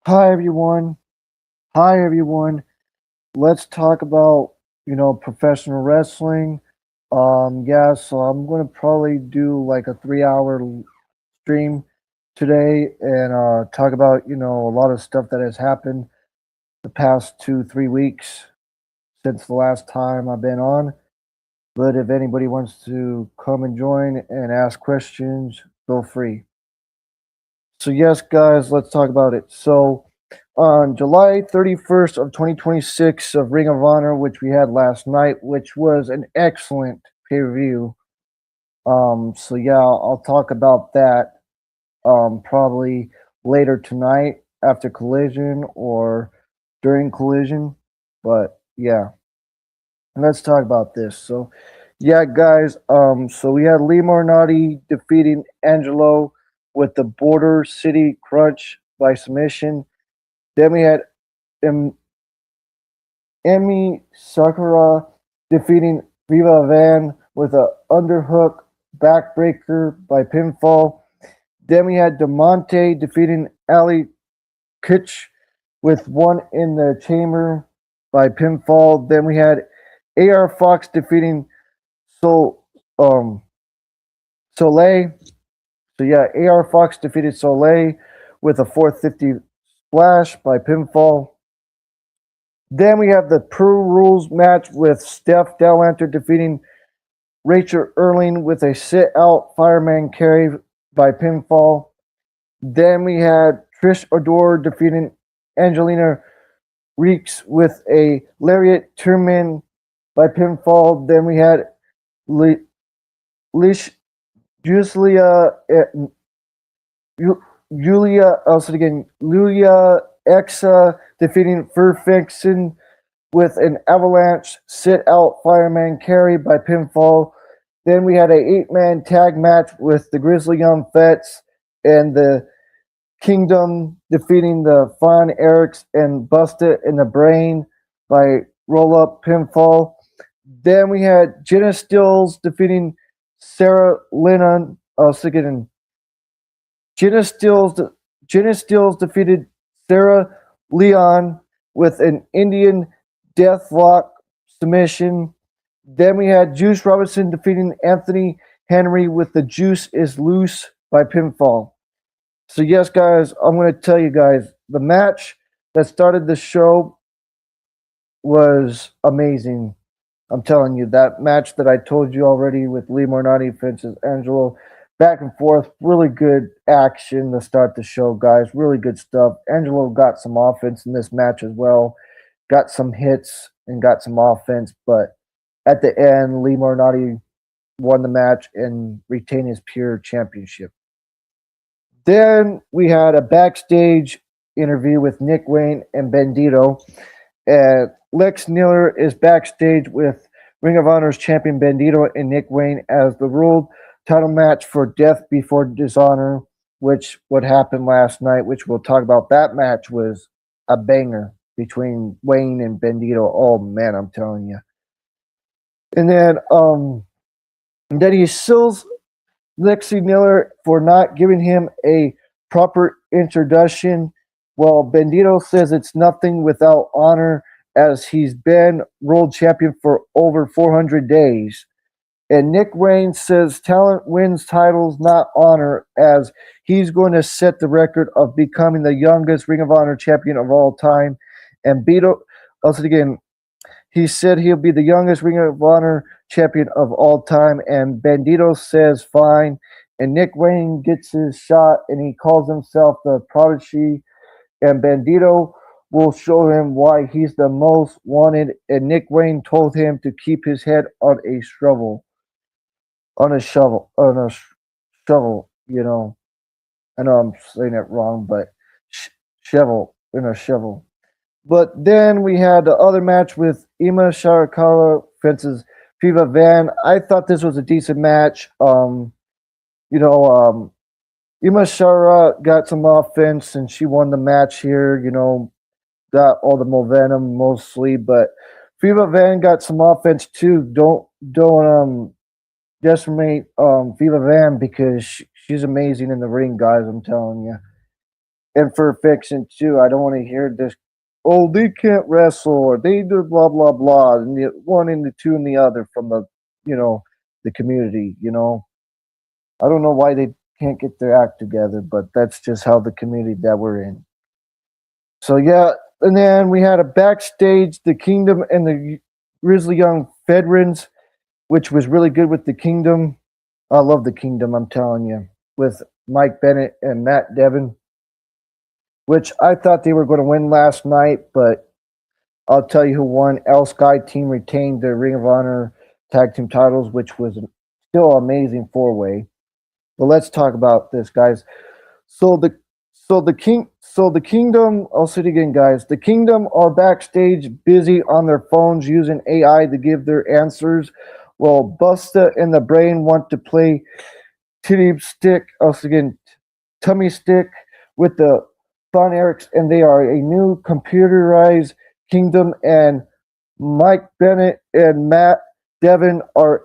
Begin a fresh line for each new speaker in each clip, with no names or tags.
Hi everyone. Hi everyone. Let's talk about, professional wrestling. Yeah, so I'm going to probably do like a 3 hour stream today and talk about, a lot of stuff that has happened the past 2, 3 weeks since the last time I've been on. But if anybody wants to come and join and ask questions, feel free. So yes, guys, let's talk about it. So on July 31st of 2026 of Ring of Honor, which we had last night, which was an excellent pay-per-view. So yeah, I'll talk about that probably later tonight after Collision or during Collision. But yeah, let's talk about this. So yeah, guys, so we had Lee Moriarty defeating Angelo with the Border City Crunch by submission. Then we had Em- Emi Sakura defeating Viva Van with a underhook backbreaker by pinfall. Then we had Demonte defeating Ali Kitch with one in the chamber by pinfall. Then we had AR Fox defeating Sol Soleil. So yeah, AR Fox defeated Soleil with a 450 splash by pinfall. Then we have the Pro Rules match with Steph Delalanter defeating Rachel Erling with a sit out fireman carry by pinfall. Then we had Trish Adore defeating Angelina Reeks with a lariat Turman by pinfall. Then we had Lish Julia also again Lulia Exa defeating Furfixon with an avalanche sit out fireman carry by pinfall. Then we had a 8-man tag match with the Grizzly Young Vets and the Kingdom defeating the Fun Erics and Busted in the Brain by roll up pinfall. Then we had Jenna Stills defeating Sarah Lennon. Second, Jenna Stills Jenna Stills defeated Sarah Leon with an Indian Deathlock submission. Then we had Juice Robinson defeating Anthony Henry with the Juice is Loose by pinfall. So yes, guys, I'm going to tell you guys the match that started the show was amazing. I'm telling you, that match that I told you already with Lee Moriarty versus Angelo, back and forth, really good action to start the show, guys. Really good stuff. Angelo got some offense in this match as well, got some hits and got some offense, but at the end, Lee Moriarty won the match and retained his pure championship. Then we had a backstage interview with Nick Wayne and Bandito. Lex Miller is backstage with Ring of Honor's champion Bandito and Nick Wayne as the world title match for Death Before Dishonor, which what happened last night, which we'll talk about. That match was a banger between Wayne and Bandito. Oh man, I'm telling you. And then he sues Lexi Miller for not giving him a proper introduction. Well, Bandito says it's nothing without honor as he's been world champion for over 400 days. And Nick Wayne says talent wins titles, not honor, as he's going to set the record of becoming the youngest Ring of Honor champion of all time. And Beto, also again, he said he'll be the youngest Ring of Honor champion of all time. And Bandito says fine. And Nick Wayne gets his shot and he calls himself the prodigy. And Bandito will show him why he's the most wanted. And Nick Wayne told him to keep his head on a shovel. On a shovel, you know. I know I'm saying it wrong, but shovel, in a shovel. But then we had the other match with Ima Sharakawa versus Viva Van. I thought this was a decent match. You know, Ima Shara got some offense and she won the match here. You know, got all the momentum mostly, but Viva Van got some offense too. Don't decimate Viva Van because she's amazing in the ring, guys. I'm telling you. and for fiction too. I don't want to hear this. Oh, they can't wrestle, or they do blah blah blah, and the one and the two and the other from the, you know, the community. You know, I don't know why they can't get their act together, but that's just how the community that we're in. So yeah, and then we had a backstage, the Kingdom and the Grizzly Young veterans, which was really good with the Kingdom. I love the Kingdom, I'm telling you, with Mike Bennett and Matt Devin, which I thought they were going to win last night, but I'll tell you who won. El Sky team retained their Ring of Honor tag team titles, which was still an amazing four-way. But let's talk about this, guys. So the Kingdom, I'll say it again, guys. The Kingdom are backstage busy on their phones using AI to give their answers, while Busta and the Brain want to play titty stick, I'll say again, tummy stick with the Von Erichs, and they are a new computerized Kingdom, and Mike Bennett and Matt Devin are,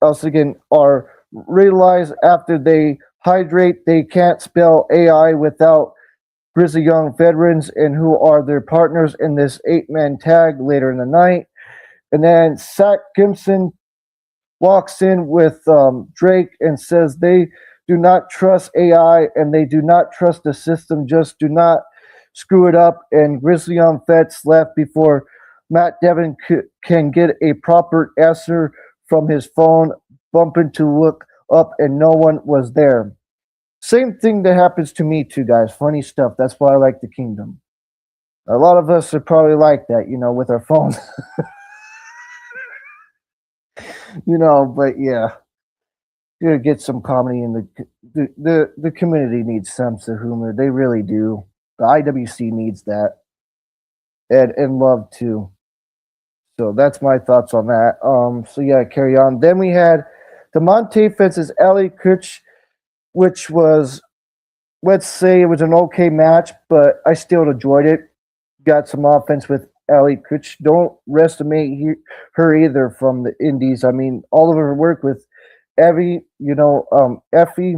I'll say again, are realize after they hydrate they can't spell AI without Grizzly Young veterans, and who are their partners in this 8-man tag later in the night. And then Zach Gibson walks in with Drake and says they do not trust AI and they do not trust the system. Just do not screw it up. And Grizzly Young vets left before Matt Devin can get a proper answer from his phone, bumping to look up, and no one was there. Same thing that happens to me too, guys. Funny stuff. That's why I like the Kingdom. A lot of us are probably like that, you know, with our phones. You know, but yeah, you gotta get some comedy in the community needs sense of humor. They really do. The IWC needs that, and love too. So that's my thoughts on that. So yeah, carry on. Then we had DeMonte fences Ali Kutch, which was, let's say it was an okay match, but I still enjoyed it. Got some offense with Ali Kutch. Don't underestimate her either from the Indies. I mean, all of her work with Effie, you know, Effie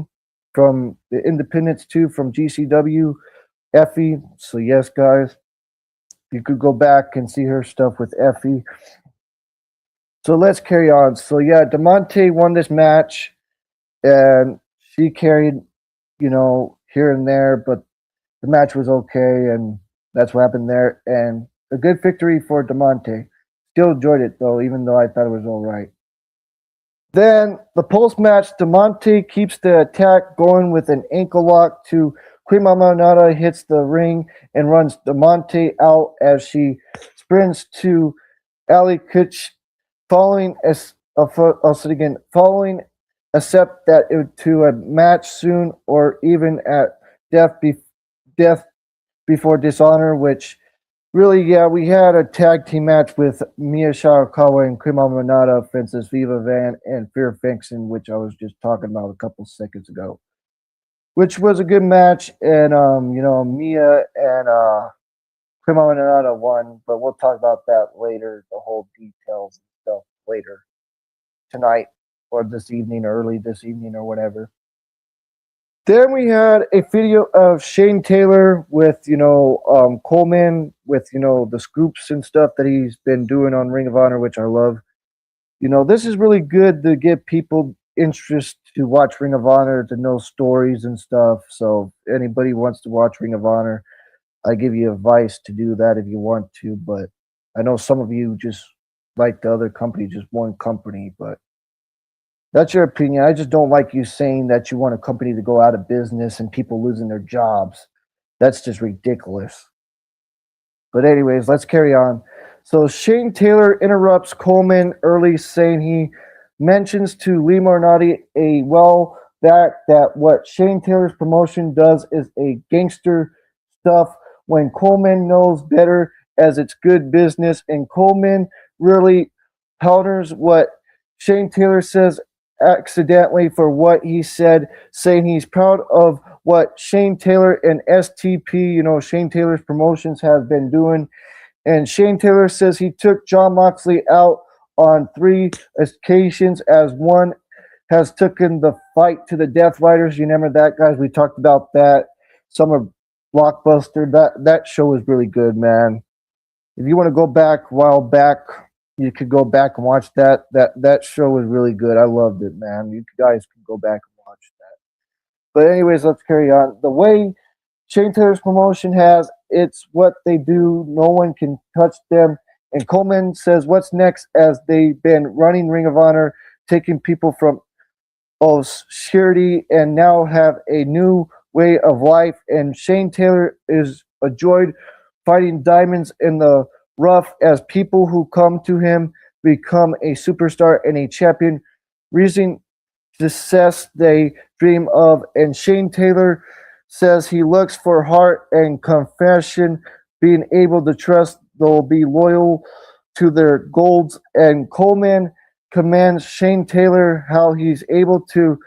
from the Independence too, from GCW, Effie. So yes, guys, you could go back and see her stuff with Effie. So let's carry on. So yeah, DeMonte won this match, and she carried, you know, here and there, but the match was okay, and that's what happened there. And a good victory for DeMonte. Still enjoyed it though, even though I thought it was all right. Then the post match, DeMonte keeps the attack going with an ankle lock to Queen Mamanada, hits the ring and runs DeMonte out as she sprints to Ali Kutch, following following accept that to a match soon, or even at death before dishonor, which really, yeah, we had a tag team match with Mia Shirakawa and Queen Mamanada versus Viva Van and Fear Fiction, which I was just talking about a couple seconds ago, which was a good match. And you know, Mia and Queen Mamanada won, but we'll talk about that later, the whole details and stuff later tonight or this evening, or early this evening, or whatever. Then we had a video of Shane Taylor with, you know, Coleman, with, you know, the scoops and stuff that he's been doing on Ring of Honor, which I love. You know, this is really good to get people interest to watch Ring of Honor, to know stories and stuff. So if anybody wants to watch Ring of Honor, I give you advice to do that if you want to. But I know some of you just like the other company, just one company, but that's your opinion. I just don't like you saying that you want a company to go out of business and people losing their jobs. That's just ridiculous. But anyways, let's carry on. So Shane Taylor interrupts Coleman early, saying he mentions to Lee Marnotti that what Shane Taylor's promotion does is a gangster stuff, when Coleman knows better, as it's good business. And Coleman really counters what Shane Taylor says accidentally for what he said, saying he's proud of what Shane Taylor and STP, you know, Shane Taylor's promotions, have been doing. And Shane Taylor says he took John Moxley out on 3 occasions, as one has taken the fight to the Death Riders. You remember that, guys? We talked about that. Summer blockbuster. That show was really good, man. If you want to go back a while back, you could go back and watch that. That show was really good. I loved it, man. You guys can go back and watch that. But anyways, let's carry on. The way Shane Taylor's promotion has, it's what they do. No one can touch them. And Coleman says, "What's next?" As they've been running Ring of Honor, taking people from obscurity and now have a new way of life. And Shane Taylor is a joy fighting diamonds in the rough as people who come to him become a superstar and a champion, reaching success they dream of. And Shane Taylor says he looks for heart and confession, being able to trust they'll be loyal to their goals. And Coleman commands Shane Taylor how he's able to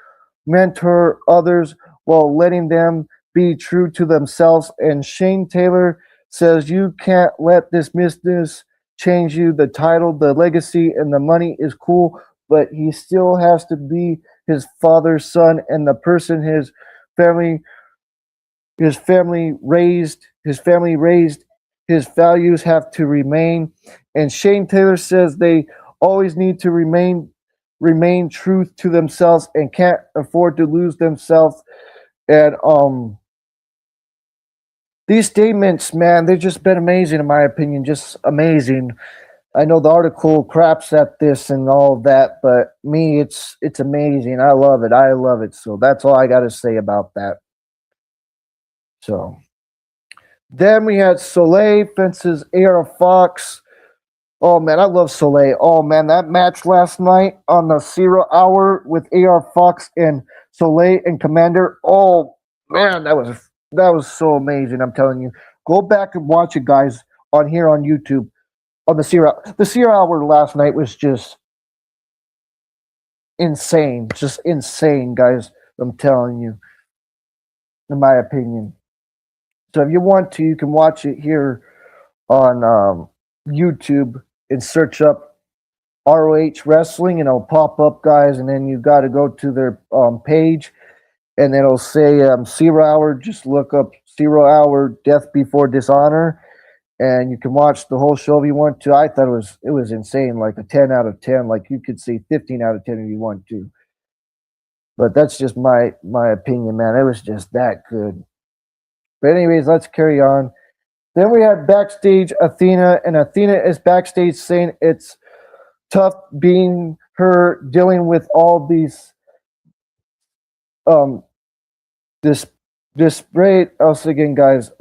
mentor others while letting them be true to themselves. And Shane Taylor says you can't let this business change you. The title, the legacy, and the money is cool, but he still has to be his father's son and the person his family raised. His values have to remain. And Shane Taylor says they always need to remain truth to themselves and can't afford to lose themselves. And these statements, man, they've just been amazing in my opinion, just amazing. I know the article craps at this and all of that, but me, it's amazing. I love it. I love it. So that's all I got to say about that. So then we had Soleil fences AR Fox. Oh man, I love Soleil. Oh man, that match last night on the 0 Hour with AR Fox and Soleil and Commander. Oh man, that was so amazing. I'm telling you, go back and watch it, guys, on here on YouTube. On the 0 Hour. The 0 Hour last night was just insane. Just insane, guys. I'm telling you, in my opinion. So if you want to, you can watch it here on YouTube and search up ROH Wrestling, and it'll pop up, guys. And then you got to go to their page, and it'll say 0 Hour. Just look up 0 Hour Death Before Dishonor, and you can watch the whole show if you want to. I thought it was insane, like a 10 out of 10. Like you could say 15 out of 10 if you want to. But that's just my opinion, man. It was just that good. But anyways, let's carry on. Then we had backstage Athena, and Athena is backstage saying it's tough being her, dealing with all these disparate. Also again, guys,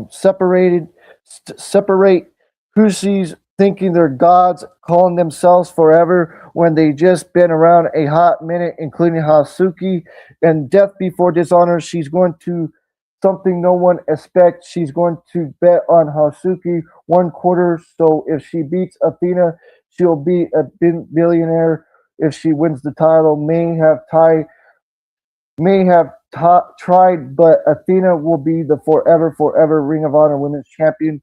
separate who she's thinking they're gods, calling themselves forever when they just been around a hot minute, including Hasuki and Death Before Dishonor. She's going to something no one expects. She's going to bet on Hasuki 1/4. So if she beats Athena, she'll be a billionaire. If she wins the title, may have tried, but Athena will be the forever Ring of Honor Women's Champion,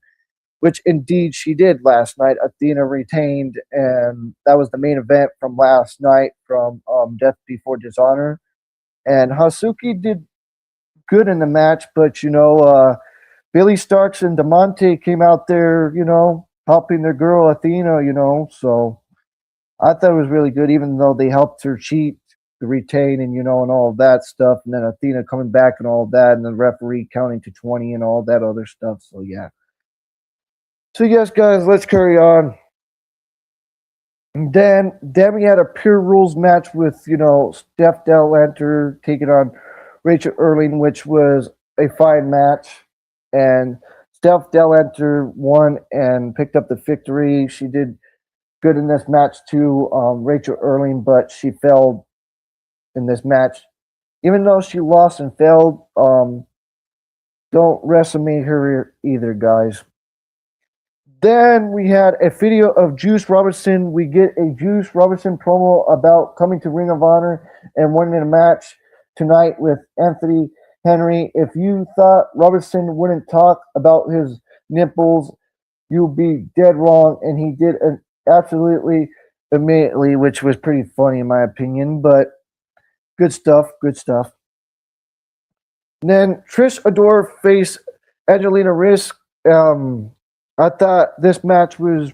which indeed she did last night. Athena retained, and that was the main event from last night from Death Before Dishonor. And Hasuki did good in the match, but Billy Starks and DeMonte came out there, helping their girl Athena, so I thought it was really good, even though they helped her cheat to retain and and all of that stuff, and then Athena coming back and all of that, and the referee counting to 20 and all that other stuff. So yeah. So yes, guys, let's carry on. And then we had a Pure Rules match with Steph Del Enter taking on Rachel Erling, which was a fine match, and Steph Del Enter won and picked up the victory. She did good in this match too, Rachel Erling, but she failed in this match. Even though she lost and failed, don't WrestleMania her either, guys. Then we had a video of Juice Robinson. We get a Juice Robinson promo about coming to Ring of Honor and winning a match tonight with Anthony Henry. If you thought Robinson wouldn't talk about his nipples, you'll be dead wrong. And he did absolutely immediately, which was pretty funny in my opinion. But good stuff. And then Trish Adora faced Angelina Risk, I thought this match was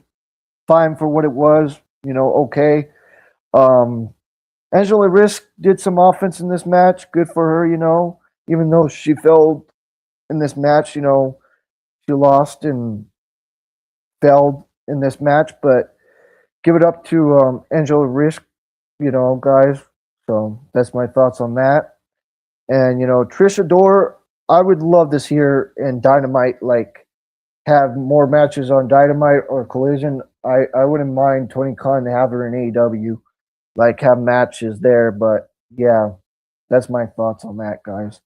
fine for what it was. Okay. Um, Angela Risk did some offense in this match. Good for her. Even though she failed in this match, she lost and failed in this match. But give it up to Angela Risk, guys. So that's my thoughts on that. And Trish Adore, I would love to see her in Dynamite, like have more matches on Dynamite or Collision. I wouldn't mind Tony Khan to have her in AEW, like have matches there. But yeah, that's my thoughts on that, guys.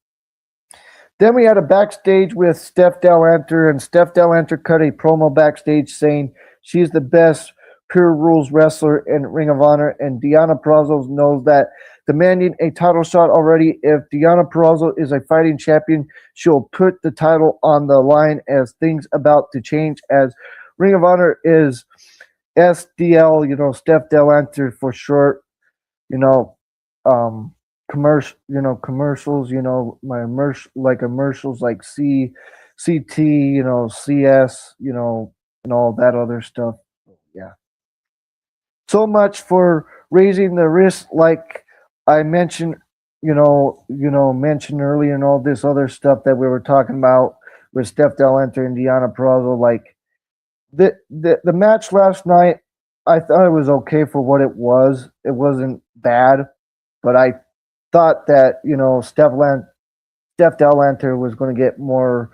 Then we had a backstage with Steph Delanter, and Steph Delanter cut a promo backstage saying she's the best Pure Rules wrestler in Ring of Honor, and Deonna Purrazzo knows that. Demanding a title shot already. If Deonna Purrazzo is a fighting champion, she'll put the title on the line as things about to change. As Ring of Honor is SDL, Steph Delanter for short. You know, commercials. Commercials like CT, CS, and all that other stuff. Yeah. So much for raising the risk, like I mentioned, mentioned earlier, and all this other stuff that we were talking about with Steph Delanter and Deonna Purrazzo. Like the match last night, I thought it was okay for what it was. It wasn't bad, but I thought that Steph Delanter was going to get more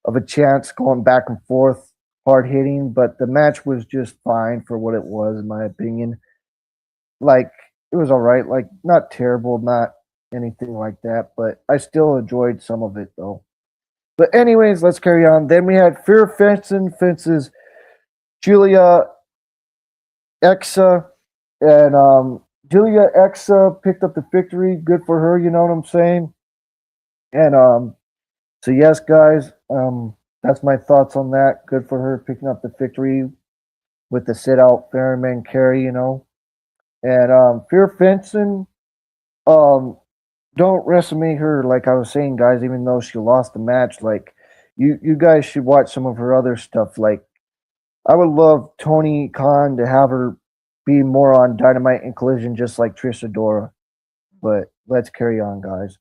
of a chance going back and forth, hard hitting. But the match was just fine for what it was, in my opinion. Like it was all right, like not terrible, not anything like that, but I still enjoyed some of it though. But anyways, let's carry on. Then we had Fear Fences, Julia Exa, and Julia Exa picked up the victory. Good for her, you know what I'm saying? And so yes, guys, that's my thoughts on that. Good for her picking up the victory with the sit out Fairman carry, And Fear Fenson, don't WrestleMania her, like I was saying, guys. Even though she lost the match, like you guys should watch some of her other stuff. Like I would love Tony Khan to have her be more on Dynamite and Collision, just like Trish Adora. But let's carry on, guys.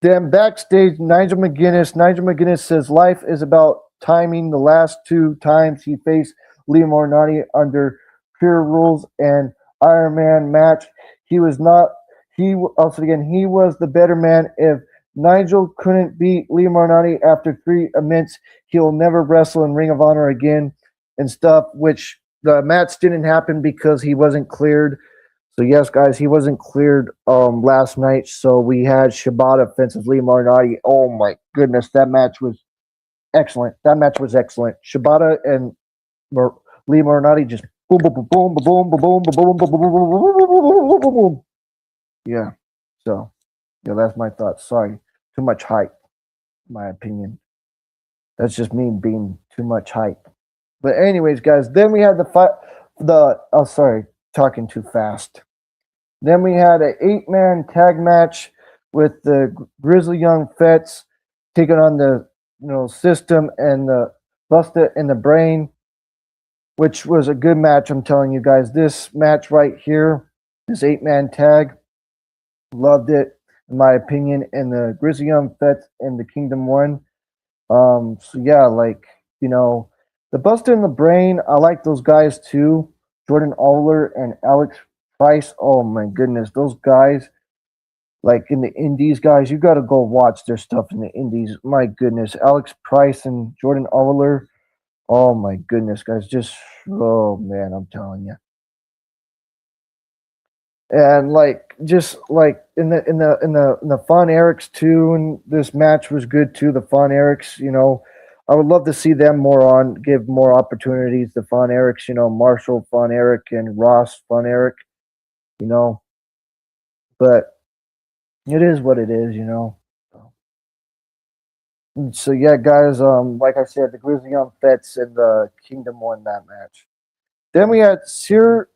Then backstage, Nigel McGuinness says life is about timing. The last two times he faced Lee Moriarty under Pure Rules and Iron Man match, he was not. He also again he was the better man. If Nigel couldn't beat Lee Moriarty after 3 minutes, he'll never wrestle in Ring of Honor again and stuff. Which the match didn't happen because he wasn't cleared. So yes, guys, he wasn't cleared last night. So we had Shibata versus Lee Moriarty. Oh my goodness, that match was excellent. Shibata and Lee Moriarty just boom, boom, boom, boom, boom, boom, boom, boom, boom, boom, boom, boom, boom. Yeah. So yeah, that's my thoughts. Sorry, too much hype, in my opinion. That's just me being too much hype. But anyways, guys, then we had the fight. Talking too fast. Then we had an 8-man tag match with the Grizzly Young Vets taking on the System and the Busta and the Brain, which was a good match. I'm telling you guys, this match right here, this 8-man tag, loved it in my opinion. And the Grizzly Young Vets and the Kingdom One. So yeah, the Busta and the Brain, I like those guys too. Jordan Oliver and Alex Price. Oh my goodness, those guys, like in the Indies, guys, you got to go watch their stuff in the Indies. My goodness, Alex Price and Jordan Oliver. Oh my goodness, guys, oh man, I'm telling you. And just like in the Von Erichs too, and this match was good too. The Von Erichs, I would love to see them more on, give more opportunities. The Von Erichs, Marshall Von Erich and Ross Von Erich, but it is what it is, So yeah, guys, like I said, the Grizzly Young Vets and the Kingdom won that match. Then we had Sarah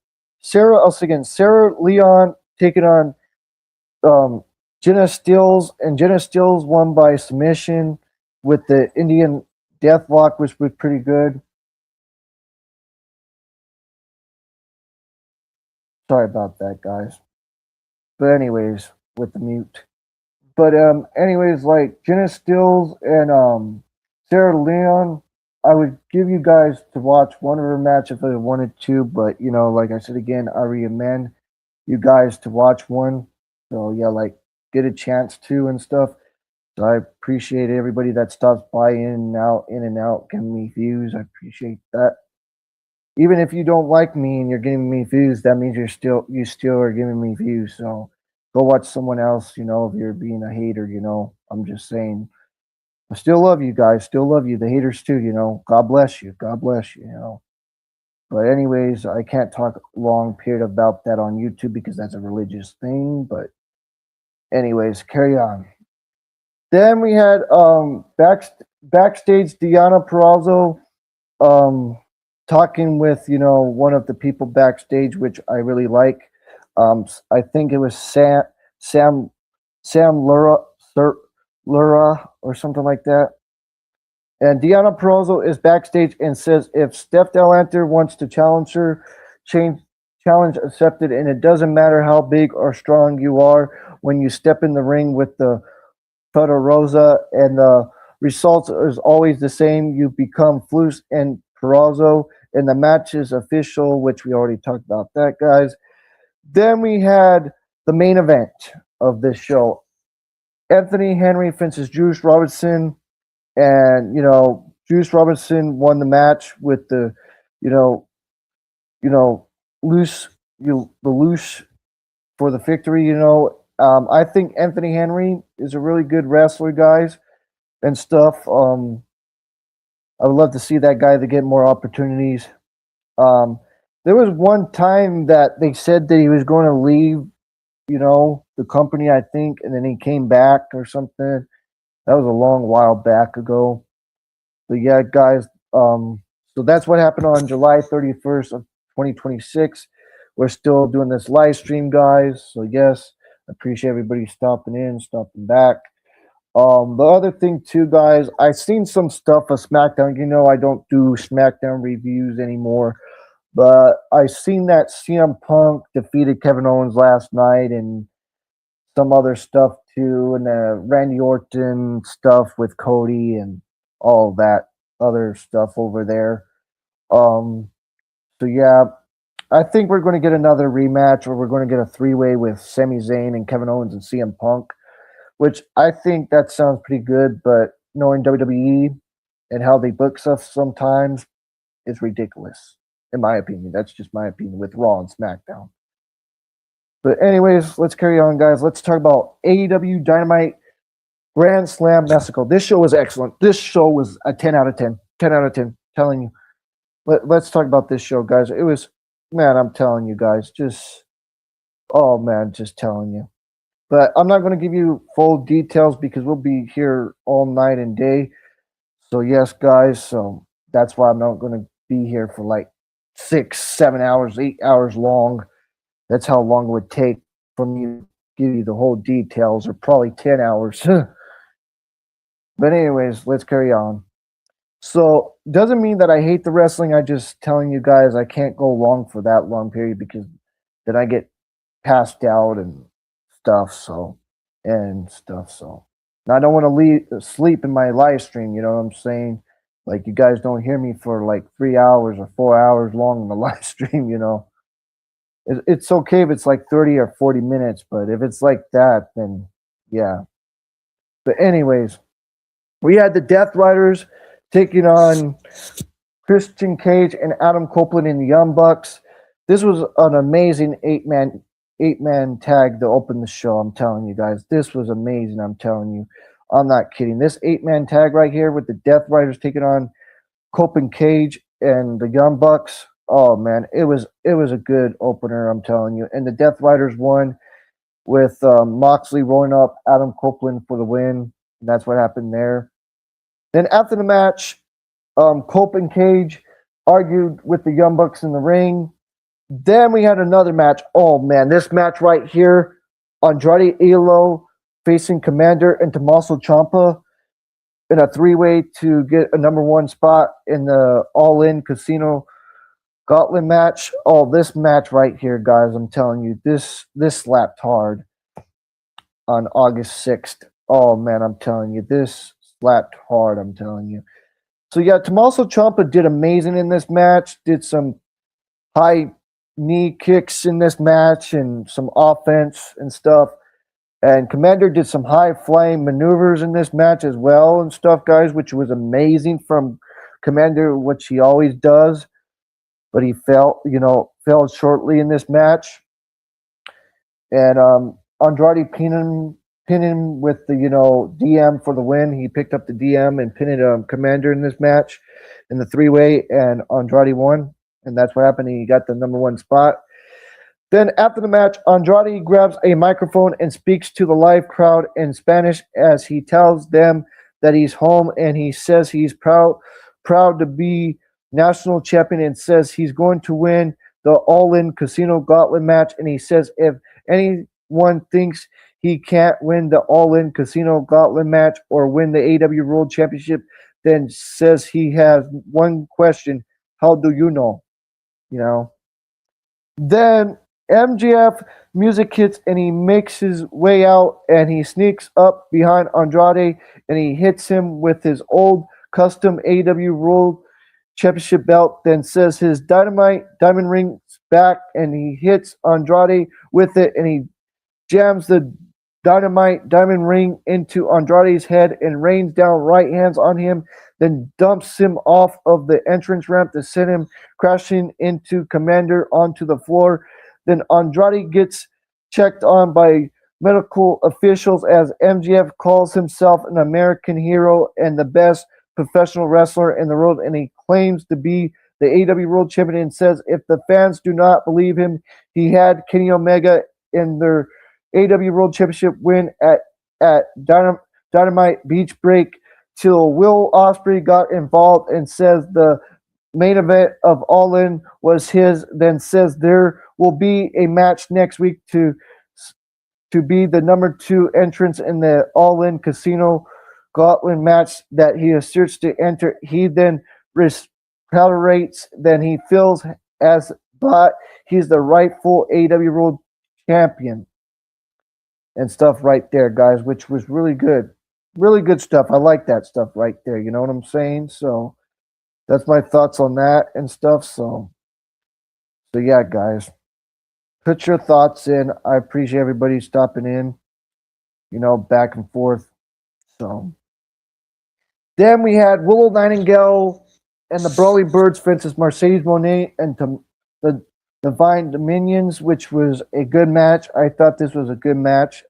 Leon taking on Jenna Stills, and Jenna Stills won by submission with the Indian Deathlock, which was pretty good. Sorry about that, guys. But anyways, with the mute. But anyways, like Jenna Stills and Sarah Leon, I would give you guys to watch one of her match if I wanted to, but you know, like I said again, I recommend you guys to watch one. So yeah, like get a chance to and stuff. So I appreciate everybody that stops by in and out, giving me views. I appreciate that. Even if you don't like me and you're giving me views, that means you still are giving me views. So go watch someone else, you know, if you're being a hater, you know. I'm just saying. I still love you guys, still love you, the haters too, you know. God bless you. God bless you, you know. But anyways, I can't talk long period about that on YouTube because that's a religious thing. But anyways, carry on. Then we had backstage Diana Peralzo um talking with, you know, one of the people backstage, which I really like. I think it was Sam Sam Lura or something like that. And Diana Peralzo is backstage and says if Steph Del Enter wants to challenge her, change challenge accepted, and it doesn't matter how big or strong you are when you step in the ring with the Thunder Rosa, and the results is always the same. You become Flus and Peralzo, and the match is official, which we already talked about that, guys. Then we had the main event of this show. Anthony Henry faces Juice Robinson, and you know, Juice Robinson won the match with the, you know, you know, the loose for the victory. You know, I think Anthony Henry is a really good wrestler, guys, and stuff. I would love to see that guy to get more opportunities. Um, there was one time that they said that he was going to leave, you know, the company, I think, and then he came back or something. That was a long while back ago. But yeah, guys, so that's what happened on July 31st of 2026. We're still doing this live stream, guys. So yes, I appreciate everybody stopping in, stopping back. The other thing too, guys, I've seen some stuff of SmackDown. You know, I don't do SmackDown reviews anymore, but I seen that CM Punk defeated Kevin Owens last night, and some other stuff too, and Randy Orton stuff with Cody and all that other stuff over there. Um, so yeah, I think we're going to get another rematch, or we're going to get a three-way with Sami Zayn and Kevin Owens and CM Punk, which I think that sounds pretty good. But knowing WWE and how they book stuff sometimes is ridiculous, in my opinion. That's just my opinion with Raw and SmackDown. But anyways, let's carry on, guys. Let's talk about AEW Dynamite Grand Slam Mexico. This show was excellent. This show was a 10 out of 10. 10 out of 10. Telling you. Let's talk about this show, guys. It was, man, I'm telling you guys, just, oh man, just telling you. But I'm not going to give you full details because we'll be here all night and day. So yes, guys. So that's why I'm not going to be here for like 6, 7 hours, 8 hours long. That's how long it would take for me to give you the whole details, or probably 10 hours. But anyways, let's carry on. So doesn't mean that I hate the wrestling. I just telling you guys I can't go long for that long period because then I get passed out and stuff. So now I don't want to sleep in my live stream. You know what I'm saying? Like you guys don't hear me for like 3 hours or 4 hours long in the live stream. You know, it's okay if it's like 30 or 40 minutes, but if it's like that, then yeah. But anyways, we had the Death Riders taking on Christian Cage and Adam Copeland in the Young Bucks. This was an amazing eight man tag to open the show. I'm telling you guys, this was amazing. I'm telling you, I'm not kidding. This 8-man tag right here with the Death Riders taking on Copeland, Cage, and the Young Bucks. Oh man, it was a good opener. I'm telling you. And the Death Riders won with Moxley rolling up Adam Copeland for the win. That's what happened there. Then after the match, Copeland, Cage argued with the Young Bucks in the ring. Then we had another match. Oh man, this match right here, Andrade Elo facing Commander and Tommaso Ciampa. in a three-way to get a number one spot in the All In Casino Gauntlet match. Oh, this match right here, guys! I'm telling you, this slapped hard on August 6th. Oh man, I'm telling you, this slapped hard. I'm telling you. So yeah, Tommaso Ciampa did amazing in this match. Did some high knee kicks in this match and some offense and stuff. And Commander did some high flying maneuvers in this match as well and stuff, guys, which was amazing from Commander, which he always does. But he fell shortly in this match. And Andrade pinned him with the DM for the win. He picked up the DM and pinned Commander in this match in the three-way, and Andrade won. And that's what happened. He got the number one spot. Then after the match, Andrade grabs a microphone and speaks to the live crowd in Spanish as he tells them that he's home, and he says he's proud to be national champion, and says he's going to win the All-In Casino Gauntlet match. And he says if anyone thinks he can't win the All-In Casino Gauntlet match or win the AEW World Championship, then says he has one question: how do you know? Then MJF music hits and he makes his way out and he sneaks up behind Andrade and he hits him with his old custom AEW World Championship belt, then says his diamond ring's back, and he hits Andrade with it and he jams the diamond ring into Andrade's head and rains down right hands on him, then dumps him off of the entrance ramp to send him crashing into Commander onto the floor. Then Andrade gets checked on by medical officials as MJF calls himself an American hero and the best professional wrestler in the world, and he claims to be the AEW World Champion and says if the fans do not believe him, he had Kenny Omega in their AEW World Championship win at Dynamite Beach Break till Will Ospreay got involved and says the main event of All In was his, then says there will be a match next week to be the number 2 entrance in the All In Casino Gauntlet match that he asserts to enter. He then retaliates, then he feels as but he's the rightful AEW World Champion and stuff right there, guys, which was really good. Really good stuff. I like that stuff right there. You know what I'm saying? So that's my thoughts on that and stuff. So yeah, guys, put your thoughts in. I appreciate everybody stopping in, back and forth. So then we had Willow Nightingale and the Brawley Birds versus Mercedes Moné and the Divine Dominions, which was a good match. I thought this was a good match.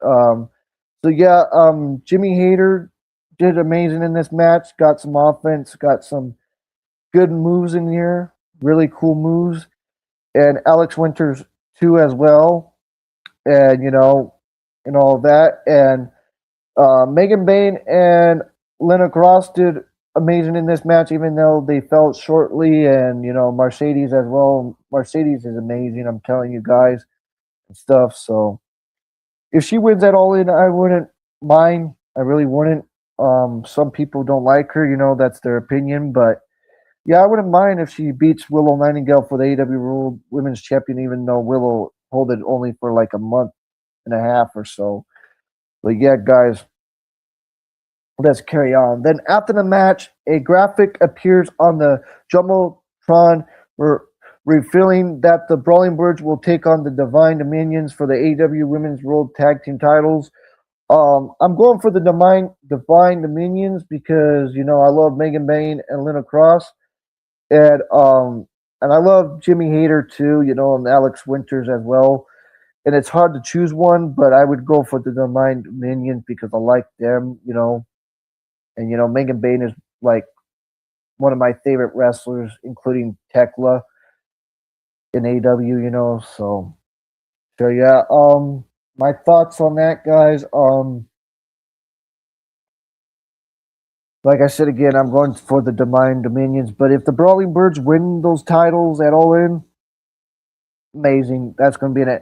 Jimmy Hayter did amazing in this match. Got some offense, got some good moves in here, really cool moves, and Alex Winters too as well, and and all of that. And Megan Bayne and Lena Cross did amazing in this match, even though they fell shortly. And Mercedes as well. Mercedes is amazing. I'm telling you guys and stuff. So if she wins at All In, I wouldn't mind. I really wouldn't. Some people don't like her. That's their opinion, but yeah, I wouldn't mind if she beats Willow Nightingale for the AEW World Women's Champion, even though Willow hold it only for like a month and a half or so. But yeah, guys, let's carry on. Then after the match, a graphic appears on the Jumbotron revealing that the Brawling Birds will take on the Divine Dominions for the AEW Women's World Tag Team titles. I'm going for the Divine Dominions because I love Megan Bayne and Lena Cross, and I love Jimmy Hayter too, and Alex Winters as well. And it's hard to choose one, but I would go for the Divine Dominions because I like them, and Megan Bayne is like one of my favorite wrestlers, including Tekla in AEW, so yeah. My thoughts on that, guys. Like I said again, I'm going for the Divine Dominions, but if the Brawling Birds win those titles at All In, amazing. That's going to be an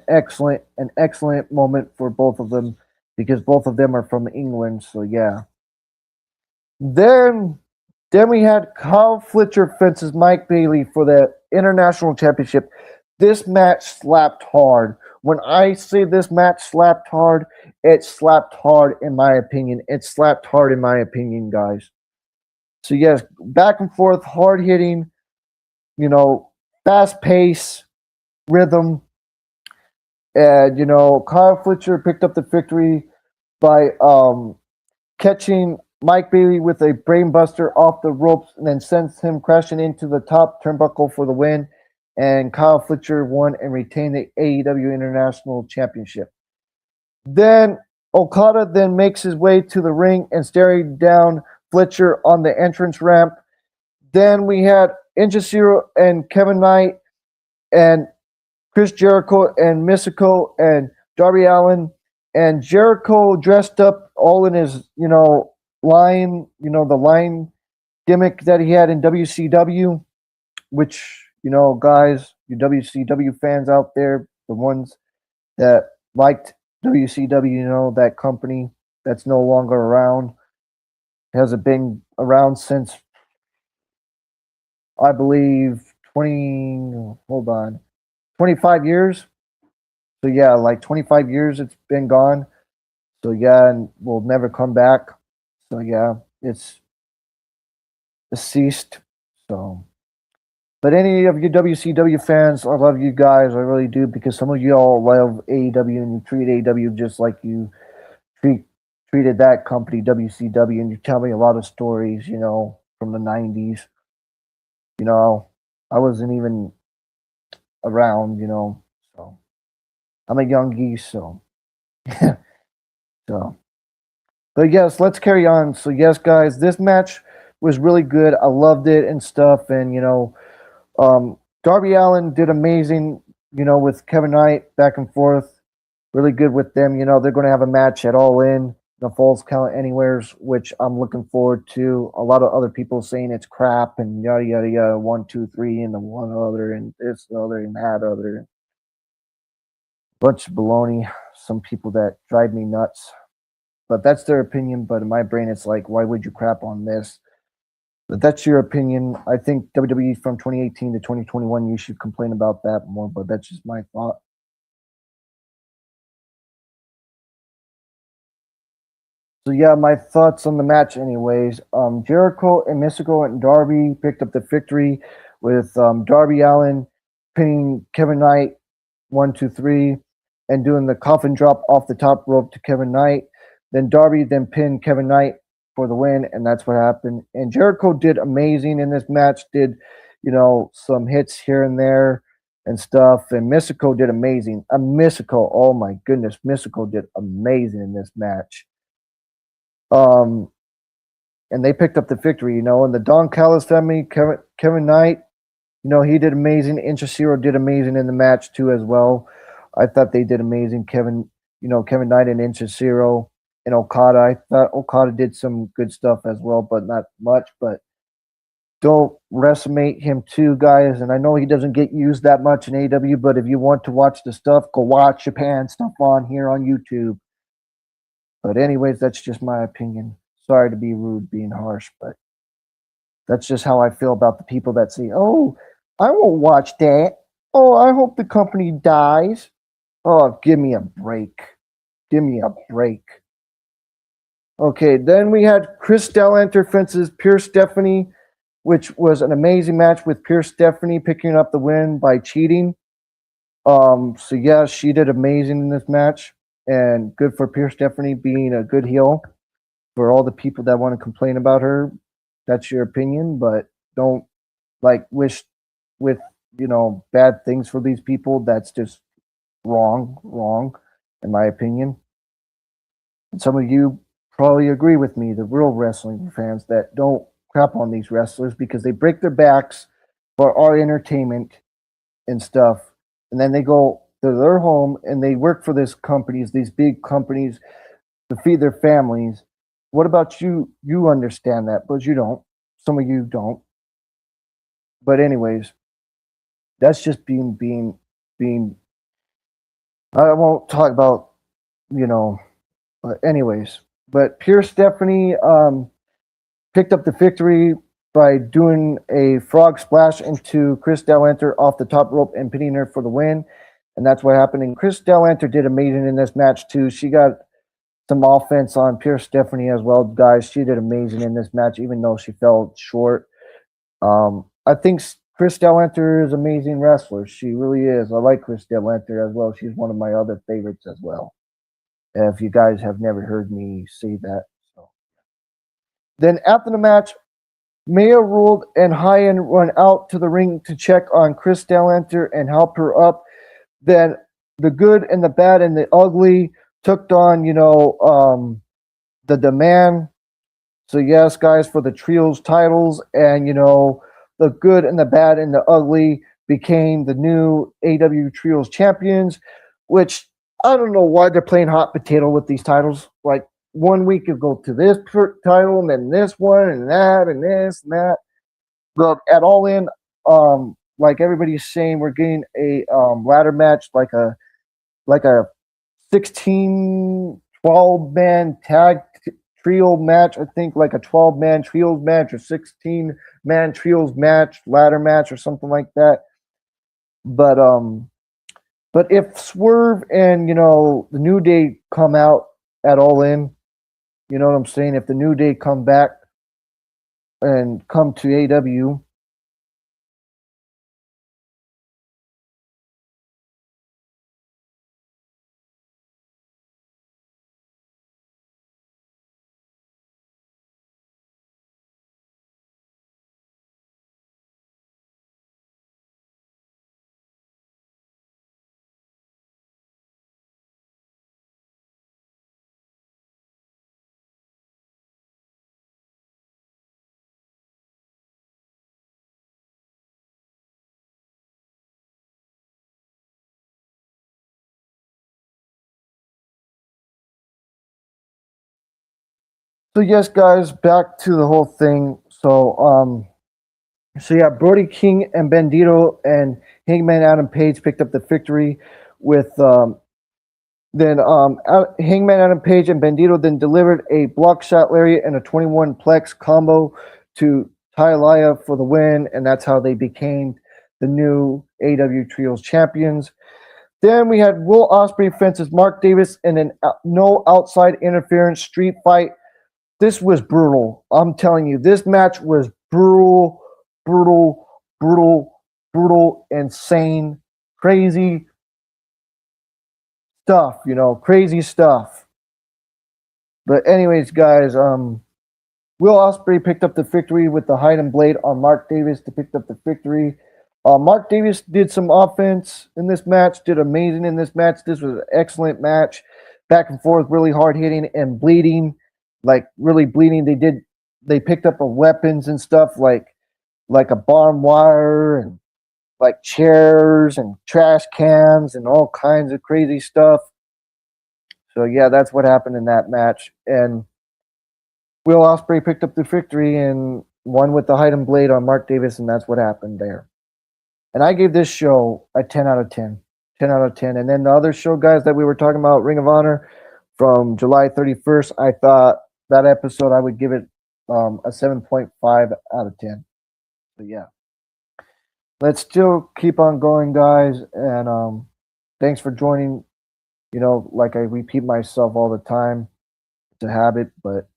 excellent moment for both of them because both of them are from England. So yeah. Then then we had Kyle Fletcher fences Mike Bailey for the international championship. This match slapped hard. When I say this match slapped hard, it slapped hard in my opinion. It slapped hard in my opinion, guys. So yes, back and forth, hard hitting, fast pace, rhythm, and Kyle Fletcher picked up the victory by catching Mike Bailey with a brainbuster off the ropes and then sends him crashing into the top turnbuckle for the win. And Kyle Fletcher won and retained the AEW International Championship. Then Okada then makes his way to the ring and staring down Fletcher on the entrance ramp. Then we had Injasiro and Kevin Knight and Chris Jericho and Mystico and Darby Allin, and Jericho dressed up all in his, lion, the lion gimmick that he had in WCW, which, guys, you WCW fans out there, the ones that liked WCW, that company that's no longer around, hasn't been around since, I believe, 25 years. So yeah, like 25 years it's been gone. So yeah, and will never come back. So yeah, it's deceased. So, but any of you WCW fans, I love you guys. I really do, because some of you all love AEW and you treat AEW just like you treated that company WCW, and you tell me a lot of stories, from the 90s. I wasn't even around, so I'm a young geese, so so. But yes, let's carry on. So yes, guys, this match was really good. I loved it and stuff, and Darby Allin did amazing. With Kevin Knight back and forth, really good with them. They're going to have a match at All In, the Falls Count Anywheres, which I'm looking forward to. A lot of other people saying it's crap and yada yada yada. 1, 2, 3, and the one other, and this other, and that other. Bunch of baloney. Some people that drive me nuts. But that's their opinion. But in my brain, it's like, why would you crap on this? But that's your opinion. I think WWE from 2018 to 2021, you should complain about that more. But that's just my thought. So yeah, my thoughts on the match, anyways. Jericho and Mystico and Darby picked up the victory with Darby Allin pinning Kevin Knight 1, 2, 3, and doing the coffin drop off the top rope to Kevin Knight. Then Darby then pinned Kevin Knight for the win, and that's what happened. And Jericho did amazing in this match. Did some hits here and there and stuff. And Mystico did amazing. Mystico, oh my goodness, Mystico did amazing in this match. Um, and they picked up the victory, and the Don Callis family, Kevin Knight, he did amazing. Inchasiro did amazing in the match too as well. I thought they did amazing. Kevin Knight and Inchasiro and Okada. I thought Okada did some good stuff as well, but not much. But don't restimate him too, guys. And I know he doesn't get used that much in AW, but if you want to watch the stuff, go watch Japan stuff on here on YouTube. But anyways, that's just my opinion. Sorry to be rude, being harsh, but that's just how I feel about the people that say, "Oh, I won't watch that. Oh, I hope the company dies." Oh, give me a break. Give me a break. Okay, then we had Chris Stellanter fences Pierce Stephanie, which was an amazing match with Pierce Stephanie picking up the win by cheating. So yeah, she did amazing in this match, and good for Pierce Stephanie being a good heel. For all the people that want to complain about her, that's your opinion, but don't wish with bad things for these people. That's just wrong, in my opinion. And some of you probably agree with me, the real wrestling fans that don't crap on these wrestlers because they break their backs for our entertainment and stuff, and then they go to their home and they work for these big companies to feed their families. What about you? You understand that, but you don't. Some of you don't. But anyways, that's just being. I won't talk about But anyways, but Pierce Stephanie, picked up the victory by doing a frog splash into Chris Delenter off the top rope and pinning her for the win. And that's what happened. And Chris Delenter did amazing in this match too. She got some offense on Pierce Stephanie as well, guys. She did amazing in this match, even though she fell short. I think Chris Delenter is an amazing wrestler. She really is. I like Chris Delenter as well. She's one of my other favorites as well. If you guys have never heard me say that. So. Then after the match, Maya ruled and Hyan run out to the ring to check on Chris Delenter and help her up. Then the good and the bad and the ugly took on, the demand. So yes, guys, for the trios titles, and the good and the bad and the ugly became the new AW Trios champions, which I don't know why they're playing hot potato with these titles. Like 1 week you go to this title and then this one and that and this and that. But at All In, like everybody's saying, we're getting a ladder match, like a 16, 12-man tag trio match. I think like a 12-man trios match or 16-man trios match, ladder match or something like that. But if Swerve and the New Day come out at All In, you know what I'm saying? If the New Day come back and come to AW, so yes, guys, back to the whole thing. So yeah, Brody King and Bandito and Hangman Adam Page picked up the victory with Hangman Adam Page and Bandito then delivered a block shot lariat and a 21 plex combo to Tailaya for the win, and that's how they became the new AW Trios champions. Then we had Will Ospreay fences Mark Davis in an no outside interference street fight. This was brutal. I'm telling you, this match was brutal, insane, crazy stuff, crazy stuff. But anyways, guys, Will Ospreay picked up the victory with the hiding blade on Mark Davis to pick up the victory. Mark Davis did some offense in this match, did amazing in this match. This was an excellent match, back and forth, really hard hitting and bleeding, like really bleeding. They picked up weapons and stuff like a barbed wire and like chairs and trash cans and all kinds of crazy stuff. So yeah, that's what happened in that match. And Will Ospreay picked up the victory and won with the hidden blade on Mark Davis, and that's what happened there. And I gave this show a 10 out of 10. 10 out of 10. And then the other show, guys, that we were talking about, Ring of Honor, from July 31st, I thought that episode I would give it a 7.5 out of 10. So yeah. Let's still keep on going, guys. And thanks for joining. Like I repeat myself all the time. It's a habit, but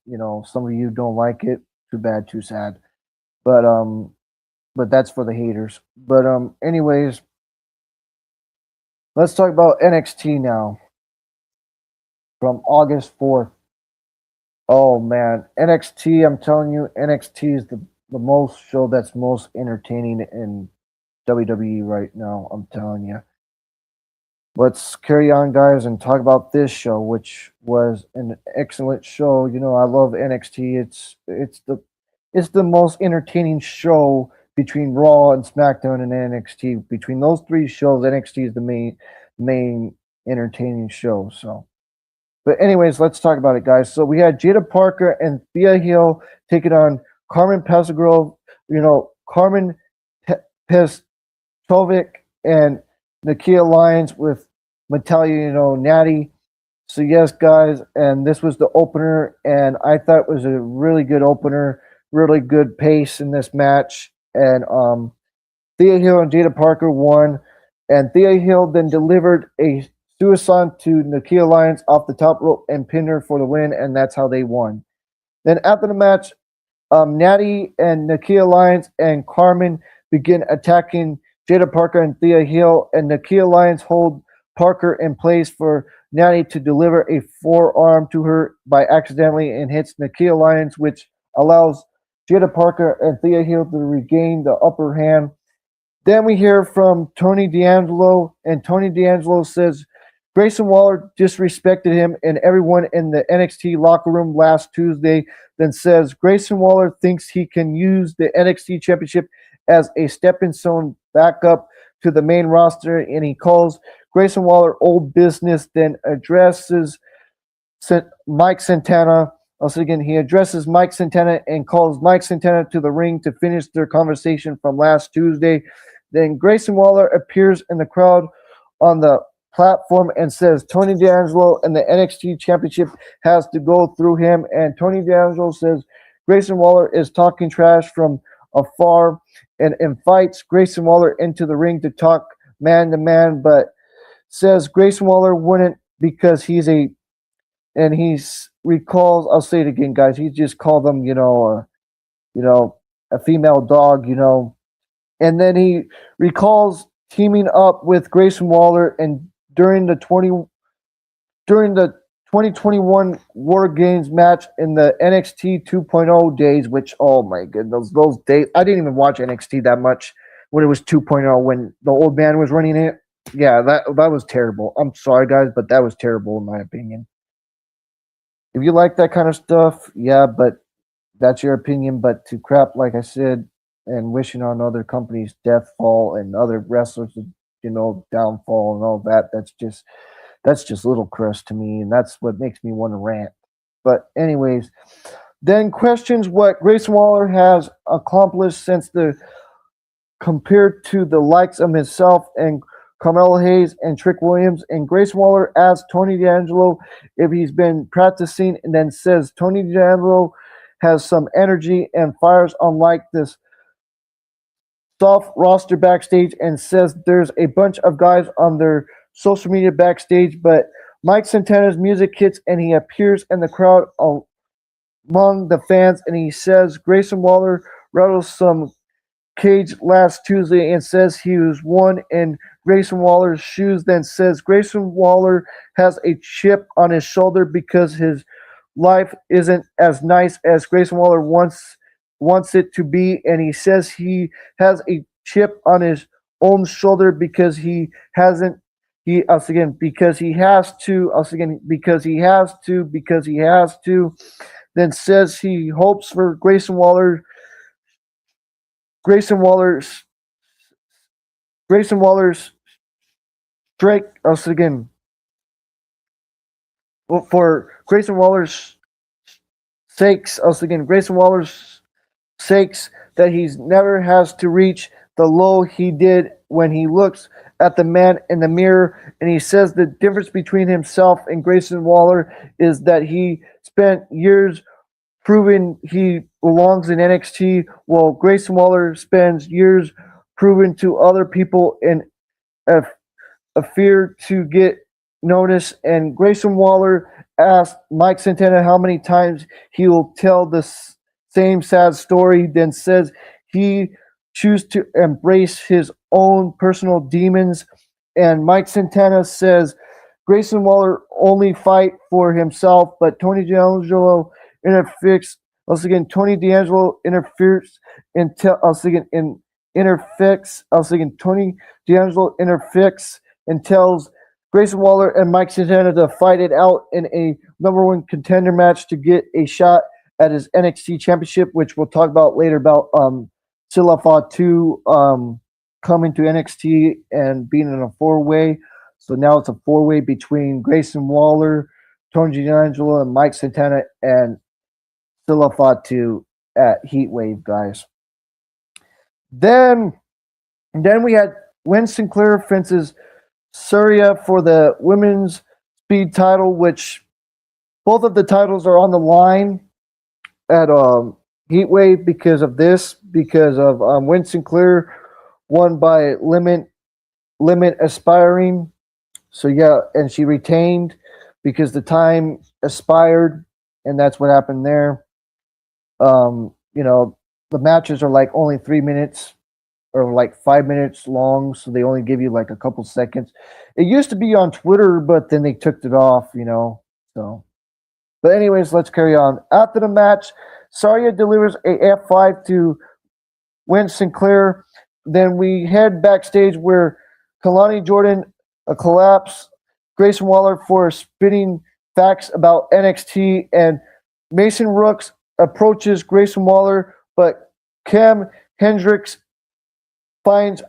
some of you don't like it. Too bad, too sad. But that's for the haters. But anyways, let's talk about NXT now. From August 4th. Oh man, NXT, I'm telling you, NXT is the most show that's most entertaining in WWE right now. I'm telling you. Let's carry on, guys, and talk about this show, which was an excellent show. I love NXT. It's the most entertaining show between Raw and SmackDown and NXT. Between those three shows, NXT is the main entertaining show. So, but anyways, let's talk about it, guys. So we had Jada Parker and Thea Hill taking on Carmen Pesagrove, Carmen Pestovic and Nakia Lyons with Natalia, Natty. So yes, guys, and this was the opener, and I thought it was a really good opener really good pace in this match. And Thea Hill and Jada Parker won. And Thea Hill then delivered a suicide to Nakia Lyons off the top rope and pinned her for the win, and that's how they won. Then after the match, Natty and Nakia Lyons and Carmen begin attacking Jada Parker and Thea Hill, and Nakia Lyons hold Parker in place for Natty to deliver a forearm to her by accidentally and hits Nakia Lyons, which allows Jada Parker and Thea Hill to regain the upper hand. Then we hear from Tony D'Angelo, and Tony D'Angelo says Grayson Waller disrespected him and everyone in the NXT locker room last Tuesday, then says Grayson Waller thinks he can use the NXT Championship as a stepping stone back up to the main roster, and he calls Grayson Waller old business, then addresses Mike Santana. Also, again, he addresses Mike Santana and calls Mike Santana to the ring to finish their conversation from last Tuesday. Then Grayson Waller appears in the crowd on the platform and says Tony D'Angelo and the NXT Championship has to go through him. And Tony D'Angelo says Grayson Waller is talking trash from afar and invites Grayson Waller into the ring to talk man to man, but says Grayson Waller wouldn't because he's a, and he's recalls, I'll say it again, guys, he just called them, a female dog, and then he recalls teaming up with Grayson Waller and during the 2021 War Games match in the NXT 2.0 days, which, oh my goodness, those days, I didn't even watch NXT that much when it was 2.0, when the old man was running it. Yeah, that was terrible. I'm sorry, guys, but that was terrible in my opinion. If you like that kind of stuff, yeah, but that's your opinion. But to crap, like I said, and wishing on other companies' death, fall, and other wrestlers, downfall and all that, that's just little crust to me, and that's what makes me want to rant. But anyways, then questions what Grayson Waller has accomplished since the compared to the likes of himself and Carmelo Hayes and Trick Williams, and Grayson Waller asks Tony D'Angelo if he's been practicing, and then says Tony D'Angelo has some energy and fires unlike this soft roster backstage, and says there's a bunch of guys on their social media backstage, but Mike Santana's music hits and he appears in the crowd among the fans, and he says Grayson Waller rattles some cage last Tuesday and says he was one in Grayson Waller's shoes, then says Grayson Waller has a chip on his shoulder because his life isn't as nice as Grayson Waller wants it to be, and he says he has a chip on his own shoulder because because he has to, then says he hopes for Grayson Waller's strike for Grayson Waller's sakes that he's never has to reach the low he did when he looks at the man in the mirror. And he says the difference between himself and Grayson Waller is that he spent years proving he belongs in NXT, while Grayson Waller spends years proving to other people in a fear to get noticed. And Grayson Waller asked Mike Santana how many times he will tell the same sad story, then says he chooses to embrace his own personal demons. And Mike Santana says Grayson Waller only fight for himself, but Tony D'Angelo interferes. Tony D'Angelo interferes and tells Grayson Waller and Mike Santana to fight it out in a number one contender match to get a shot at his NXT championship, which we'll talk about later about Silla Fatu coming to NXT and being in a four-way. So now it's a four-way between Grayson Waller, Tony D'Angelo, and Mike Santana, and Silla Fatu at Heatwave, guys. Then we had Win Sinclair fences Surya for the women's speed title, which both of the titles are on the line at Heat Wave because of this, because of Winston Clear won by limit aspiring. So yeah, and she retained because the time expired, and that's what happened there. You know, the matches are like only 3 minutes or like 5 minutes long, so they only give you like a couple seconds. It used to be on Twitter, but then they took it off, you know. So, but anyways, let's carry on. After the match, Saria delivers a F5 to Win Sinclair. Then we head backstage where Kalani Jordan collapse Grayson Waller for spitting facts about NXT, and Mason Rooks approaches Grayson Waller, but Cam Hendricks finds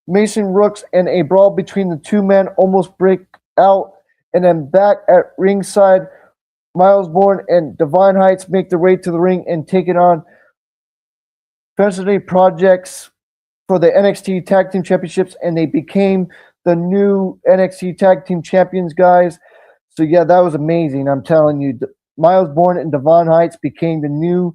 Mason Rooks, and a brawl between the two men almost break out. And then back at ringside, Miles Bourne and Divine Heights make their way to the ring and take it on Fantasy Projects for the NXT Tag Team Championships, and they became the new NXT Tag Team Champions, guys. So yeah, that was amazing. I'm telling you, Miles Bourne and Devon Heights became the new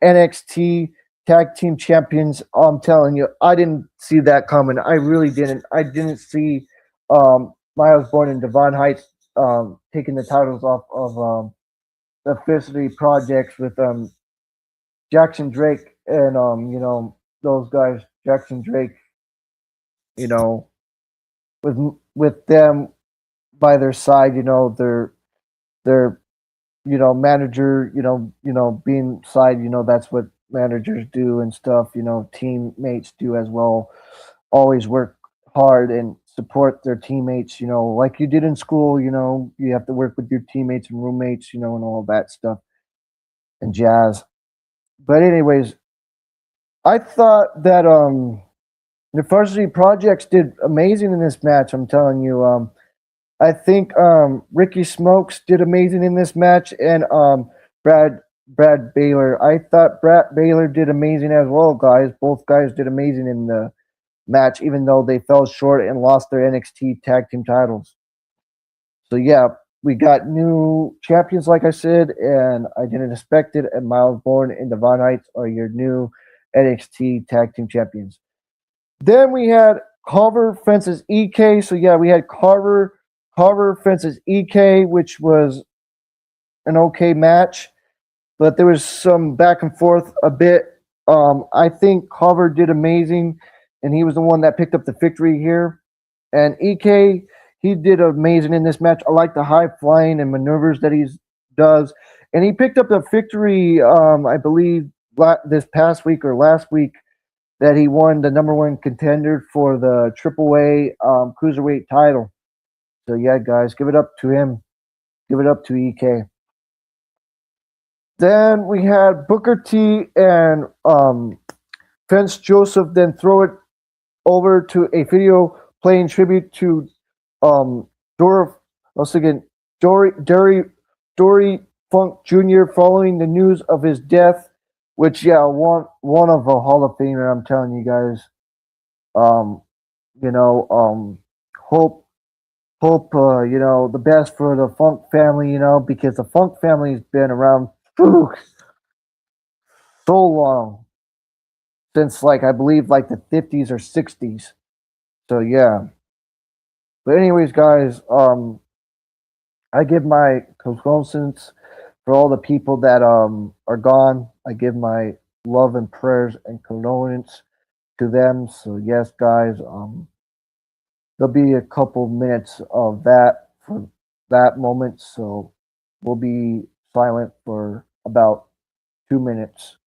NXT Tag Team Champions. I'm telling you, I didn't see that coming. I really didn't. I didn't see Miles Bourne and Devon Heights taking the titles off of the Felicity Projects with Jackson Drake and you know, those guys, Jackson Drake, you know, with them by their side, you know, their you know, manager, being side, you know, that's what managers do and stuff, you know, teammates do as well. Always work hard and support their teammates, you know, like you did in school, you know, you have to work with your teammates and roommates, you know, and all that stuff and jazz. But anyways, I thought that the Varsity Projects did amazing in this match. I'm telling you. I think Ricky Smokes did amazing in this match, and Brad Baylor. I thought Brad Baylor did amazing as well, guys. Both guys did amazing in the match, even though they fell short and lost their NXT tag team titles. So yeah, we got new champions, like I said, and I didn't expect it. And Miles Bourne and Devon Heights are your new NXT tag team champions. Then we had Carver fences EK. So yeah, we had Carver fences EK, which was an okay match, but there was some back and forth a bit. I think Carver did amazing, and he was the one that picked up the victory here. And EK, he did amazing in this match. I like the high flying and maneuvers that he does, and he picked up the victory. I believe this past week or last week that he won the number one contender for the AAA cruiserweight title. So yeah, guys, give it up to him. Give it up to EK. Then we had Booker T and Vince Joseph then throw it over to a video playing tribute to Dora, once again, Dory Funk Jr. following the news of his death, which yeah, one of a Hall of Famer. I'm telling you guys. Um, you know, hope you know, the best for the Funk family, you know, because the Funk family's been around whew, so long, since like I believe like the 50s or 60s. So yeah. But anyways, guys, I give my condolences for all the people that are gone. I give my love and prayers and condolence to them. So yes, guys, there'll be a couple minutes of that for that moment. So we'll be silent for about 2 minutes.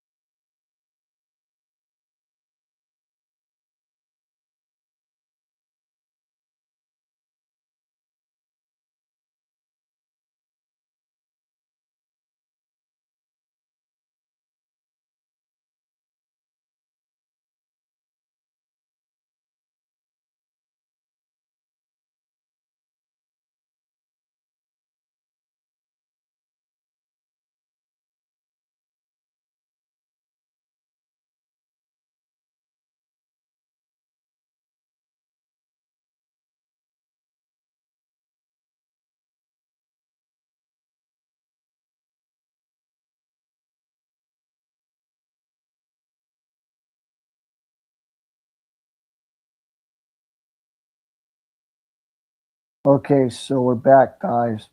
Okay, so we're back, guys.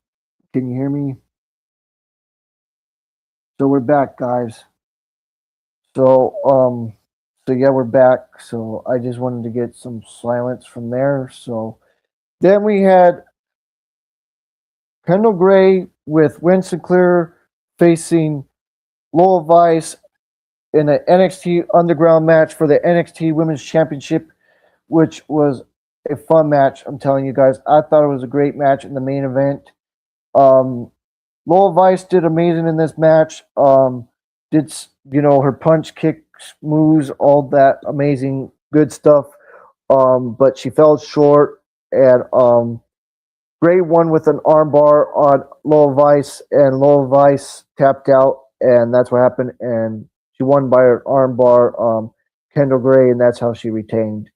Can you hear me? So we're back, guys. So so yeah, we're back. So I just wanted to get some silence from there. So then we had Kendall Gray with Winston Clear facing Lowell Vice in an NXT Underground match for the NXT Women's Championship, which was a fun match. I'm telling you guys, I thought it was a great match in the main event. Um, Lowell Vice did amazing in this match. Did her punch, kicks, moves, all that amazing good stuff. But she fell short, and Gray won with an armbar on Lowell Vice, and Lowell Vice tapped out, and that's what happened. And she won by an armbar, Kendall Gray, and that's how she retained.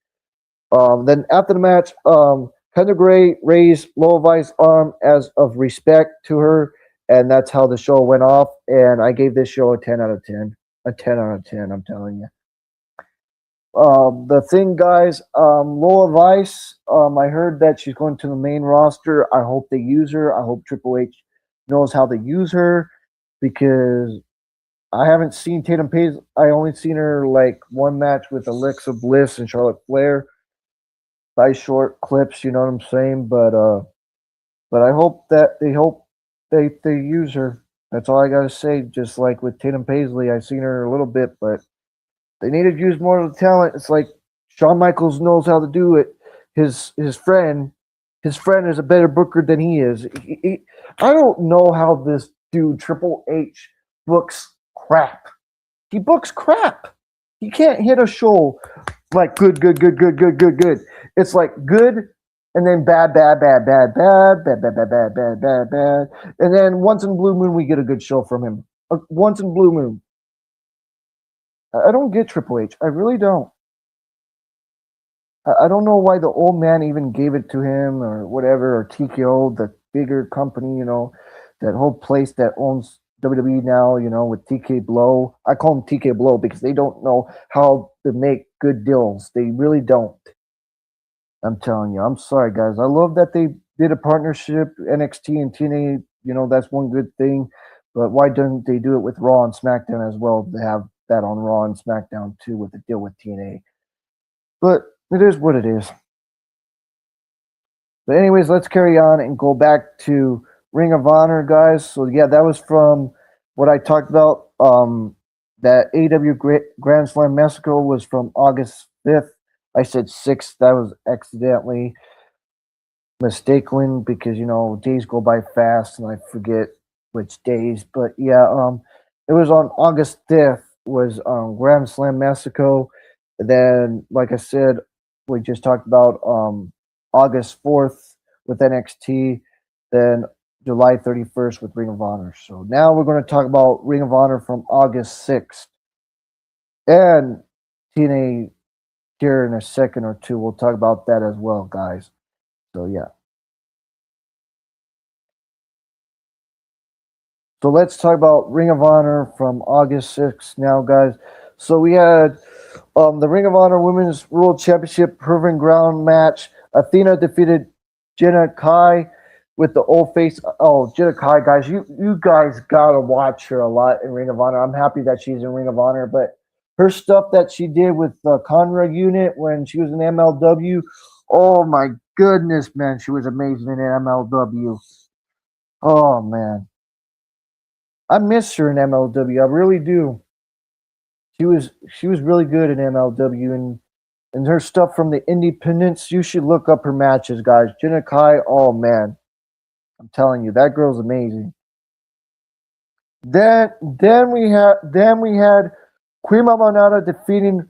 Then after the match, Kendall Gray raised Lowell Vice's arm as of respect to her, and that's how the show went off. And I gave this show a 10 out of 10. A 10 out of 10, I'm telling you. The thing, guys, Lola Vice, I heard that she's going to the main roster. I hope they use her. I hope Triple H knows how to use her because I haven't seen Tatum Paisley. I only seen her like one match with Alexa Bliss and Charlotte Flair. By short clips, you know what I'm saying? But I hope that they use her. That's all I gotta say. Just like with Tatum Paisley, I've seen her a little bit, but they need to use more of the talent. It's like Shawn Michaels knows how to do it. His friend is a better booker than he is. I don't know how this dude Triple H books crap. He books crap. He can't hit a show like good, good, good, good, good, good, good. It's like good and then bad, bad, bad, bad, bad, bad, bad, bad, bad, bad, bad, bad. And then once in blue moon we get a good show from him. Once in blue moon. I don't get Triple H. I really don't. I don't know why the old man even gave it to him or whatever, or TKO, the bigger company, that whole place that owns WWE now, with TK Blow. I call them TK Blow because they don't know how to make good deals. They really don't. I'm telling you. I'm sorry, guys. I love that they did a partnership, NXT and TNA. That's one good thing. But why don't they do it with Raw and SmackDown as well? They have that on Raw and SmackDown too with the deal with TNA. But it is what it is. But anyways, let's carry on and go back to Ring of Honor, guys. So yeah, that was from what I talked about. That AEW Grand Slam Mexico was from August 5th. I said 6th. That was accidentally mistaken because days go by fast and I forget which days. But yeah, it was on August 5th was Grand Slam Mexico. Then, like I said, we just talked about August 4th with NXT, then July 31st with Ring of Honor. So now we're going to talk about Ring of Honor from August 6th. And TNA here in a second or two. We'll talk about that as well, guys. So yeah. So let's talk about Ring of Honor from August 6th now, guys. So we had the Ring of Honor Women's World Championship Proving Ground match. Athena defeated Jenna Kai with the old face. Oh, Jenna Kai, guys, you guys gotta watch her a lot in Ring of Honor. I'm happy that she's in Ring of Honor, but her stuff that she did with the Conrad unit when she was in MLW, oh my goodness, man, she was amazing in MLW. Oh man, I miss her in MLW. I really do. She was really good in MLW and her stuff from the Independents. You should look up her matches, guys. Jenna Kai, oh man, I'm telling you, that girl's amazing. Then we had Queen Monata defeating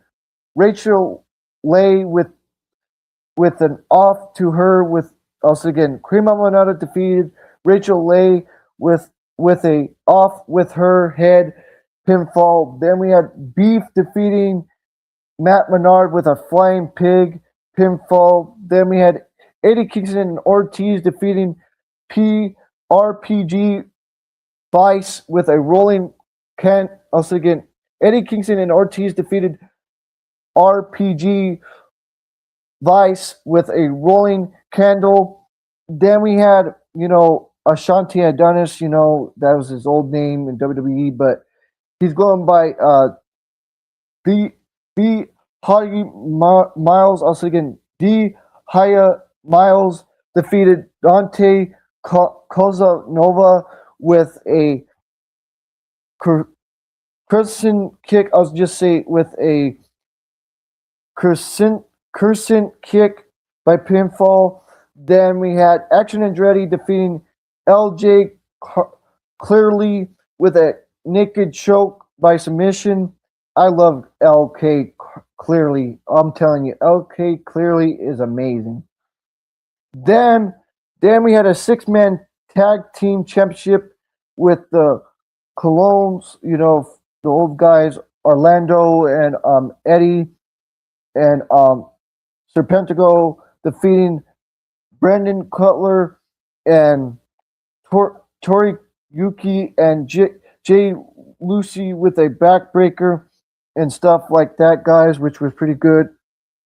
Rachel Lay with an off to her with also again Queen Monata defeated Rachel Lay with a off with her head pinfall. Then we had Beef defeating Matt Menard with a flying pig pinfall. Then we had Eddie Kingston and Ortiz defeating PRPG Vice with a rolling can. Also again, Eddie Kingston and Ortiz defeated RPG Vice with a rolling candle. then we had, Ashanti Adonis, that was his old name in WWE, but he's going by B B Haya Miles. Also again, D Haya Miles defeated Dante Kozanova with a crescent kick. I'll just say with a crescent kick by pinfall. Then we had Action Andretti defeating LJ Clearly with a naked choke by submission. I love LK Clearly. I'm telling you, LK Clearly is amazing. Then we had a 6-man tag team championship with the Colognes, the old guys, Orlando and Eddie and Serpentico defeating Brendan Cutler and Tori Yuki and Jay Lucy with a backbreaker and stuff like that, guys, which was pretty good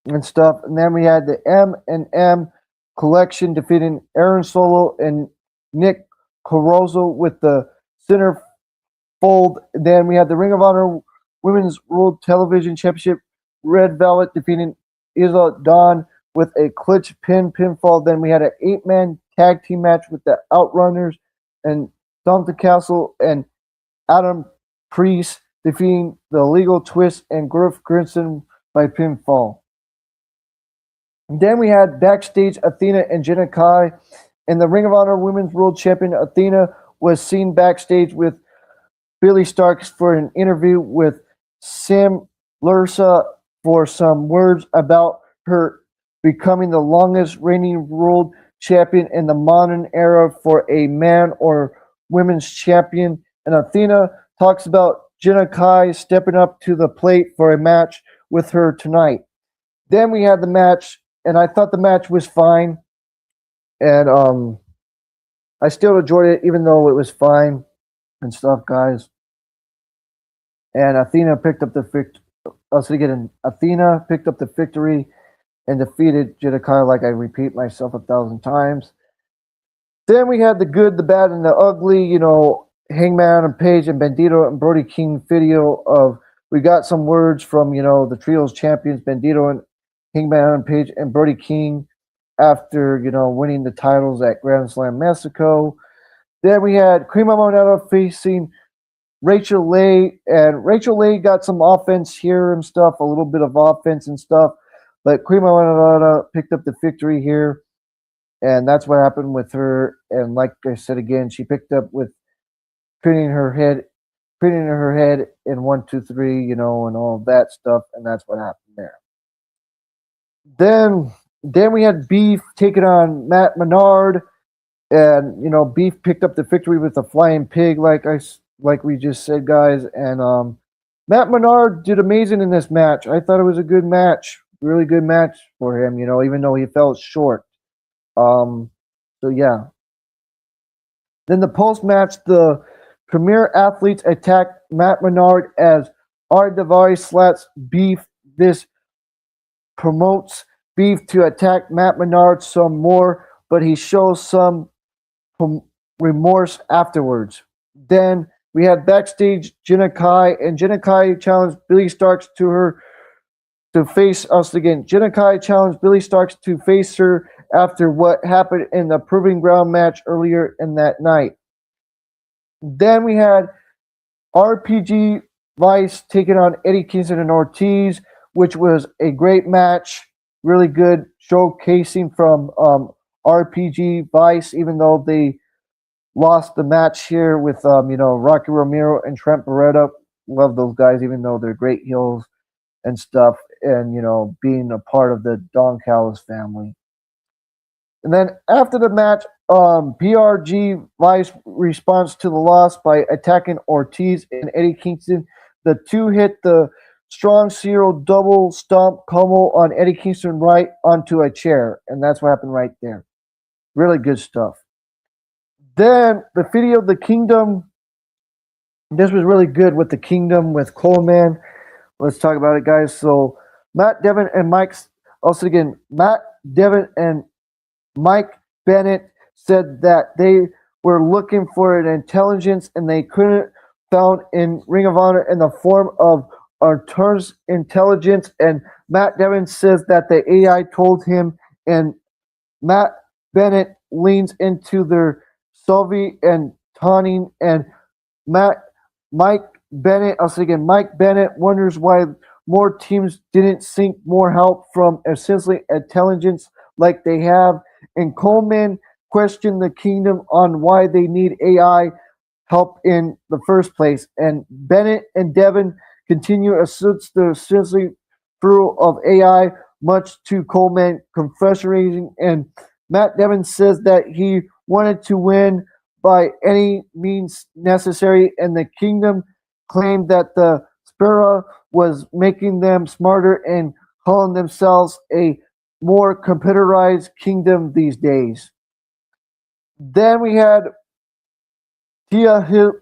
and stuff. And then we had the M&M collection defeating Aaron Solo and Nick Caruso with the center fold. Then we had the Ring of Honor Women's World Television Championship, Red Velvet defeating Isla Dawn with a clutch pinfall. Then we had an 8-man tag team match with the Outrunners and Dante Castle and Adam Priest defeating the Legal Twist and Griff Grinson by pinfall. And then we had backstage Athena and Jenna Kai, and the Ring of Honor Women's World Champion Athena was seen backstage with Billy Starks for an interview with Sam Lursa for some words about her becoming the longest reigning world champion in the modern era for a man or women's champion. And Athena talks about Jenna Kai stepping up to the plate for a match with her tonight. Then we had the match, and I thought the match was fine. And I still enjoyed it, even though it was fine and stuff, guys. And Athena picked up the Athena picked up the victory and defeated Jenna Kai, like I repeat myself 1,000 times. Then we had the good, the bad, and the ugly, Hangman and Page and Bandito and Brody King video of, we got some words from, the trios champions, Bandito and Hangman and Page and Brody King after, winning the titles at Grand Slam Mexico. Then we had Crema Moneta facing Rachel Leigh, and Rachel Leigh got some offense here and stuff, a little bit of offense and stuff, but Crema Moneta picked up the victory here, and that's what happened with her. And like I said again, she picked up with pinning her head in 1, 2, 3, and all of that stuff, and that's what happened there. Then we had Beef taking on Matt Menard, and Beef picked up the victory with a flying pig, like we just said, guys. And Matt Menard did amazing in this match. I thought it was a good match, really good match for him, even though he fell short. So yeah. Then the post match, the Premier Athletes attacked Matt Menard as our device slaps Beef. This promotes Beef to attack Matt Menard some more, but he shows some remorse afterwards. Then we had backstage Jenna Kai, and Jenna Kai challenged Billy Starks to face us again. Jenna Kai challenged Billy Starks to face her after what happened in the Proving Ground match earlier in that night. Then we had RPG Vice taking on Eddie Kingston and Ortiz, which was a great match. Really good showcasing from RPG Vice, even though they lost the match here with Rocky Romero and Trent Beretta. Love those guys, even though they're great heels and stuff, and being a part of the Don Callis family. And then after the match, PRG Vice responds to the loss by attacking Ortiz and Eddie Kingston. The two hit the strong zero double stomp combo on Eddie Kingston right onto a chair, and that's what happened right there. Really good stuff. Then the video of the Kingdom. This was really good with the Kingdom with Coleman. Let's talk about it, guys. So Matt Devin and Mike Bennett said that they were looking for an intelligence and they couldn't found in Ring of Honor in the form of Artur's intelligence. And Matt Devin says that the AI told him, and Matt Bennett leans into their Sylvie and taunting, and Matt Mike Bennett. I was thinking Mike Bennett wonders why more teams didn't seek more help from essentially intelligence like they have, and Coleman questioned the Kingdom on why they need AI help in the first place. And Bennett and Devin continue asserts the essentially through of AI, much to Coleman confessing. And Matt Devin says that he wanted to win by any means necessary, and the Kingdom claimed that the Spera was making them smarter and calling themselves a more computerized kingdom these days. Then we had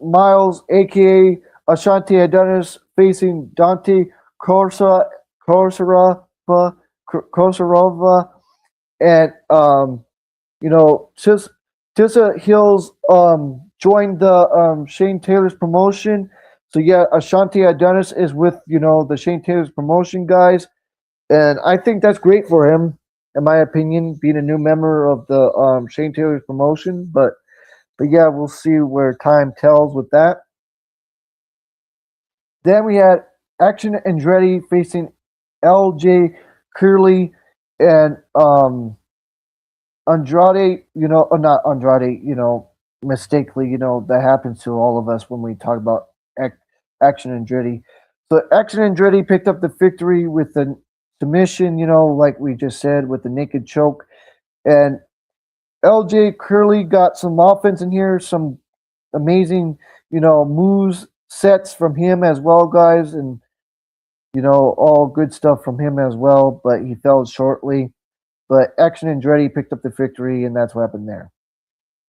Miles, aka Ashanti Adonis, facing Dante Korsarova, and Tissa Hills joined the Shane Taylor's promotion. So yeah, Ashanti Adonis is with the Shane Taylor's promotion guys, and I think that's great for him, in my opinion, being a new member of the Shane Taylor's promotion. But yeah, we'll see where time tells with that. Then we had Action Andretti facing LJ Curley and Andrade, not Andrade, mistakenly, that happens to all of us when we talk about Action Andretti. So Action Andretti picked up the victory with the submission, like we just said, with the naked choke. And LJ Curley got some offense in here, some amazing, moves, sets from him as well, guys, and all good stuff from him as well. But he fell shortly. But Action Andretti picked up the victory, and that's what happened there.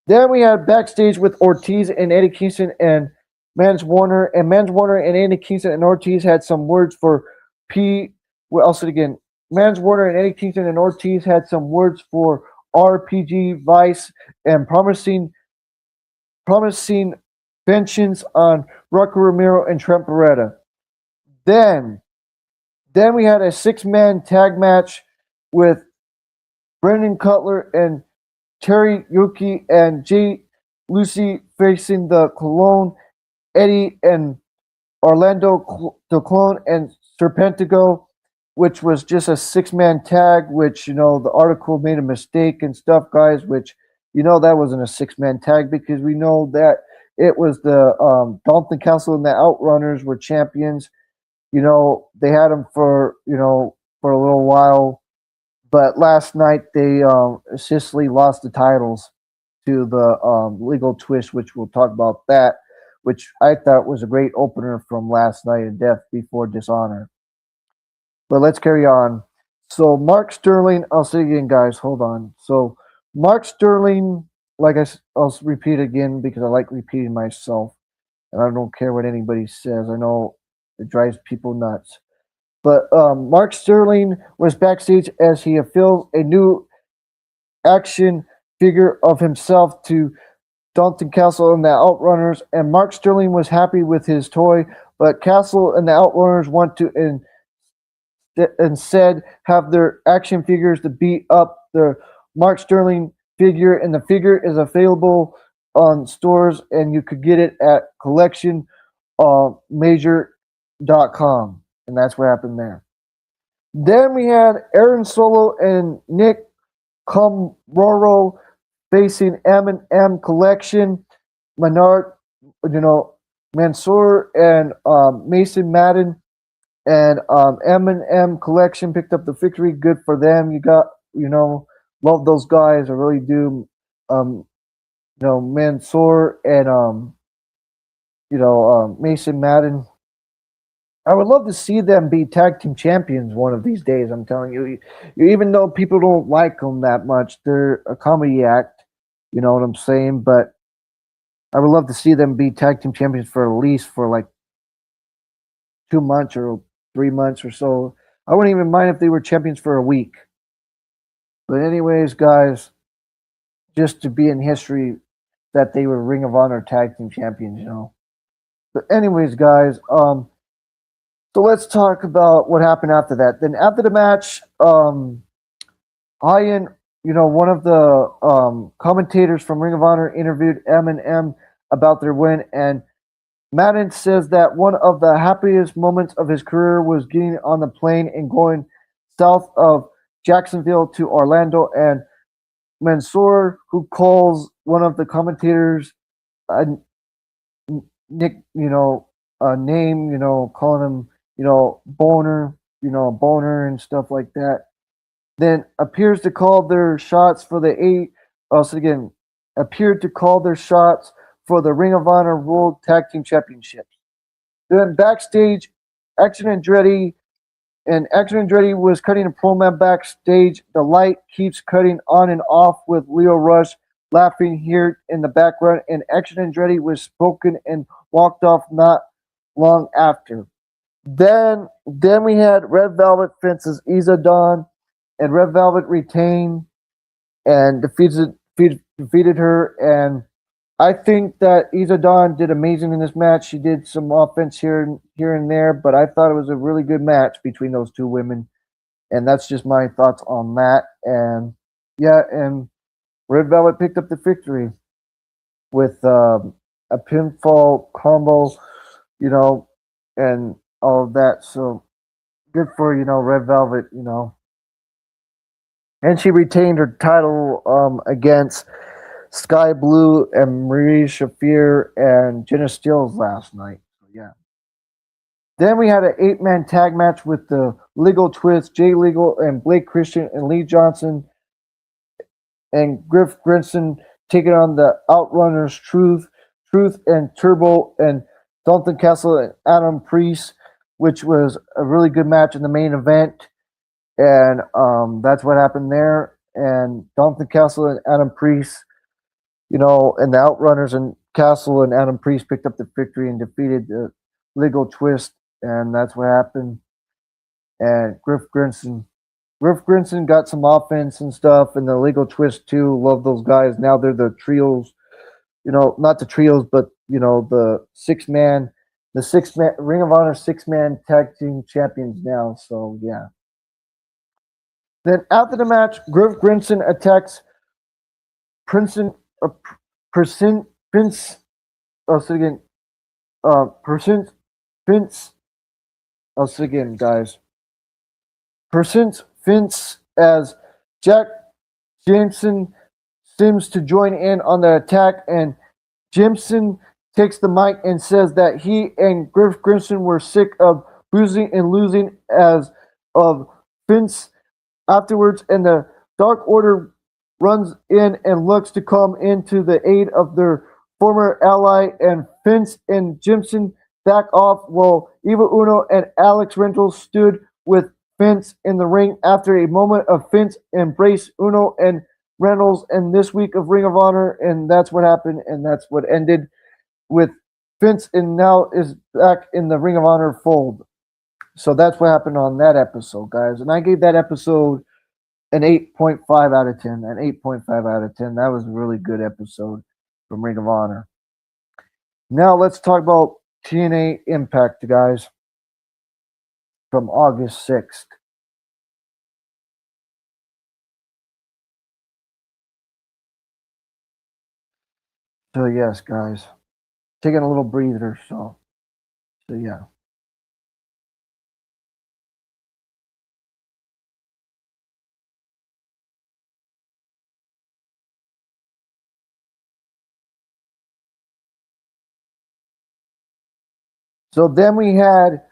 Then we had backstage with Ortiz and Eddie Kingston and Mans Warner, and Mans Warner and Eddie Kingston and Ortiz had some words for P. Well, I'll say it again. Mans Warner and Eddie Kingston and Ortiz had some words for RPG Vice and promising vengeance on Rocco Romero and Trent Beretta. Then we had a 6-man tag match with Brendan Cutler and Terry Yuki and Jay Lucy facing the Cologne, Eddie and Orlando the Clone and Serpentico, which was just a 6-man tag, which, the article made a mistake and stuff, guys, which, that wasn't a 6-man tag because we know that it was the Dalton Castle and the Outrunners were champions. They had them for a little while, but last night they Sicily lost the titles to the Legal Twist, which we'll talk about that, which I thought was a great opener from last night in Death Before Dishonor. But let's carry on. So Mark Sterling, I'll say again, guys, hold on. So Mark Sterling, I'll repeat again because I like repeating myself, and I don't care what anybody says. I know it drives people nuts. But Mark Sterling was backstage as he unveiled a new action figure of himself to Dalton Castle and the Outrunners, and Mark Sterling was happy with his toy, but Castle and the Outrunners want to instead have their action figures to beat up the Mark Sterling figure, and the figure is available on stores, and you could get it at collectionmajor.com, and that's what happened there. Then we had Aaron Solo and Nick Comroro facing M&M Collection, Menard, Mansoor and Mason Madden, and M&M Collection picked up the victory. Good for them. You got, love those guys. I really do. Mansoor and Mason Madden. I would love to see them be tag team champions one of these days. I'm telling you, even though people don't like them that much, they're a comedy act. You know what I'm saying? But I would love to see them be tag team champions for at least for like 2 months or 3 months or so. I wouldn't even mind if they were champions for a week. But anyways, guys, just to be in history that they were Ring of Honor Tag Team Champions, But anyways, guys, so let's talk about what happened after that. Then after the match, Ian, one of the commentators from Ring of Honor interviewed M about their win, and Madden says that one of the happiest moments of his career was getting on the plane and going south of Jacksonville to Orlando. And Mansoor, who calls one of the commentators a nick, a name, calling him, boner, boner and stuff like that, then appears to call their shots for the appeared to call their shots for the Ring of Honor World Tag Team Championships. Then backstage, Action Andretti was cutting a promo backstage. The light keeps cutting on and off with Lio Rush laughing here in the background, and Action Andretti was spoken and walked off not long after. Then we had Red Velvet Vince's Isa Dawn, and Red Velvet retained and defeated her. And I think that Isa Dawn did amazing in this match. She did some offense here and there, but I thought it was a really good match between those two women. And that's just my thoughts on that. And yeah, and Red Velvet picked up the victory with a pinfall combo, and all of that. So good for, Red Velvet, And she retained her title against Sky Blue and Marie Shafir and Jenna Stills last night. So yeah. Then we had an 8-man tag match with the Legal Twist, Jay Legal and Blake Christian and Lee Johnson and Griff Grinson taking on the Outrunners Truth and Turbo and Dalton Castle and Adam Priest, which was a really good match in the main event. And that's what happened there. And Dalton Castle and Adam Priest, and the Outrunners and Castle and Adam Priest picked up the victory and defeated the Legal Twist. And that's what happened. And Griff Grinson got some offense and stuff, and the Legal Twist too. Love those guys. Now they're the trios, not the trios, but the six-man Ring of Honor 6-man tag team champions now. So yeah. Then after the match, Griff Grinson attacks Prince. I'll say again, guys. Presents Vince as Jack Jameson seems to join in on the attack, and Jameson takes the mic and says that he and Griff Grinson were sick of boozing and losing as of Vince afterwards, and the Dark Order runs in and looks to come into the aid of their former ally, and Vince and Jameson back off while Eva Uno and Alex Reynolds stood with Vince in the ring after a moment of Vince embrace Uno and Reynolds in this week of Ring of Honor, and that's what happened, and that's what ended with Vince, and now is back in the Ring of Honor fold. So that's what happened on that episode, guys. And I gave that episode an 8.5 out of 10. An 8.5 out of 10. That was a really good episode from Ring of Honor. Now let's talk about TNA Impact, guys, from August 6th. So yes, guys, taking a little breather. So yeah. So then we had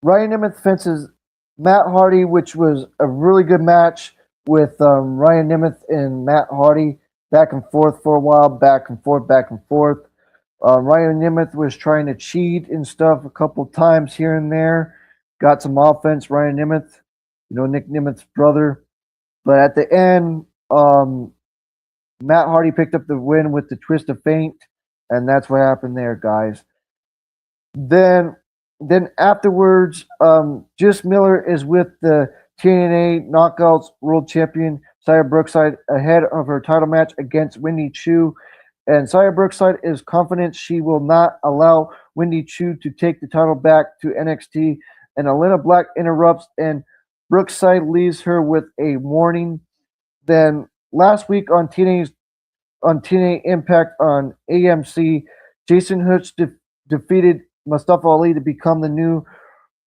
Ryan Nemeth fences Matt Hardy, which was a really good match with Ryan Nemeth and Matt Hardy back and forth for a while, back and forth, back and forth. Ryan Nemeth was trying to cheat and stuff a couple times here and there. Got some offense, Ryan Nemeth, Nick Nemeth's brother. But at the end, Matt Hardy picked up the win with the twist of fate, and that's what happened there, guys. Then afterwards, Just Miller is with the TNA Knockouts World Champion Xia Brookside ahead of her title match against Wendy Chu. And Xia Brookside is confident she will not allow Wendy Chu to take the title back to NXT. And Atlanta Black interrupts, and Brookside leaves her with a warning. Then last week on TNA Impact on AMC, Jason Hooks defeated Mustafa Ali to become the new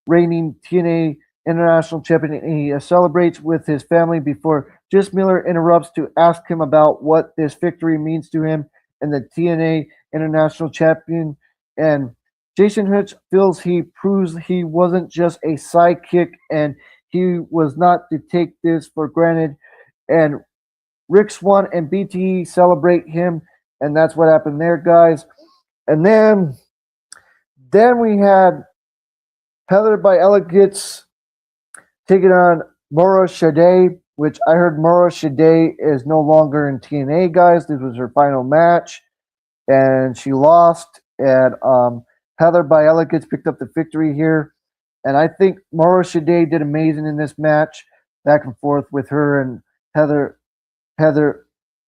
reigning TNA International Champion, and he celebrates with his family before Jess Miller interrupts to ask him about what this victory means to him and the TNA International Champion. And Jason Hooks feels he proves he wasn't just a sidekick and he was not to take this for granted. And Rick Swan and BTE celebrate him, and that's what happened there, guys. And then we had Heather by Elegance taking on Maura Shade, which I heard Maura Shade is no longer in TNA, guys. This was her final match, and she lost. And Heather by Elegance picked up the victory here. And I think Maura Shade did amazing in this match, back and forth with her and Heather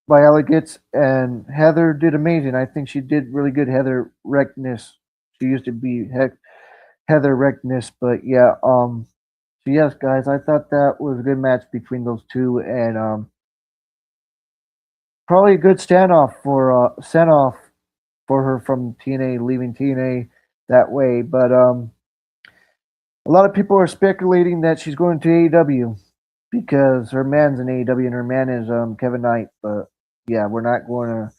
by Elegance, and Heather did amazing. I think she did really good. Heather Reckness. She used to be Heather Reckness, but yeah. So yes, guys, I thought that was a good match between those two, and probably a good standoff for send off for her from TNA, leaving TNA that way. But a lot of people are speculating that she's going to AEW because her man's in AEW and her man is Kevin Knight. But yeah, we're not going to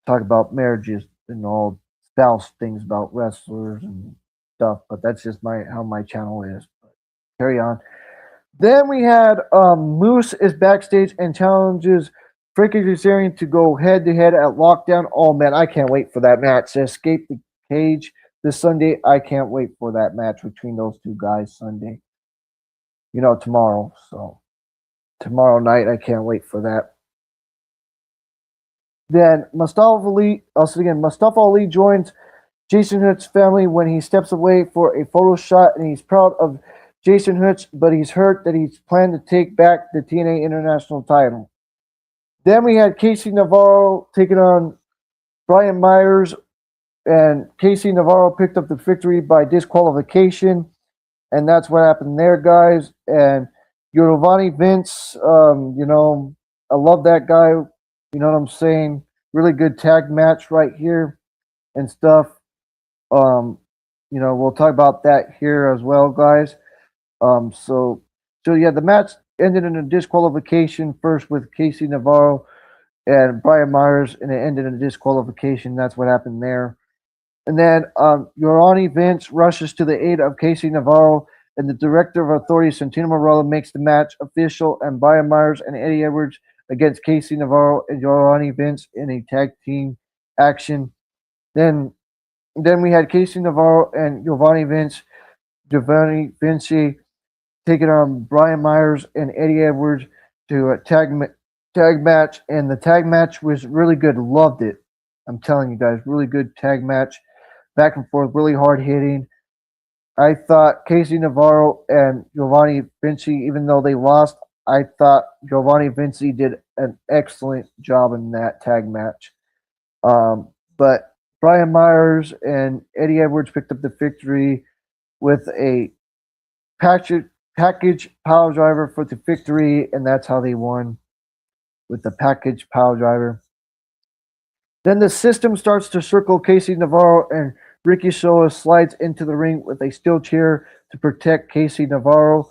talk about marriages and all spouse things about wrestlers and stuff. But that's just how my channel is. But carry on. Then we had Moose is backstage and challenges Frankie Kazarian to go head to head at Lockdown. Oh man, I can't wait for that match. Escape the Cage this Sunday. I can't wait for that match between those two guys Sunday. Tomorrow. So tomorrow night, I can't wait for that. Then Mustafa Ali joins Jason Hooks' family when he steps away for a photo shot, and he's proud of Jason Hooks, but he's hurt that he's planned to take back the TNA International title. Then we had Casey Navarro taking on Brian Myers, and Casey Navarro picked up the victory by disqualification, and that's what happened there, guys. And Giovanni Vince, I love that guy. You know what I'm saying? Really good tag match right here and stuff. We'll talk about that here as well, guys. So yeah, the match ended in a disqualification first with Casey Navarro and Brian Myers, and it ended in a disqualification. That's what happened there. And then Giovanni Vince rushes to the aid of Casey Navarro, and the director of Authority, Santino Marella, makes the match official, and Brian Myers and Eddie Edwards against Casey Navarro and Giovanni Vince in a tag team action. Then we had Casey Navarro and Giovanni Vinci taking on Brian Myers and Eddie Edwards to a tag match, and the tag match was really good. Loved it. I'm telling you guys, really good tag match, back and forth, really hard hitting. I thought Casey Navarro and Giovanni Vinci, even though they lost, I thought Giovanni Vinci did an excellent job in that tag match. But Brian Myers and Eddie Edwards picked up the victory with a package power driver for the victory, and that's how they won, with the package power driver. Then the system starts to circle Casey Navarro, and Ricky Sola slides into the ring with a steel chair to protect Casey Navarro.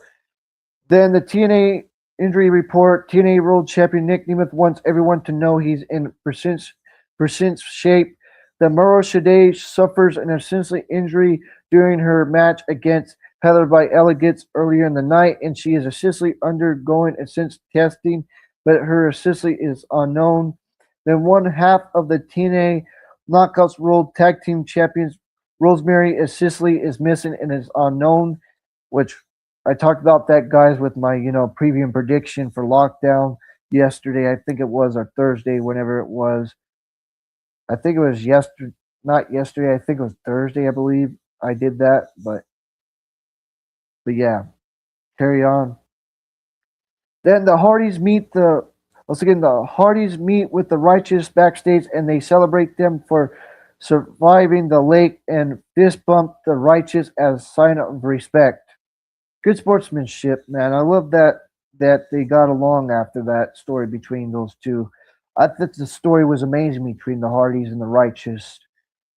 Then the TNA injury report. TNA World Champion Nick Nemeth wants everyone to know he's in percent shape. The Maura Shade suffers an essentially injury during her match against Heather by Elegance earlier in the night, and she is essentially undergoing essence testing, but her essentially is unknown. Then one half of the TNA Knockouts World Tag Team Champions, Rosemary Sicily, is missing and is unknown, which I talked about that, guys, with my preview and prediction for Lockdown yesterday. I think it was, or Thursday, whenever it was. I think it was not yesterday. I think it was Thursday, I believe I did that, but yeah, carry on. Then the Hardys meet the once again the Hardys meet with the Righteous backstage and they celebrate them for surviving the lake and fist bump the Righteous as sign of respect. Good sportsmanship, man. I love that they got along after that story between those two. I thought the story was amazing between the Hardys and the Righteous.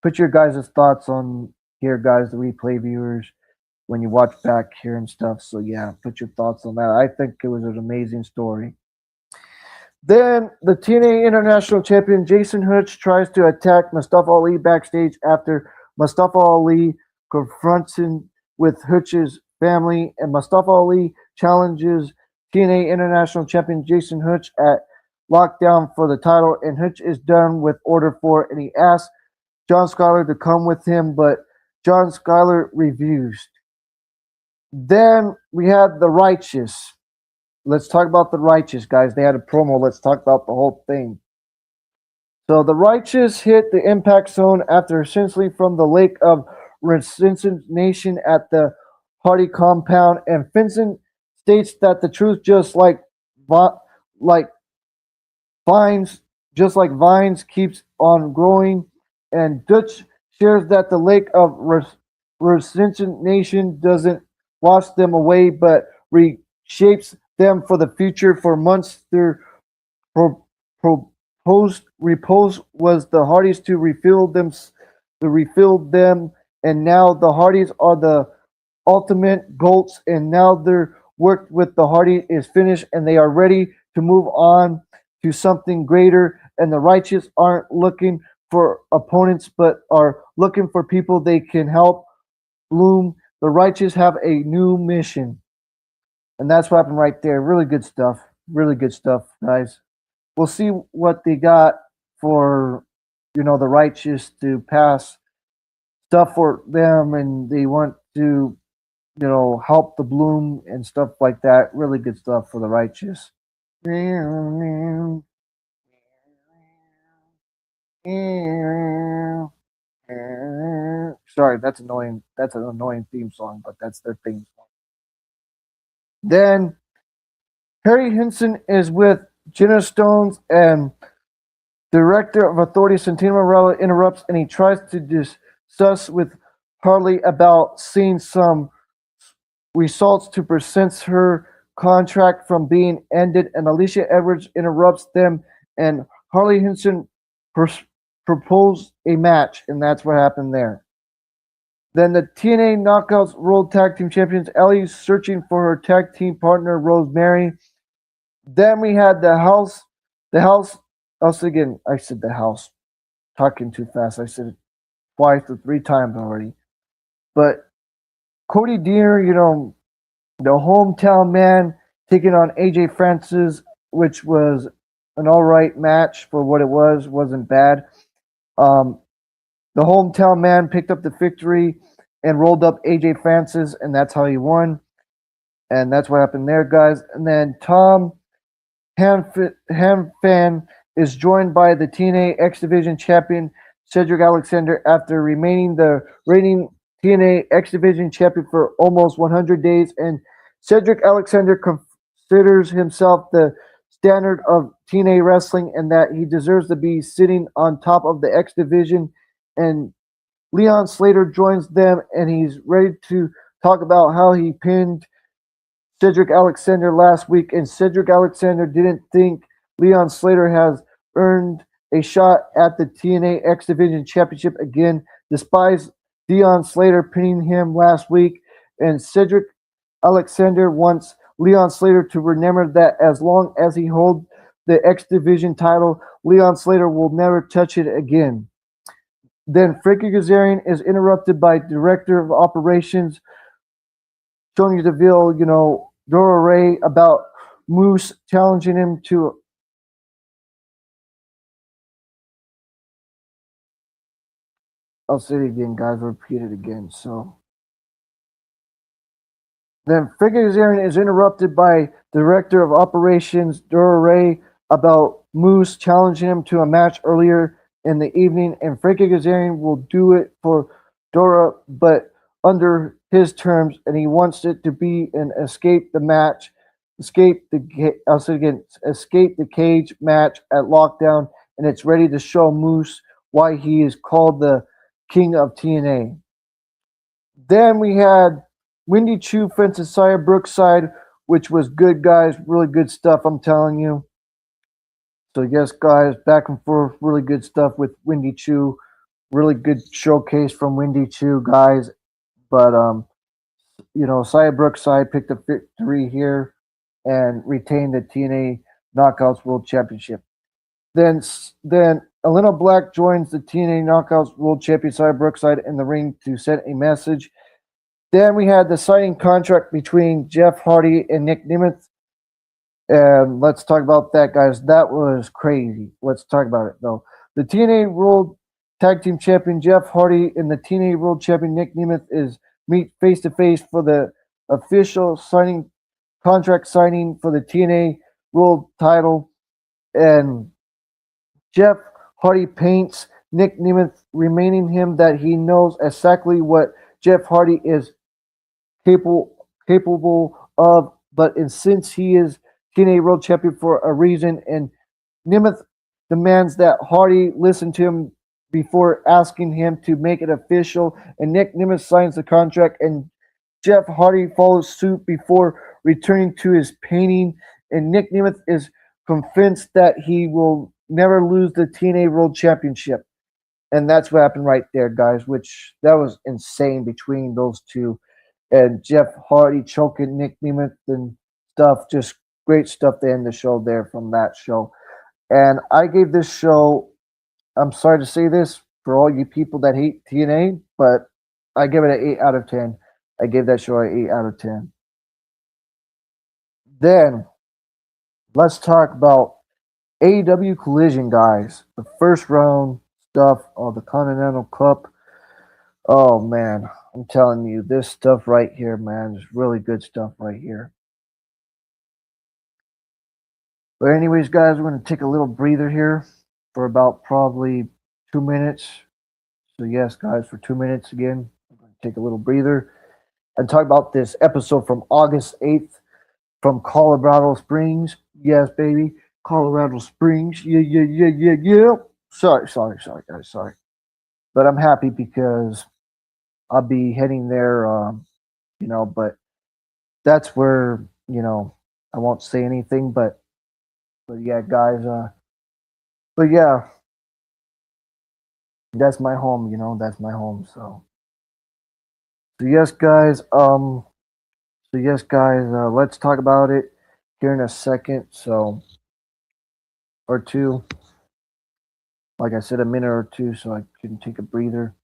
Put your guys' thoughts on here, guys, the replay viewers, when you watch back here and stuff. So yeah, put your thoughts on that. I think it was an amazing story. Then the TNA International Champion Jason Hutch tries to attack Mustafa Ali backstage after Mustafa Ali confronts him with Hutch's family, and Mustafa Ali challenges TNA International Champion Jason Hutch at Lockdown for the title, and Hutch is done with Order 4, and he asks John Skyler to come with him, but John Skyler refused. Then we had the Righteous. Let's talk about the Righteous, guys. They had a promo. Let's talk about the whole thing. So the Righteous hit the impact zone after essentially from the Lake of Resistance Nation at the Hardy compound, and Vincent states that the truth, like vines, keeps on growing, and Dutch shares that the Lake of Resistance Nation doesn't wash them away, but reshapes them for the future. For months, their proposed repose was the Hardys to refill them, and now the Hardys are the ultimate goats, and now their work with the Hardy is finished, and they are ready to move on to something greater. And the Righteous aren't looking for opponents, but are looking for people they can help bloom. The Righteous have a new mission. And that's what happened right there. Really good stuff. Really good stuff, guys. We'll see what they got for, the Righteous to pass stuff for them, and they want to, help the bloom and stuff like that. Really good stuff for the Righteous. Sorry, that's annoying. That's an annoying theme song, but that's their theme song. Then Harry Henson is with Jenna Stones, and Director of Authority Santino Marella interrupts, and he tries to discuss with Harley about seeing some results to prevent her contract from being ended, and Alicia Edwards interrupts them, and Harley Henson proposed a match, and that's what happened there. Then the TNA Knockouts World Tag Team Champions, Ellie searching for her tag team partner, Rosemary. Then we had the house, again, I said the house, talking too fast. I said it twice or three times already. But Cody Deer, the hometown man taking on AJ Francis, which was an all right match for what it was. Wasn't bad. The hometown man picked up the victory and rolled up AJ Francis, and that's how he won. And that's what happened there, guys. And then Tom Hamfan is joined by the TNA X Division champion Cedric Alexander after remaining the reigning TNA X Division champion for almost 100 days. And Cedric Alexander considers himself the standard of TNA wrestling and that he deserves to be sitting on top of the X Division. And Leon Slater joins them, and he's ready to talk about how he pinned Cedric Alexander last week. And Cedric Alexander didn't think Leon Slater has earned a shot at the TNA X Division Championship again, despite Leon Slater pinning him last week. And Cedric Alexander wants Leon Slater to remember that as long as he holds the X Division title, Leon Slater will never touch it again. Then Frankie Kazarian is interrupted by Director of Operations Sonya Deville, Dora Ray, about Moose challenging him to I'll say it again, guys. I'll repeat it again. So then Frankie Kazarian is interrupted by Director of Operations Dora Ray about Moose challenging him to a match earlier in the evening, and Frankie Kazarian will do it for Dora, but under his terms, and he wants it to be an escape the match escape the cage match at Lockdown, and it's ready to show Moose why he is called the King of TNA. Then we had Windy Chu versus Sire Brookside, which was good, guys. Really good stuff, I'm telling you. So yes, guys, back and forth, really good stuff with Windy Chu. Really good showcase from Windy Chu, guys. But Sire Brookside picked up victory here and retained the TNA Knockouts World Championship. Then Alina Black joins the TNA Knockouts World Champion Sire Brookside in the ring to send a message. Then we had the signing contract between Jeff Hardy and Nick Nemeth. And let's talk about that, guys. That was crazy. Let's talk about it, though. The TNA World Tag Team Champion Jeff Hardy and the TNA World Champion Nick Nemeth is meet face to face for the official contract signing for the TNA World title. And Jeff Hardy paints Nick Nemeth, reminding him that he knows exactly what Jeff Hardy is capable of, but since he is TNA World Champion for a reason, and Nemeth demands that Hardy listen to him before asking him to make it official, and Nick Nemeth signs the contract, and Jeff Hardy follows suit before returning to his painting, and Nick Nemeth is convinced that he will never lose the TNA World Championship. And that's what happened right there, guys, which that was insane between those two. And Jeff Hardy choking Nick Nemeth and stuff. Just great stuff to end the show there from that show. And I gave this show, I'm sorry to say this for all you people that hate TNA, but I give it an 8 out of 10. I gave that show an 8 out of 10. Then let's talk about AEW Collision, guys. The first round stuff of the Continental Cup. Oh man, I'm telling you, this stuff right here, man, is really good stuff right here. But anyways, guys, we're going to take a little breather here for about probably 2 minutes. So yes, guys, for 2 minutes again, we're going to take a little breather and talk about this episode from August 8th from Colorado Springs. Yes, baby, Colorado Springs. Yeah. Sorry, guys, sorry. But I'm happy because I'll be heading there, but that's where, I won't say anything, but yeah, guys, but yeah, that's my home, that's my home. So yes, guys, let's talk about it here in a second. Or two, like I said, a minute or two, so I can take a breather.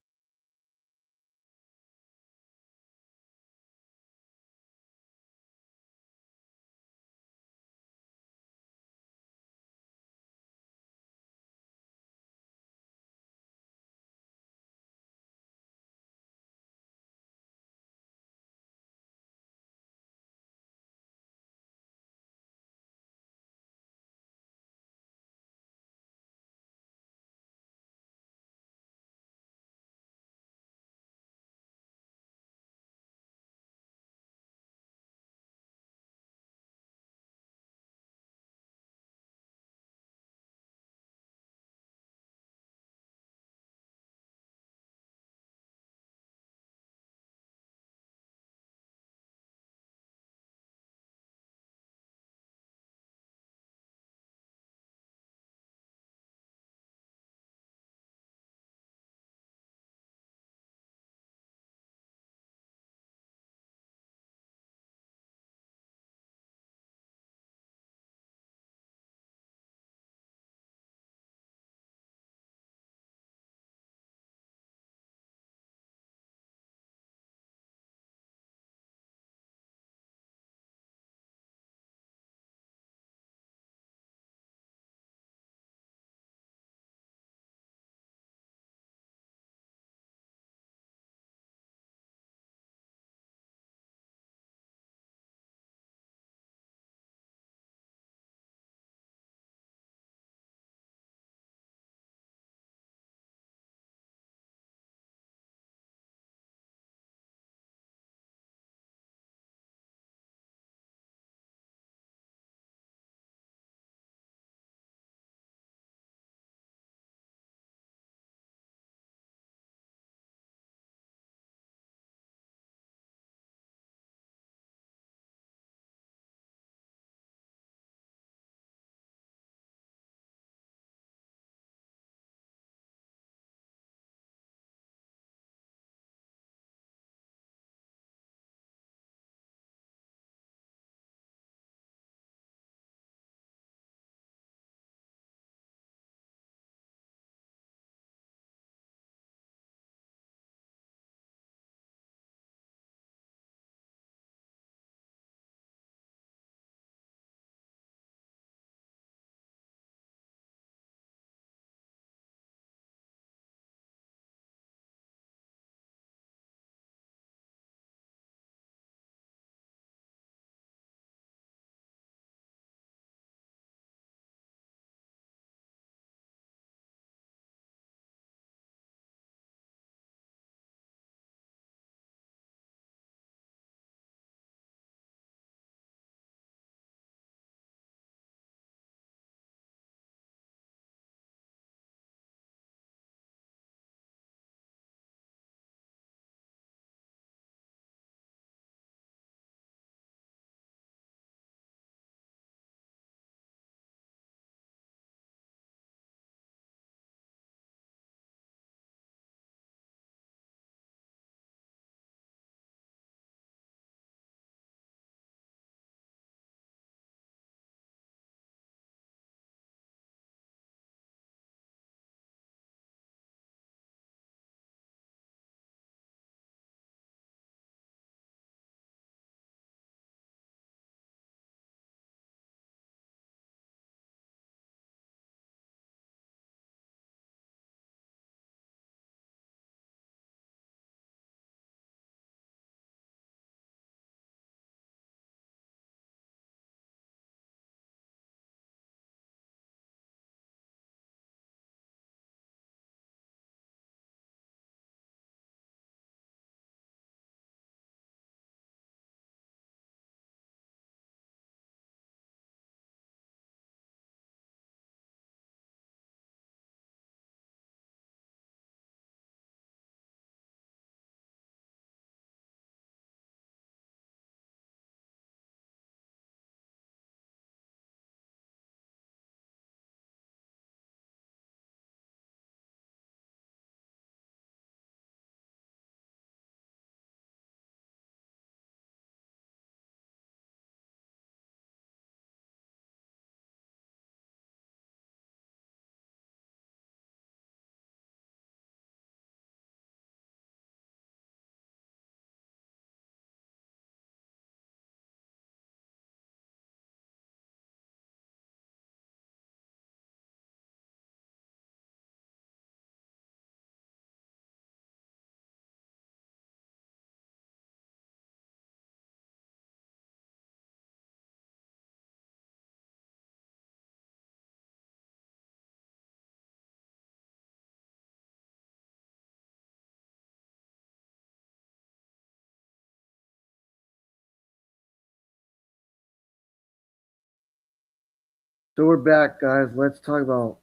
So we're back, guys. Let's talk about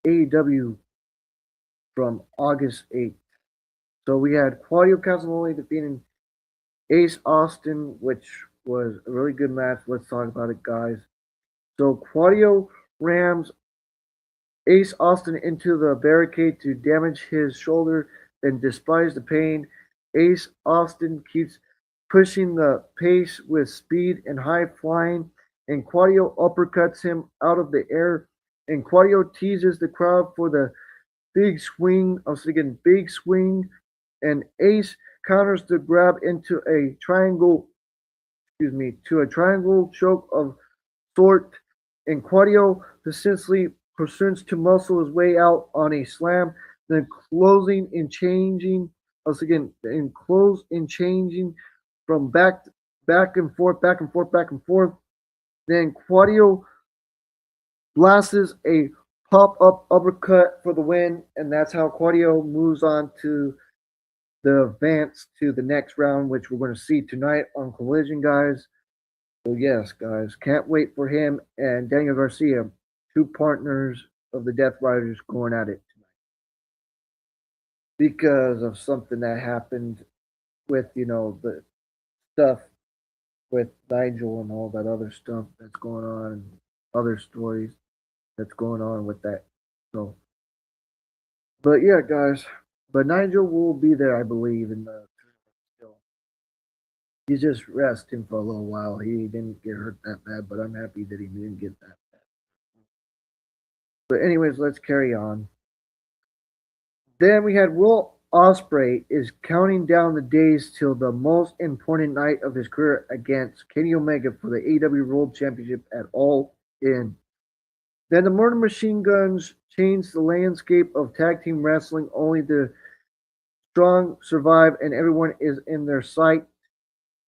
AEW from August 8th. So we had Claudio Castagnoli defeating Ace Austin, which was a really good match. Let's talk about it, guys. So Claudio rams Ace Austin into the barricade to damage his shoulder, and despite the pain, Ace Austin keeps pushing the pace with speed and high flying, and Claudio uppercuts him out of the air, and Claudio teases the crowd for the big swing. I was thinking big swing, and Ace counters the grab into a triangle, to a triangle choke of sort, and Claudio persistently pursues to muscle his way out on a slam, then closing and changing. Once again, and close and changing from back and forth, back and forth, back and forth. Then Claudio blasts a pop up uppercut for the win, and that's how Claudio moves on to the advance to the next round, which we're going to see tonight on Collision, guys. So yes, guys, can't wait for him and Daniel Garcia, two partners of the Death Riders, going at it tonight because of something that happened with the stuff with Nigel and all that other stuff that's going on, and other stories that's going on with that. So, but yeah, guys, but Nigel will be there, I believe, in the tournament still. He's just resting for a little while. He didn't get hurt that bad, but I'm happy that he didn't get that bad. But anyways, let's carry on. Then we had Will Ospreay is counting down the days till the most important night of his career against Kenny Omega for the AEW World Championship at All In. Then the Murder Machine Guns changed the landscape of tag team wrestling. Only the strong survive, and everyone is in their sight,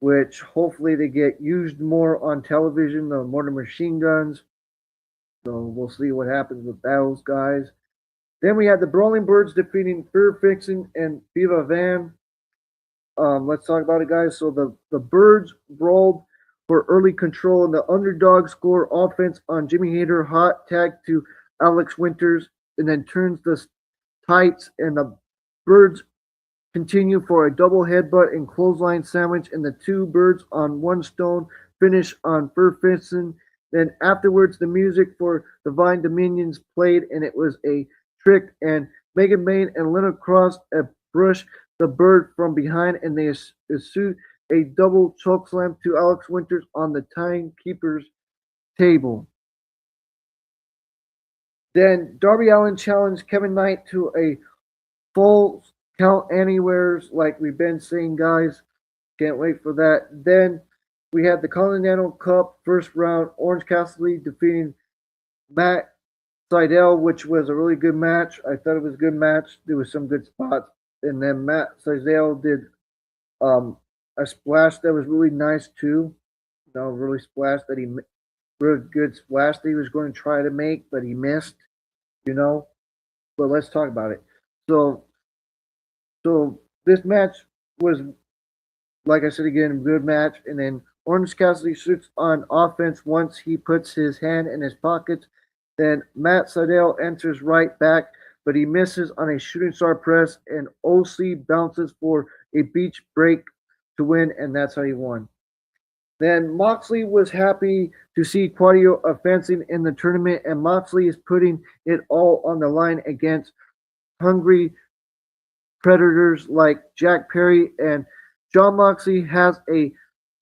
which hopefully they get used more on television, the Murder Machine Guns. So we'll see what happens with those guys. Then we had the Brawling Birds defeating Fear Fixing and Viva Van. Let's talk about it, guys. So the Birds brawled for early control, and the underdog score offense on Jimmy Hater, hot tag to Alex Winters, and then turns the tights, and the Birds continue for a double headbutt and clothesline sandwich, and the two Birds on one stone finish on Fear Fixing. Then afterwards, the music for Divine Dominions played, and it was a trick, and Megan Main and Leonard Cross brush the Bird from behind, and they issue a double chokeslam to Alex Winters on the timekeeper's table. Then Darby Allin challenged Kevin Knight to a full count anywheres, like we've been saying, guys. Can't wait for that. Then we had the Continental Cup first round. Orange Cassidy defeating Matt Sydal, which was a really good match. I thought it was a good match. There was some good spots. And then Matt Sydal did a splash that was really nice too. Really really good splash that he was going to try to make, but he missed. But let's talk about it. So this match was, like I said again, a good match. And then Orange Cassidy shoots on offense once he puts his hand in his pockets. Then Matt Sydal enters right back, but he misses on a shooting star press, and OC bounces for a beach break to win, and that's how he won. Then Moxley was happy to see Claudio advancing in the tournament, and Moxley is putting it all on the line against hungry predators like Jack Perry, and Jon Moxley has a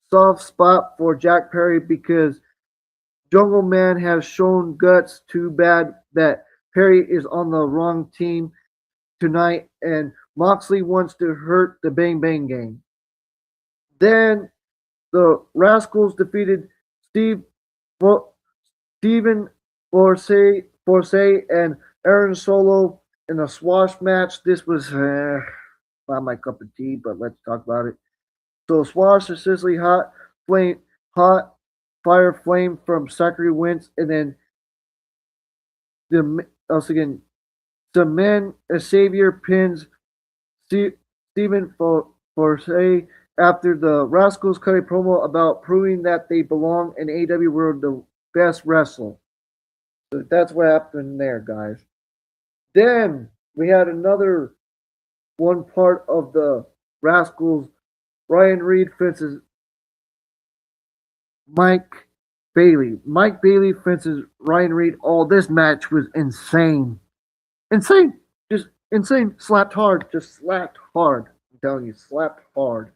soft spot for Jack Perry because Jungle Man has shown guts. Too bad that Perry is on the wrong team tonight, and Moxley wants to hurt the Bang Bang Gang. Then the Rascals defeated Steven Forsyth and Aaron Solo in a swash match. This was not my cup of tea, but let's talk about it. So swash is sizzling hot fire flame from Sakura wins, and then the men Xavier pins Stephen Forsyth after the Rascals cut a promo about proving that they belong in AEW World the best wrestler. So that's what happened there, guys. Then we had another one part of the Rascals. Ryan Reed fences Mike Bailey. Mike Bailey fences Ryan Reed. Oh, this match was insane. Insane. Just insane. Slapped hard. Just slapped hard. I'm telling you, slapped hard.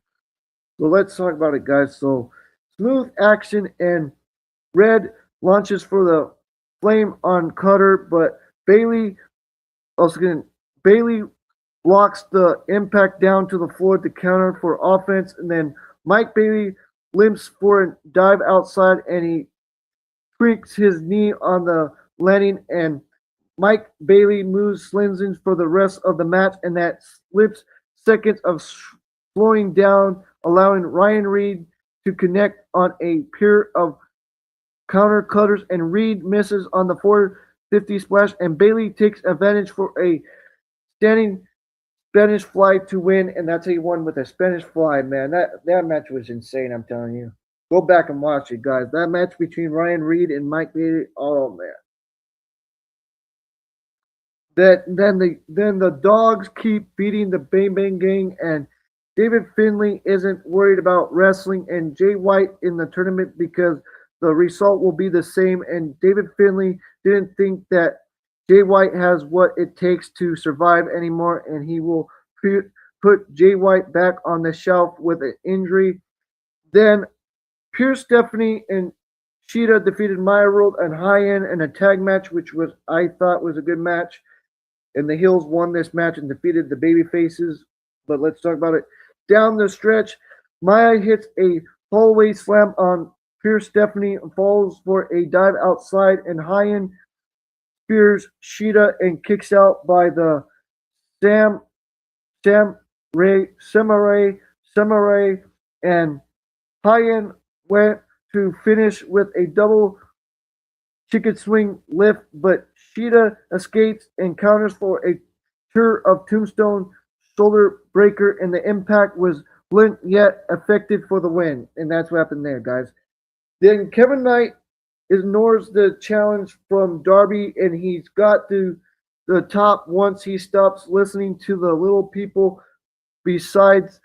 So let's talk about it, guys. So smooth action and Red launches for the flame on Cutter, but Bailey also again Bailey blocks the impact down to the floor to counter for offense, and then Mike Bailey limps for a dive outside, and he tweaks his knee on the landing, and Mike Bailey moves Slinzens for the rest of the match, and that slips seconds of slowing down, allowing Ryan Reed to connect on a pair of counter cutters, and Reed misses on the 450 splash, and Bailey takes advantage for a standing Spanish Fly to win, and that's how he won with a Spanish Fly, man. That match was insane, I'm telling you. Go back and watch it, guys. That match between Ryan Reed and Mike Bailey, oh man. Then the dogs keep beating the Bang Bang Gang, and David Finlay isn't worried about wrestling and Jay White in the tournament because the result will be the same. And David Finlay didn't think that Jay White has what it takes to survive anymore, and he will put Jay White back on the shelf with an injury. Then Pierce Stephanie and Sheeta defeated Maya World and High End in a tag match, which was I thought was a good match. And the Hills won this match and defeated the Baby Faces. But let's talk about it. Down the stretch, Maya hits a fallaway slam on Pierce Stephanie and falls for a dive outside, and High End spears Sheeta and kicks out by the Samurai, and High End went to finish with a double chicken swing lift, but Sheeta escapes and counters for a tour of Tombstone shoulder breaker, and the impact was blunt yet effective for the win. And that's what happened there, guys. Then Kevin Knight ignores the challenge from Darby, and he's got to the top once he stops listening to the little people. Besides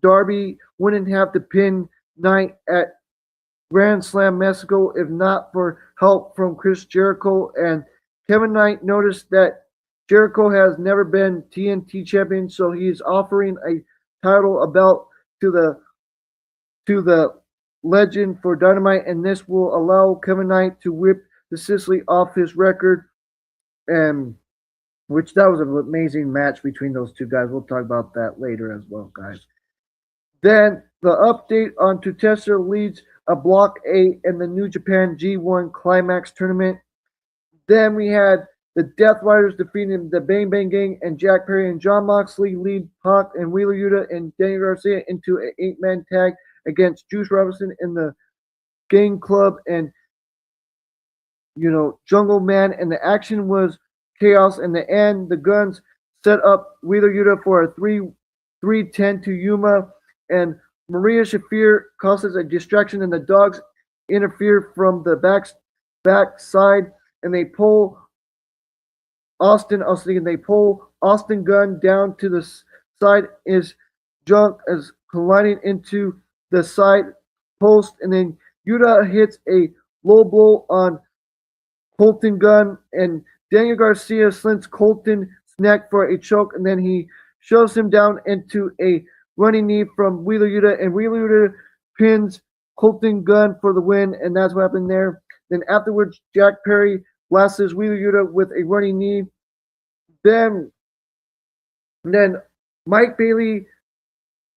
Darby wouldn't have to pin Knight at Grand Slam Mexico if not for help from Chris Jericho. And Kevin Knight noticed that Jericho has never been TNT champion, so he's offering a title belt to the legend for Dynamite, and this will allow Kevin Knight to whip the Sicily off his record. And which that was an amazing match between those two guys. We'll talk about that later as well, guys. Then the update on Tutesa leads a Block A in the New Japan G1 Climax tournament. Then we had the Death Riders defeating the Bang Bang Gang, and Jack Perry and John Moxley lead Pac and Wheeler Yuta and Daniel Garcia into an 8-man tag against Juice Robinson in the Gang Club and Jungle Man, and the action was chaos. In the end, the Guns set up Wheeler Yuta for a 310 to Yuma, and Maria Shafir causes a distraction, and the Dogs interfere from the back side, and they pull They pull Austin Gunn down to the side. Is Junk as colliding into the side post, and then Yuta hits a low blow on Colton Gunn, and Daniel Garcia slings Colton's neck for a choke, and then he shoves him down into a running knee from Wheeler Yuta, and Wheeler Yuta pins Colton Gunn for the win, and that's what happened there. Then afterwards, Jack Perry blasts Wheeler Yuta with a running knee. Then Mike Bailey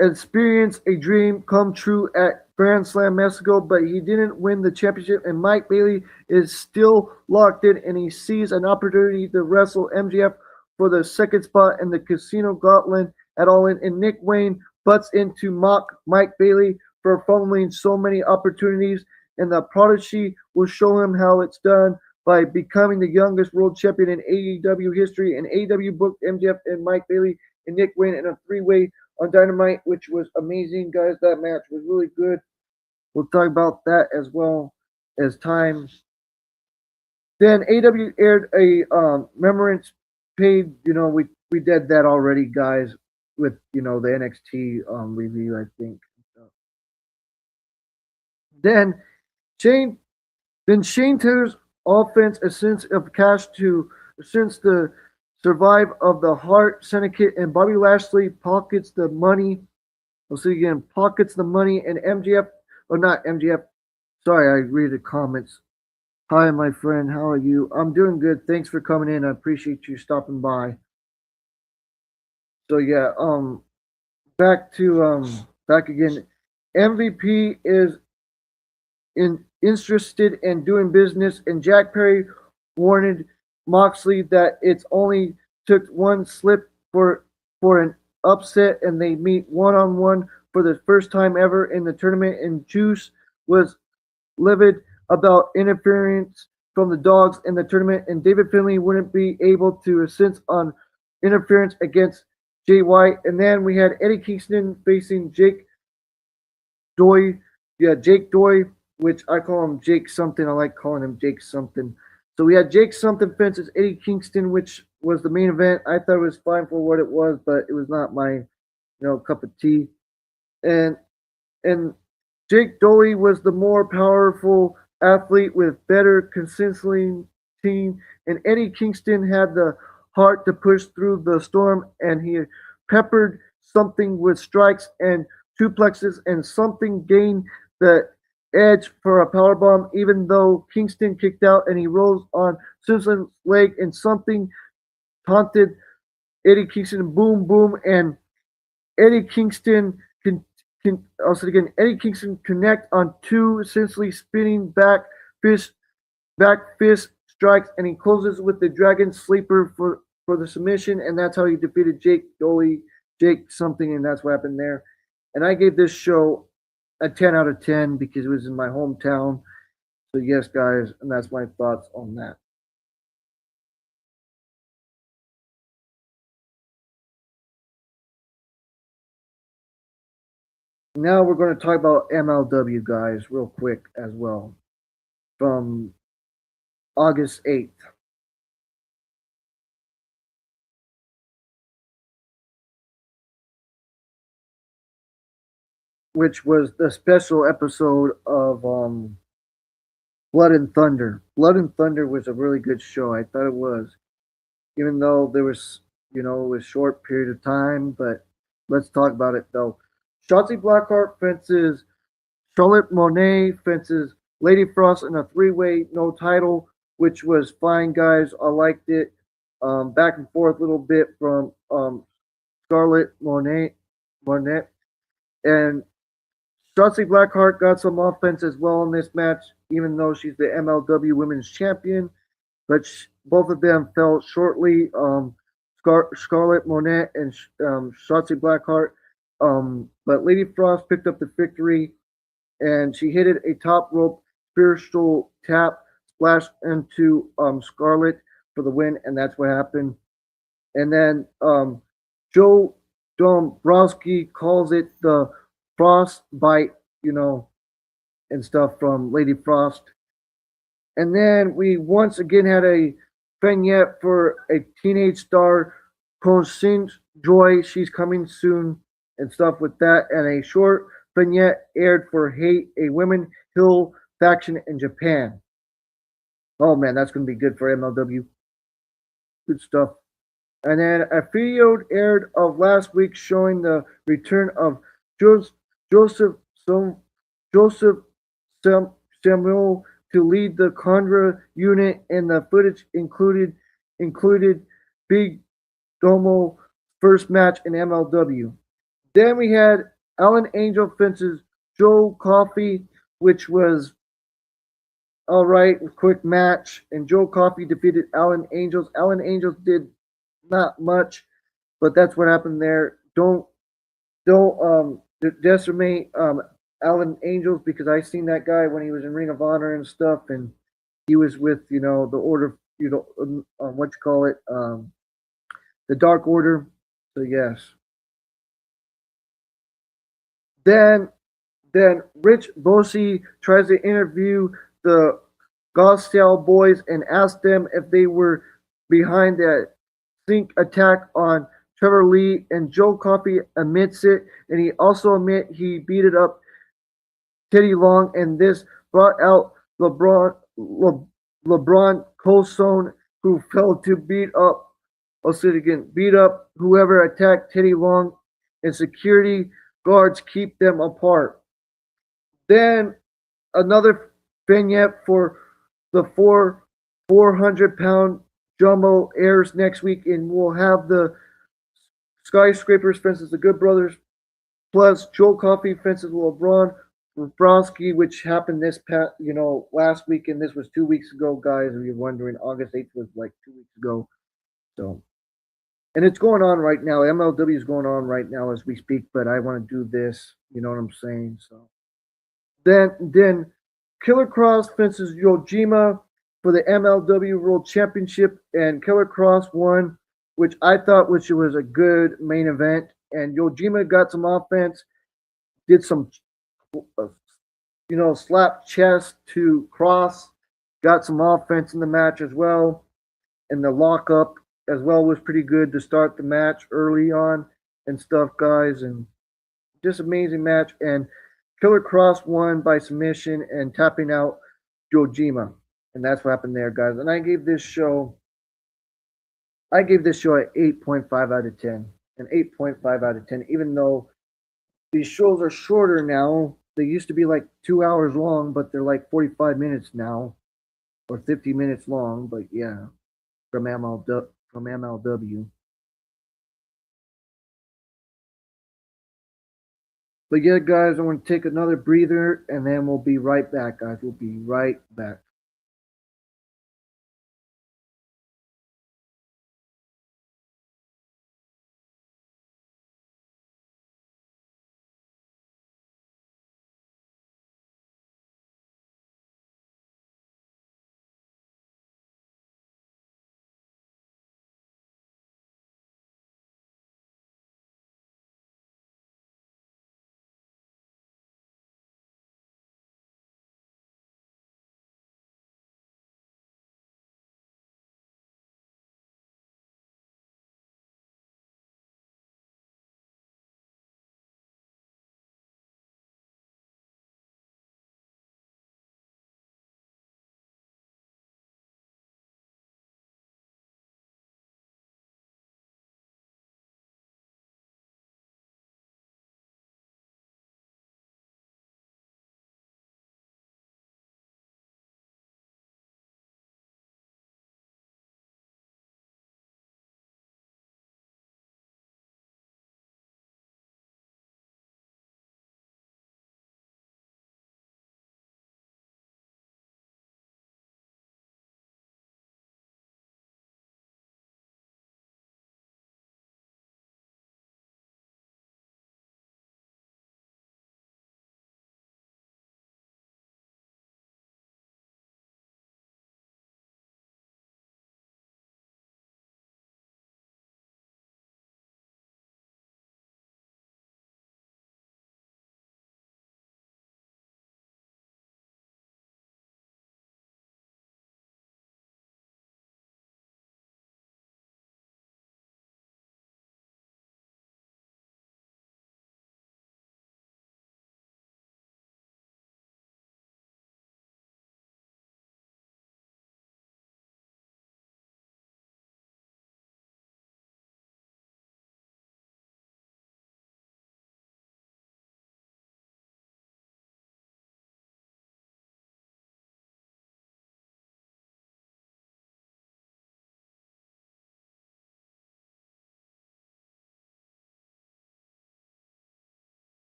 experienced a dream come true at Grand Slam Mexico, but he didn't win the championship, and Mike Bailey is still locked in, and he sees an opportunity to wrestle MJF for the second spot in the Casino Gauntlet at All In, and Nick Wayne butts in to mock Mike Bailey for fumbling so many opportunities, and the Prodigy will show him how it's done by becoming the youngest world champion in AEW history, and AEW booked MJF and Mike Bailey and Nick Wayne in a three-way on Dynamite, which was amazing, guys. That match was really good. We'll talk about that as well as time Then AW aired a remembrance page. We did that already, guys, with the NXT review, I think. Then Shane Shane Taylor's offense a sense of cash to since the survive of the Hart Syndicate and Bobby Lashley pockets the money. I'll see again, pockets the money and MGF or not MGF. Sorry, I read the comments. Hi, my friend. How are you? I'm doing good. Thanks for coming in. I appreciate you stopping by. So yeah, back again. MVP is interested in doing business, and Jack Perry warned Moxley that it's only took one slip for an upset, and they meet one on one for the first time ever in the tournament. And Juice was livid about interference from the Dogs in the tournament, and David Finlay wouldn't be able to insist on interference against Jay White. And then we had Eddie Kingston facing Jake Doy. Yeah, Jake Doy, which I call him Jake something. I like calling him Jake something. So we had Jake something fences Eddie Kingston, which was the main event. I thought it was fine for what it was, but it was not my cup of tea. And and Jake Doy was the more powerful athlete with better consistency team, and Eddie Kingston had the heart to push through the storm, and he peppered something with strikes and duplexes, and something gained the edge for a powerbomb, even though Kingston kicked out and he rose on Simpson's leg, and something taunted Eddie Kingston, boom, boom, and Eddie Kingston also again Eddie Kingston connect on two essentially spinning back fist strikes, and he closes with the Dragon Sleeper for the submission, and that's how he defeated Jake something, and that's what happened there. And I gave this show a 10 out of 10 because it was in my hometown. So yes, guys, and that's my thoughts on that. Now we're going to talk about MLW, guys, real quick as well, from August 8th. Which was the special episode of Blood and Thunder. Blood and Thunder was a really good show. I thought it was, even though there was, it was a short period of time. But let's talk about it though. Shotzi Blackheart fences Charlotte Monet fences Lady Frost in a three-way no title, which was fine, guys. I liked it. Back and forth a little bit from Scarlett Monet, and Shotzi Blackheart got some offense as well in this match, even though she's the MLW Women's Champion. But both of them fell shortly. Scarlett Monet and Shotzi Blackheart. But Lady Frost picked up the victory, and she hit it a top rope spiritual tap splash into Scarlett for the win, and that's what happened. And then Joe Dombrowski calls it the Frost bite, and stuff from Lady Frost. And then we once again had a vignette for a teenage star, Conscience Joy. She's coming soon and stuff with that. And a short vignette aired for Hate, a Women Hill faction in Japan. Oh man, that's going to be good for MLW. Good stuff. And then a video aired of last week showing the return of Joseph Joseph Samuel to lead the Condra unit, and the footage included Big Domo first match in MLW. Then we had Alan Angel fences Joe Coffey, which was all right, quick match, and Joe Coffey defeated Alan Angels. Alan Angels did not much, but that's what happened there. Don't decimate Alan Angels, because I seen that guy when he was in Ring of Honor and stuff, and he was with the Order, what you call it, the Dark Order. So yes. Then Rich Bosi tries to interview the Gossell boys and asked them if they were behind that sink attack on Trevor Lee, and Joe Coffey admits it, and he also admit he beat it up Teddy Long, and this brought out LeBron Colson, who fell to I'll say it again, beat up whoever attacked Teddy Long, and security guards keep them apart. Then another vignette for the 400-pound jumbo airs next week, and we'll have the skyscrapers fences the Good Brothers plus Joe Coffey fences LeBron Bronsky, which happened this past, last week, and this was 2 weeks ago, guys. If you're wondering, August 8th was like 2 weeks ago. So, and it's going on right now. MLW is going on right now as we speak, but I want to do this. You know what I'm saying? So then Killer Cross fences Yojima for the MLW World Championship, and Killer Cross won, which I thought was a good main event. And Yojima got some offense, did some, slap chest to Cross, got some offense in the match as well, and the lockup as well was pretty good to start the match early on and stuff, guys, and just amazing match. And Killer Cross won by submission and tapping out Yojima, and that's what happened there, guys. And I gave this show an 8.5 out of 10. An 8.5 out of 10, even though these shows are shorter now. They used to be like 2 hours long, but they're like 45 minutes now, or 50 minutes long. But yeah, from MLW. But yeah, guys, I want to take another breather, and then we'll be right back, guys. We'll be right back.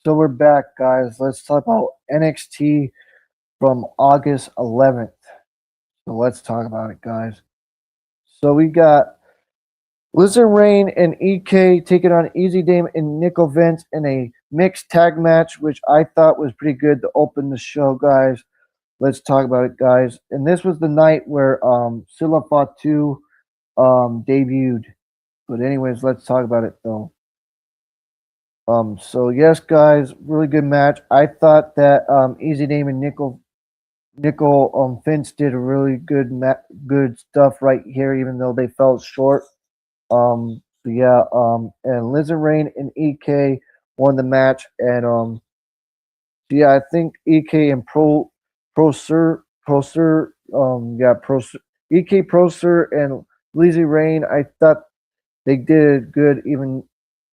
So we're back, guys. Let's talk about NXT from August 11th. So let's talk about it, guys. So we got Lizard Rain and EK taking on Easy Dame and Nickel Vince in a mixed tag match, which I thought was pretty good to open the show, guys. Let's talk about it, guys. And this was the night where Silla Fatu debuted. But anyways, let's talk about it though. So yes, guys, really good match. I thought that Easy Dame and Nickel Vince did a really good stuff right here, even though they fell short. So yeah, and Lizard Rain and EK won the match, and yeah, I think EK and EK Pro Sir and Lizzie Rain. I thought they did good, even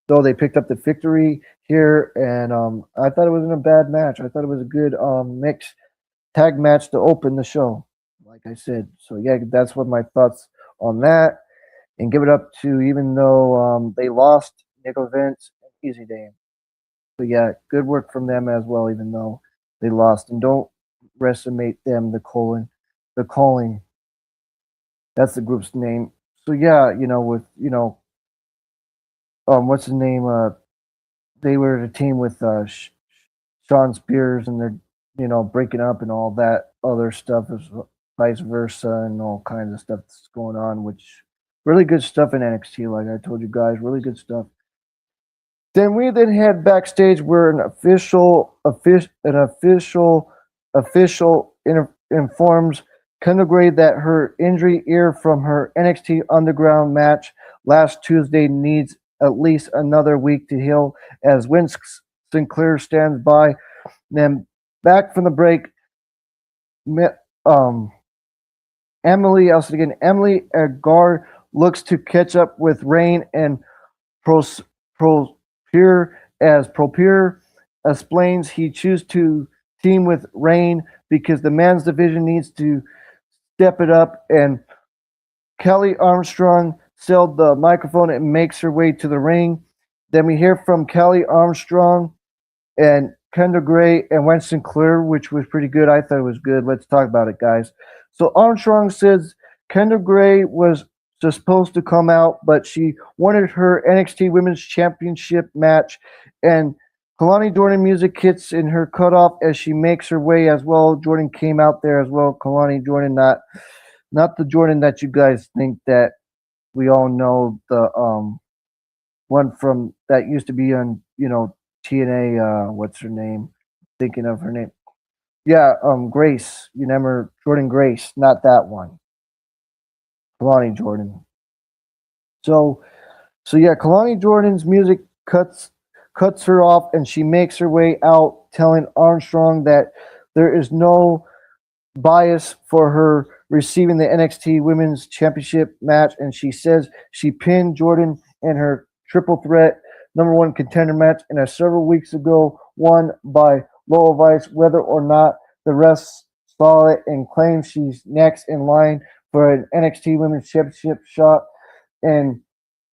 though they picked up the victory here, and I thought it wasn't a bad match. I thought it was a good mixed tag match to open the show, like I said. So yeah, that's what my thoughts on that. And give it up to, even though they lost, Nickel Vince and Easy Dame. So yeah, good work from them as well, even though they lost. And don't restimate them, the calling. That's the group's name. So yeah, with what's his name? They were the team with Sean Spears, and they're breaking up and all that other stuff, is vice versa, and all kinds of stuff that's going on, which really good stuff in NXT. Like I told you guys, really good stuff. Then we head backstage where an official informs Kendall Gray that her injury ear from her NXT Underground match last Tuesday needs at least another week to heal, as Vince Sinclair stands by. Then back from the break, Emily Agar looks to catch up with Rain and Propure, as Propure explains he chooses to team with Rain because the men's division needs to step it up, and Kelly Armstrong sealed the microphone and makes her way to the ring. Then we hear from Kelly Armstrong and Kendall Gray and Winston Clear, which was pretty good. I thought it was good. Let's talk about it, guys. So Armstrong says Kendall Gray was supposed to come out, but she wanted her NXT Women's Championship match, and Kalani Jordan music hits in her cutoff as she makes her way as well. Jordan came out there as well. Kalani Jordan, not the Jordan that you guys think that we all know, the one from that used to be on TNA. What's her name? Thinking of her name. Yeah, Grace. You remember Jordan Grace? Not that one. Kalani Jordan. So yeah, Kalani Jordan's music cuts her off, and she makes her way out, telling Armstrong that there is no bias for her receiving the NXT Women's Championship match, and she says she pinned Jordan in her triple threat #1 contender match and several weeks ago won by Lola Vice, whether or not the rest saw it, and claims she's next in line for an NXT Women's Championship shot. And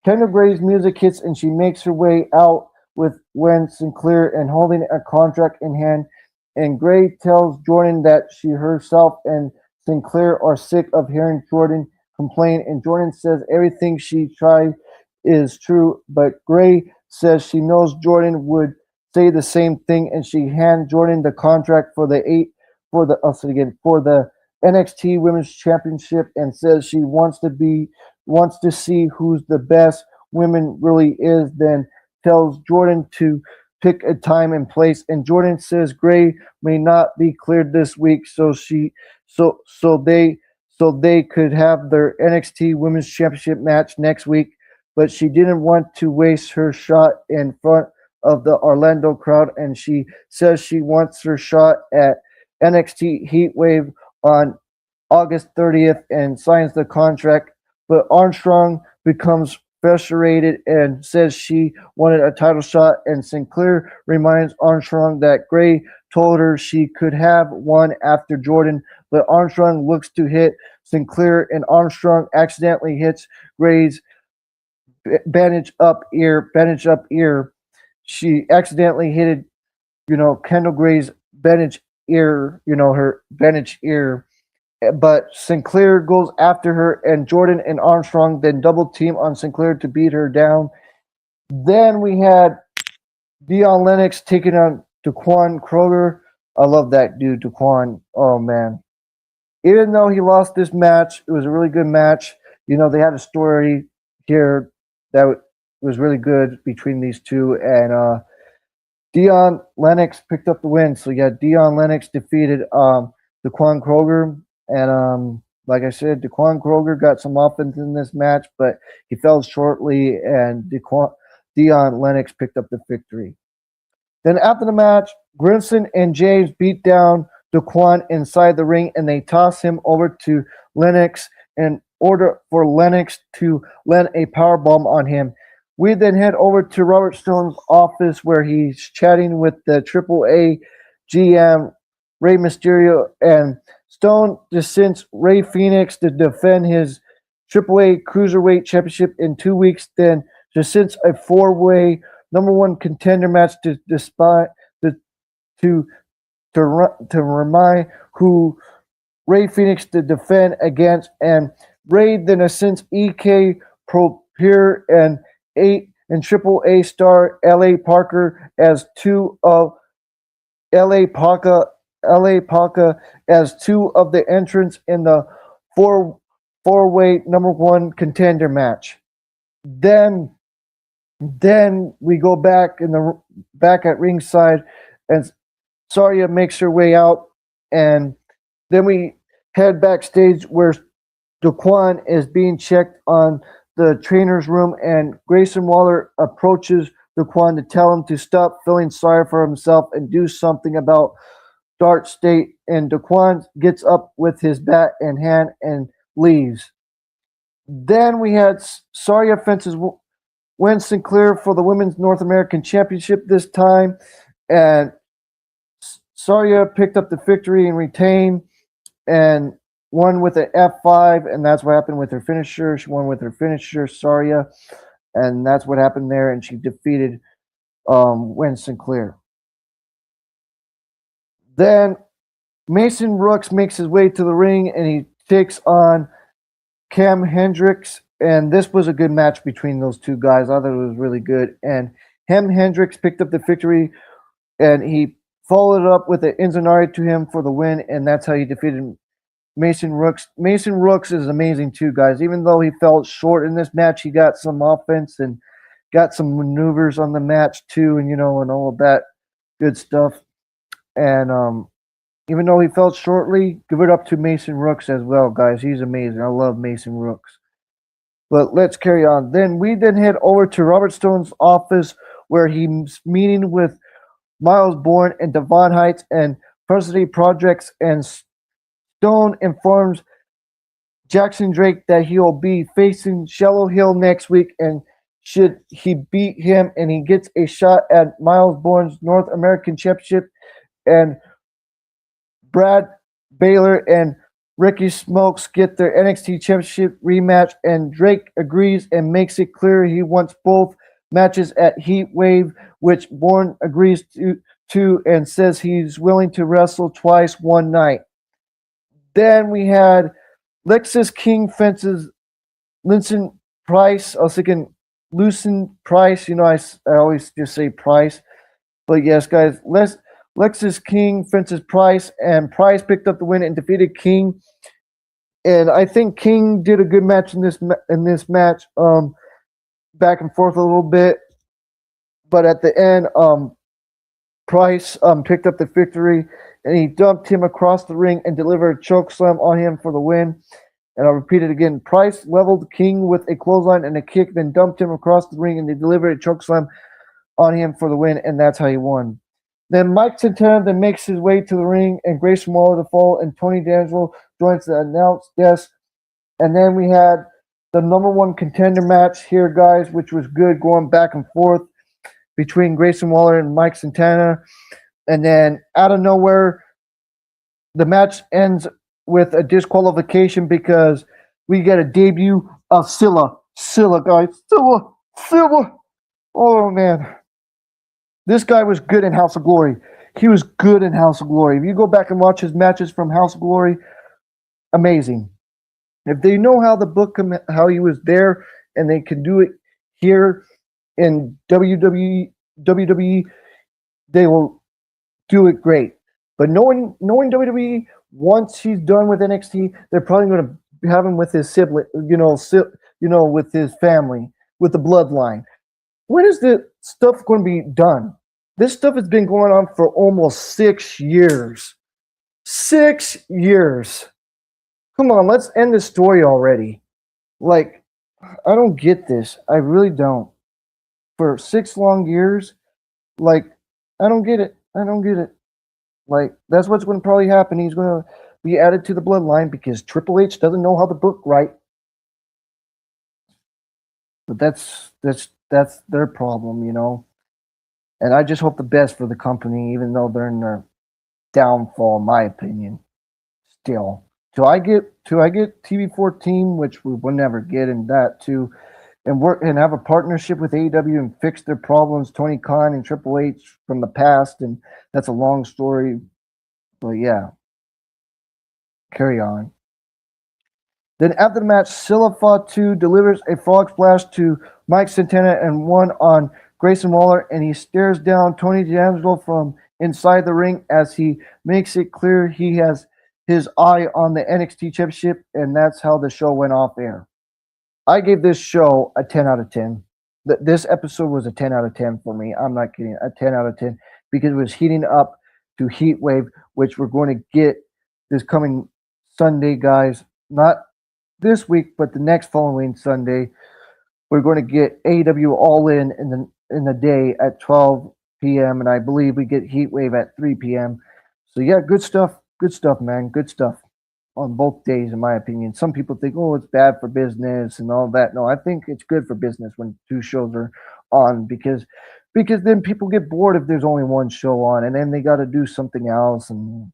Kendall Gray's music hits, and she makes her way out with Wen Sinclair and holding a contract in hand. And Gray tells Jordan that she herself and Sinclair are sick of hearing Jordan complain. And Jordan says everything she tried is true, but Gray says she knows Jordan would say the same thing, and she hands Jordan the contract for the NXT Women's Championship, and says she wants to see who's the best women really is. Then tells Jordan to pick a time and place, and Jordan says Gray may not be cleared this week, so they could have their NXT Women's Championship match next week. But she didn't want to waste her shot in front of the Orlando crowd, and she says she wants her shot at NXT Heatwave on August 30th and signs the contract. But Armstrong becomes frustrated and says she wanted a title shot, and Sinclair reminds Armstrong that Gray told her she could have one after Jordan, but Armstrong looks to hit Sinclair, and Armstrong accidentally hits Gray's bandaged up ear. She accidentally hit Kendall Gray's bandage ear, her bandage ear. But Sinclair goes after her, and Jordan and Armstrong then double team on Sinclair to beat her down. Then we had Dion Lennox taking on Daquan Kroger. I love that dude, Daquan. Oh, man. Even though he lost this match, it was a really good match. They had a story here that was really good between these two, and Dion Lennox picked up the win. So yeah, Dion Lennox defeated Daquan Kroger, and like I said, Daquan Kroger got some offense in this match, but he fell shortly, and Dion Lennox picked up the victory. Then after the match, Grimson and James beat down Daquan inside the ring, and they toss him over to Lennox in order for Lennox to land a powerbomb on him. We then head over to Robert Stone's office where he's chatting with the AAA GM Rey Mysterio, and Stone just sends Rey Fenix to defend his AAA Cruiserweight Championship in 2 weeks. Then just sends a four-way number one contender match to remind who Rey Fenix to defend against, and Rey then ascends EK Propere and AAA star LA Parker as two of LA Parker as two of the entrants in the four-way number one contender match. Then we go back back at ringside, and Saraya makes her way out, and then we head backstage where Daquan is being checked on the trainer's room, and Grayson Waller approaches Daquan to tell him to stop feeling sorry for himself and do something about Dark State, and Daquan gets up with his bat in hand and leaves. Then we had Saraya fences Wen Sinclair for the Women's North American Championship this time, and Saraya picked up the victory and retained, and won with an F5, and that's what happened with her finisher. She won with her finisher, Saraya, and that's what happened there, and she defeated Wen Sinclair. Then Mason Rooks makes his way to the ring, and he takes on Cam Hendricks, and this was a good match between those two guys. I thought it was really good, and Cam Hendricks picked up the victory, and he followed it up with an Inzanari to him for the win, and that's how he defeated Mason Rooks. Mason Rooks is amazing too, guys. Even though he fell short in this match, he got some offense and got some maneuvers on the match too, and and all of that good stuff. And even though he fell shortly, give it up to Mason Rooks as well, guys. He's amazing. I love Mason Rooks. But let's carry on. Then we head over to Robert Stone's office where he's meeting with Miles Bourne and Devon Heights and Varsity Projects, and Stone informs Jackson Drake that he'll be facing Shallow Hill next week, and should he beat him and he gets a shot at Miles Bourne's North American Championship, and Brad Baylor and Ricky Smokes get their NXT Championship rematch, and Drake agrees and makes it clear he wants both matches at Heat Wave, which Bourne agrees to and says he's willing to wrestle twice one night. Then we had Lexis King fences Linson Price. I was thinking Lucen Price. I always just say Price. But yes, guys, Lexis King fences Price, and Price picked up the win and defeated King. And I think King did a good match in this match, back and forth a little bit. But at the end, Price picked up the victory, and he dumped him across the ring and delivered a chokeslam on him for the win. And I'll repeat it again. Price leveled King with a clothesline and a kick, then dumped him across the ring, and they delivered a chokeslam on him for the win, and that's how he won. Then Mike Santana then makes his way to the ring, and Grayson Waller to fall, and Tony D'Angelo joins the announce desk. And then we had the number one contender match here, guys, which was good, going back and forth between Grayson Waller and Mike Santana. And then out of nowhere, the match ends with a disqualification because we get a debut of Scylla. Scylla, guys. Scylla. Oh, man. This guy was good in House of Glory. He was good in House of Glory. If you go back and watch his matches from House of Glory, amazing. If they know how the book, how he was there, and they can do it here in WWE, they will do it great. But knowing WWE, once he's done with NXT, they're probably going to have him with his sibling, with his family, with the bloodline. When is the stuff going to be done? This stuff has been going on for almost 6 years. 6 years. Come on, let's end this story already. Like, I don't get this. I really don't. For 6 long years, like, I don't get it. I don't get it. Like, that's what's going to probably happen. He's going to be added to the bloodline because Triple H doesn't know how to book right. But that's their problem, And I just hope the best for the company, even though they're in their downfall, in my opinion. Still, till I get TV14, which we will never get in that too, and work and have a partnership with AEW and fix their problems, Tony Khan and Triple H from the past, and that's a long story. But yeah, carry on. Then after the match, Silla Fatu delivers a frog splash to Mike Santana and one on Grayson Waller, and he stares down Tony D'Angelo from inside the ring as he makes it clear he has his eye on the NXT Championship, and that's how the show went off air. I gave this show a 10 out of 10. This episode was a 10 out of 10 for me. I'm not kidding. A 10 out of 10 because it was heating up to Heat Wave, which we're going to get this coming Sunday, guys. Not this week, but the next following Sunday. We're going to get AEW All In the day at 12 p.m. and I believe we get Heat Wave at 3 p.m. So yeah, good stuff. Good stuff, man. Good stuff on both days, in my opinion. Some people think, oh, it's bad for business and all that. No, I think it's good for business when 2 shows are on because then people get bored if there's only one show on, and then they got to do something else and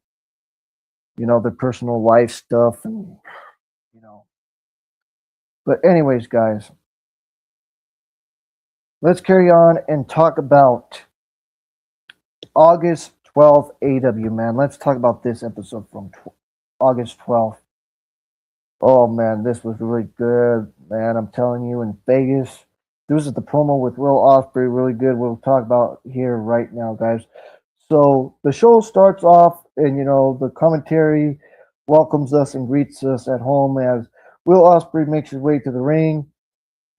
their personal life stuff and But anyways, guys, let's carry on and talk about August 12th AEW, man. Let's talk about this episode from August 12th. Oh, man, this was really good, man. I'm telling you, in Vegas, this is the promo with Will Ospreay, really good. We'll talk about here right now, guys. So the show starts off, and, the commentary welcomes us and greets us at home as Will Ospreay makes his way to the ring.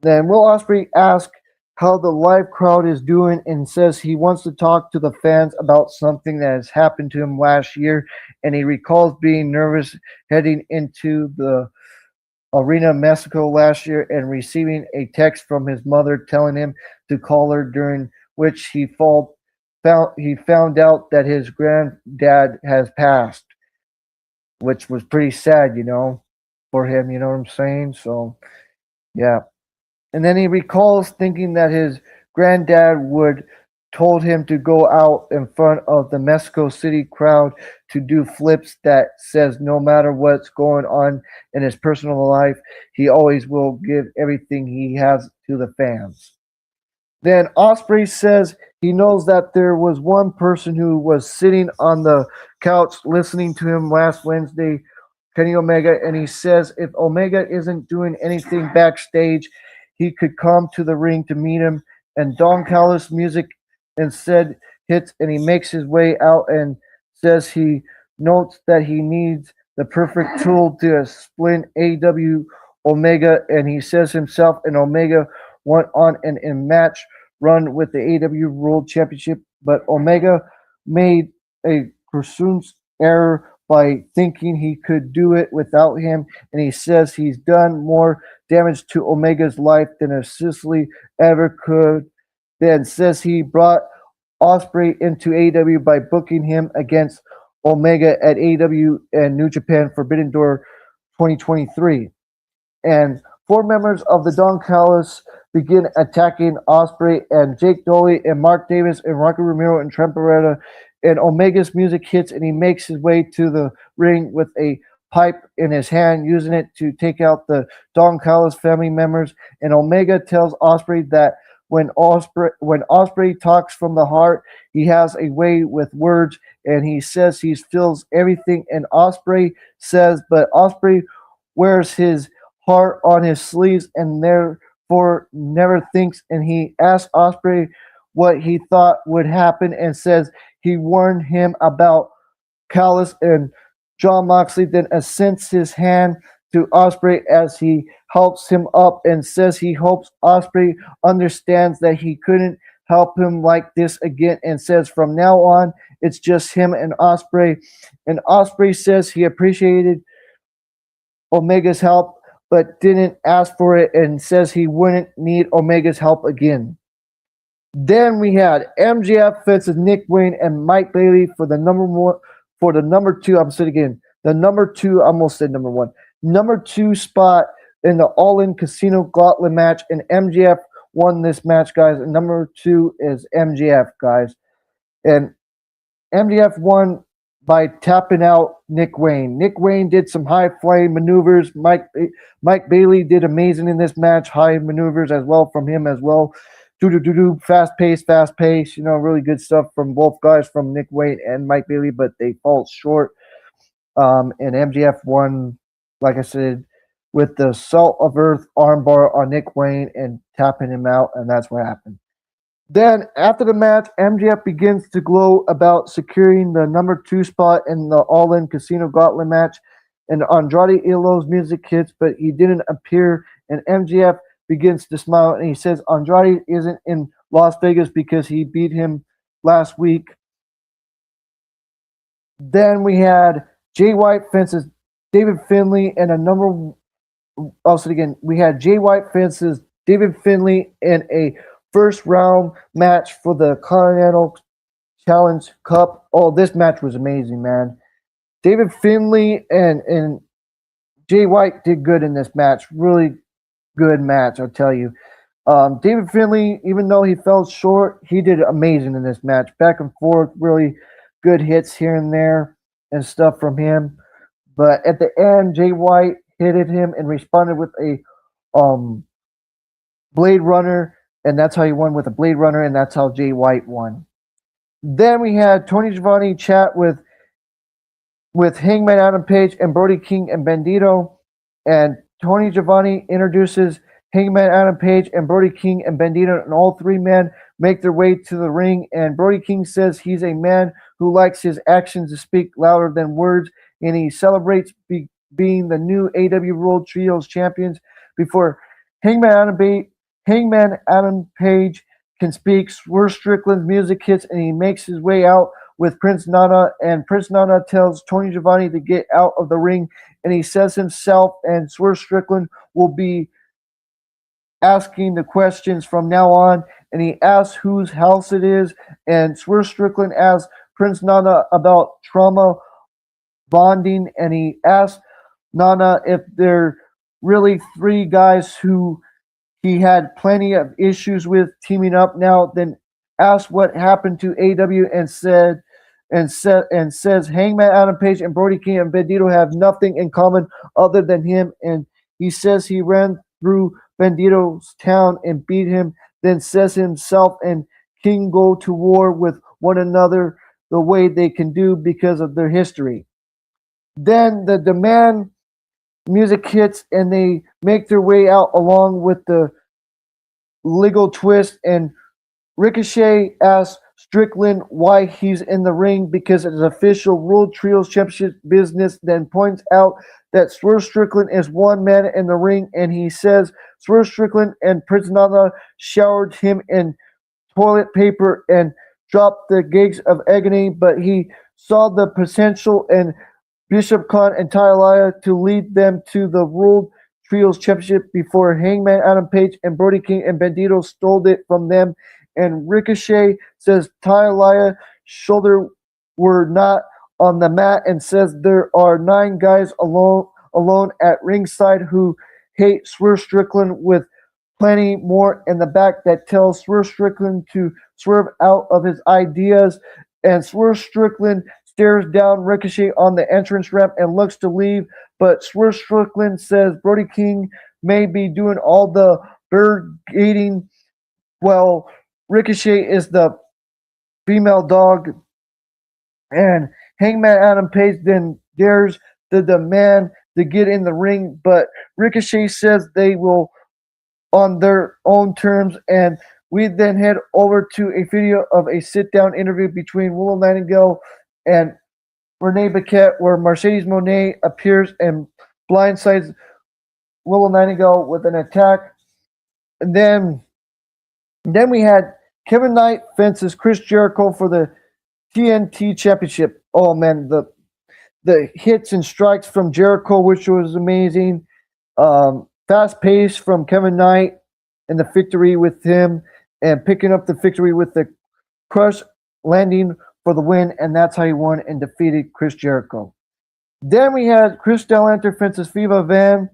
Then Will Ospreay asks how the live crowd is doing and says he wants to talk to the fans about something that has happened to him last year, and he recalls being nervous heading into the Arena Mexico last year and receiving a text from his mother telling him to call her, during which he found out that his granddad has passed, which was pretty sad, for him, you know what I'm saying? So, yeah. And then he recalls thinking that his granddad would told him to go out in front of the Mexico City crowd to do flips that says no matter what's going on in his personal life, he always will give everything he has to the fans. Then Ospreay says he knows that there was one person who was sitting on the couch listening to him last Wednesday, Kenny Omega, and he says if Omega isn't doing anything backstage, he could come to the ring to meet him. And Don Callis music instead hits, and he makes his way out and says he notes that he needs the perfect tool to split AEW Omega, and he says himself and Omega went on an match run with the AEW World Championship, but Omega made a presumptuous error by thinking he could do it without him, and he says he's done more damage to Omega's life than a Sicily ever could. Then says he brought Ospreay into AEW by booking him against Omega at AEW and New Japan Forbidden Door 2023. And 4 members of the Don Callis begin attacking Ospreay, and Jake Dolly and Mark Davis and Rocky Romero and Trent Beretta, and Omega's music hits, and he makes his way to the ring with a pipe in his hand, using it to take out the Don Callis family members. And Omega tells Ospreay that when Osprey talks from the heart, he has a way with words, and he says he feels everything. And Osprey says, but Osprey wears his heart on his sleeves and therefore never thinks. And he asks Osprey what he thought would happen, and says he warned him about Callis. And Jon Moxley then ascends his hand to Osprey as he helps him up, and says he hopes Osprey understands that he couldn't help him like this again, and says from now on it's just him and Osprey. And Osprey says he appreciated Omega's help but didn't ask for it, and says he wouldn't need Omega's help again. Then we had MJF versus Nick Wayne and Mike Bailey for the number two. I'm saying again, the number two. I almost said number one. Number two spot in the All-In Casino Gauntlet match, and MJF won this match, guys. And number two is MJF, guys. And MJF won by tapping out Nick Wayne. Nick Wayne did some high-flying maneuvers. Mike Bailey did amazing in this match. High maneuvers as well from him as well. Fast pace. Really good stuff from both guys, from Nick Wayne and Mike Bailey, but they fall short. And MJF won, like I said, with the Salt of Earth armbar on Nick Wayne and tapping him out, and that's what happened. Then, after the match, MJF begins to glow about securing the number two spot in the All-In Casino Gauntlet match, and Andrade Ilo's music hits, but he didn't appear, and MJF begins to smile, and he says Andrade isn't in Las Vegas because he beat him last week. Then we had Jay White fences David Finlay and a number. Also, again, we had Jay White fences David Finlay in a first round match for the Continental Challenge Cup. Oh, this match was amazing, man. David Finlay and Jay White did good in this match. Really good match, I'll tell you. David Finlay, even though he fell short, he did amazing in this match. Back and forth, really good hits here and there and stuff from him. But at the end, Jay White hit him and responded with a Blade Runner, and that's how he won with a Blade Runner, and that's how Jay White won. Then we had Tony Schiavone chat with Hangman Adam Page and Brody King and Bandito, and Tony Schiavone introduces Hangman Adam Page and Brody King and Bandito, and all three men make their way to the ring, and Brody King says he's a man who likes his actions to speak louder than words, and he celebrates being the new AW World Trios champions before Hangman Adam Page can speak. Swerve Strickland's music hits, and he makes his way out with Prince Nana, and Prince Nana tells Tony Schiavone to get out of the ring, and he says himself and Swerve Strickland will be asking the questions from now on, and he asks whose house it is, and Swerve Strickland asks Prince Nana about trauma bonding, and he asks Nana if they're really three guys who he had plenty of issues with teaming up now, then asks what happened to AW, and says Hangman Adam Page and Brody King and Bandito have nothing in common other than him, and he says he ran through Bandito's town and beat him, then says himself and King go to war with one another the way they can do because of their history. Then the Demand music hits, and they make their way out along with the legal twist, and Ricochet asks Strickland why he's in the ring because it's official World Trios Championship business, then points out that Swerve Strickland is one man in the ring, and he says Swerve Strickland and Prince Nana showered him in toilet paper and dropped the gigs of agony, but he saw the potential in Bishop Khan and Talia to lead them to the World Trios Championship before Hangman Adam Page and Brody King and Bandito stole it from them. And Ricochet says Talia shoulder were not on the mat, and says there are 9 guys alone at ringside who hate Swerve Strickland, with plenty more in the back that tells Swerve Strickland to swerve out of his ideas. And Swerve Strickland stares down Ricochet on the entrance ramp and looks to leave, but Swerve Strickland says Brody King may be doing all the bird gating Well, Ricochet is the female dog, and Hangman Adam Page then dares the man to get in the ring, but Ricochet says they will on their own terms, and we then head over to a video of a sit-down interview between Willow Nightingale and Renee Paquette, where Mercedes Moné appears and blindsides Willow Nightingale with an attack. And then we had Kevin Knight fences Chris Jericho for the TNT Championship. Oh man, the hits and strikes from Jericho, which was amazing. Fast pace from Kevin Knight and the victory with him, and picking up the victory with the crush landing for the win, and that's how he won and defeated Chris Jericho. Then we had Chris Stellanter fences Viva Van,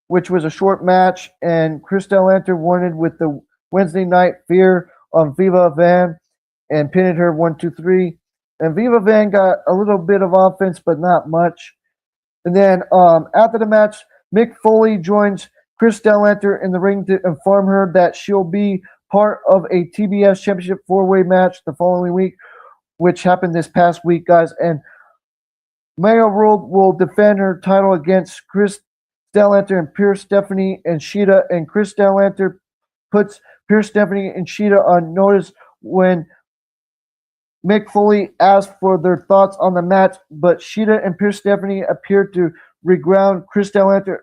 which was a short match, and Chris Stellanter won with the Wednesday Night Fear on Viva Van and pinned her 1-2-3. And Viva Van got a little bit of offense, but not much. And then after the match, Mick Foley joins Chris Stellanter in the ring to inform her that she'll be part of a TBS Championship 4-way match the following week, which happened this past week, guys. And Maya World will defend her title against Chris Stellanter and Pierce Stephanie and Shida. And Chris Stellanter puts Pierce Stephanie and Shida on notice when Mick Foley asked for their thoughts on the match, but Shida and Pierce Stephanie appeared to reground Chris Stellanter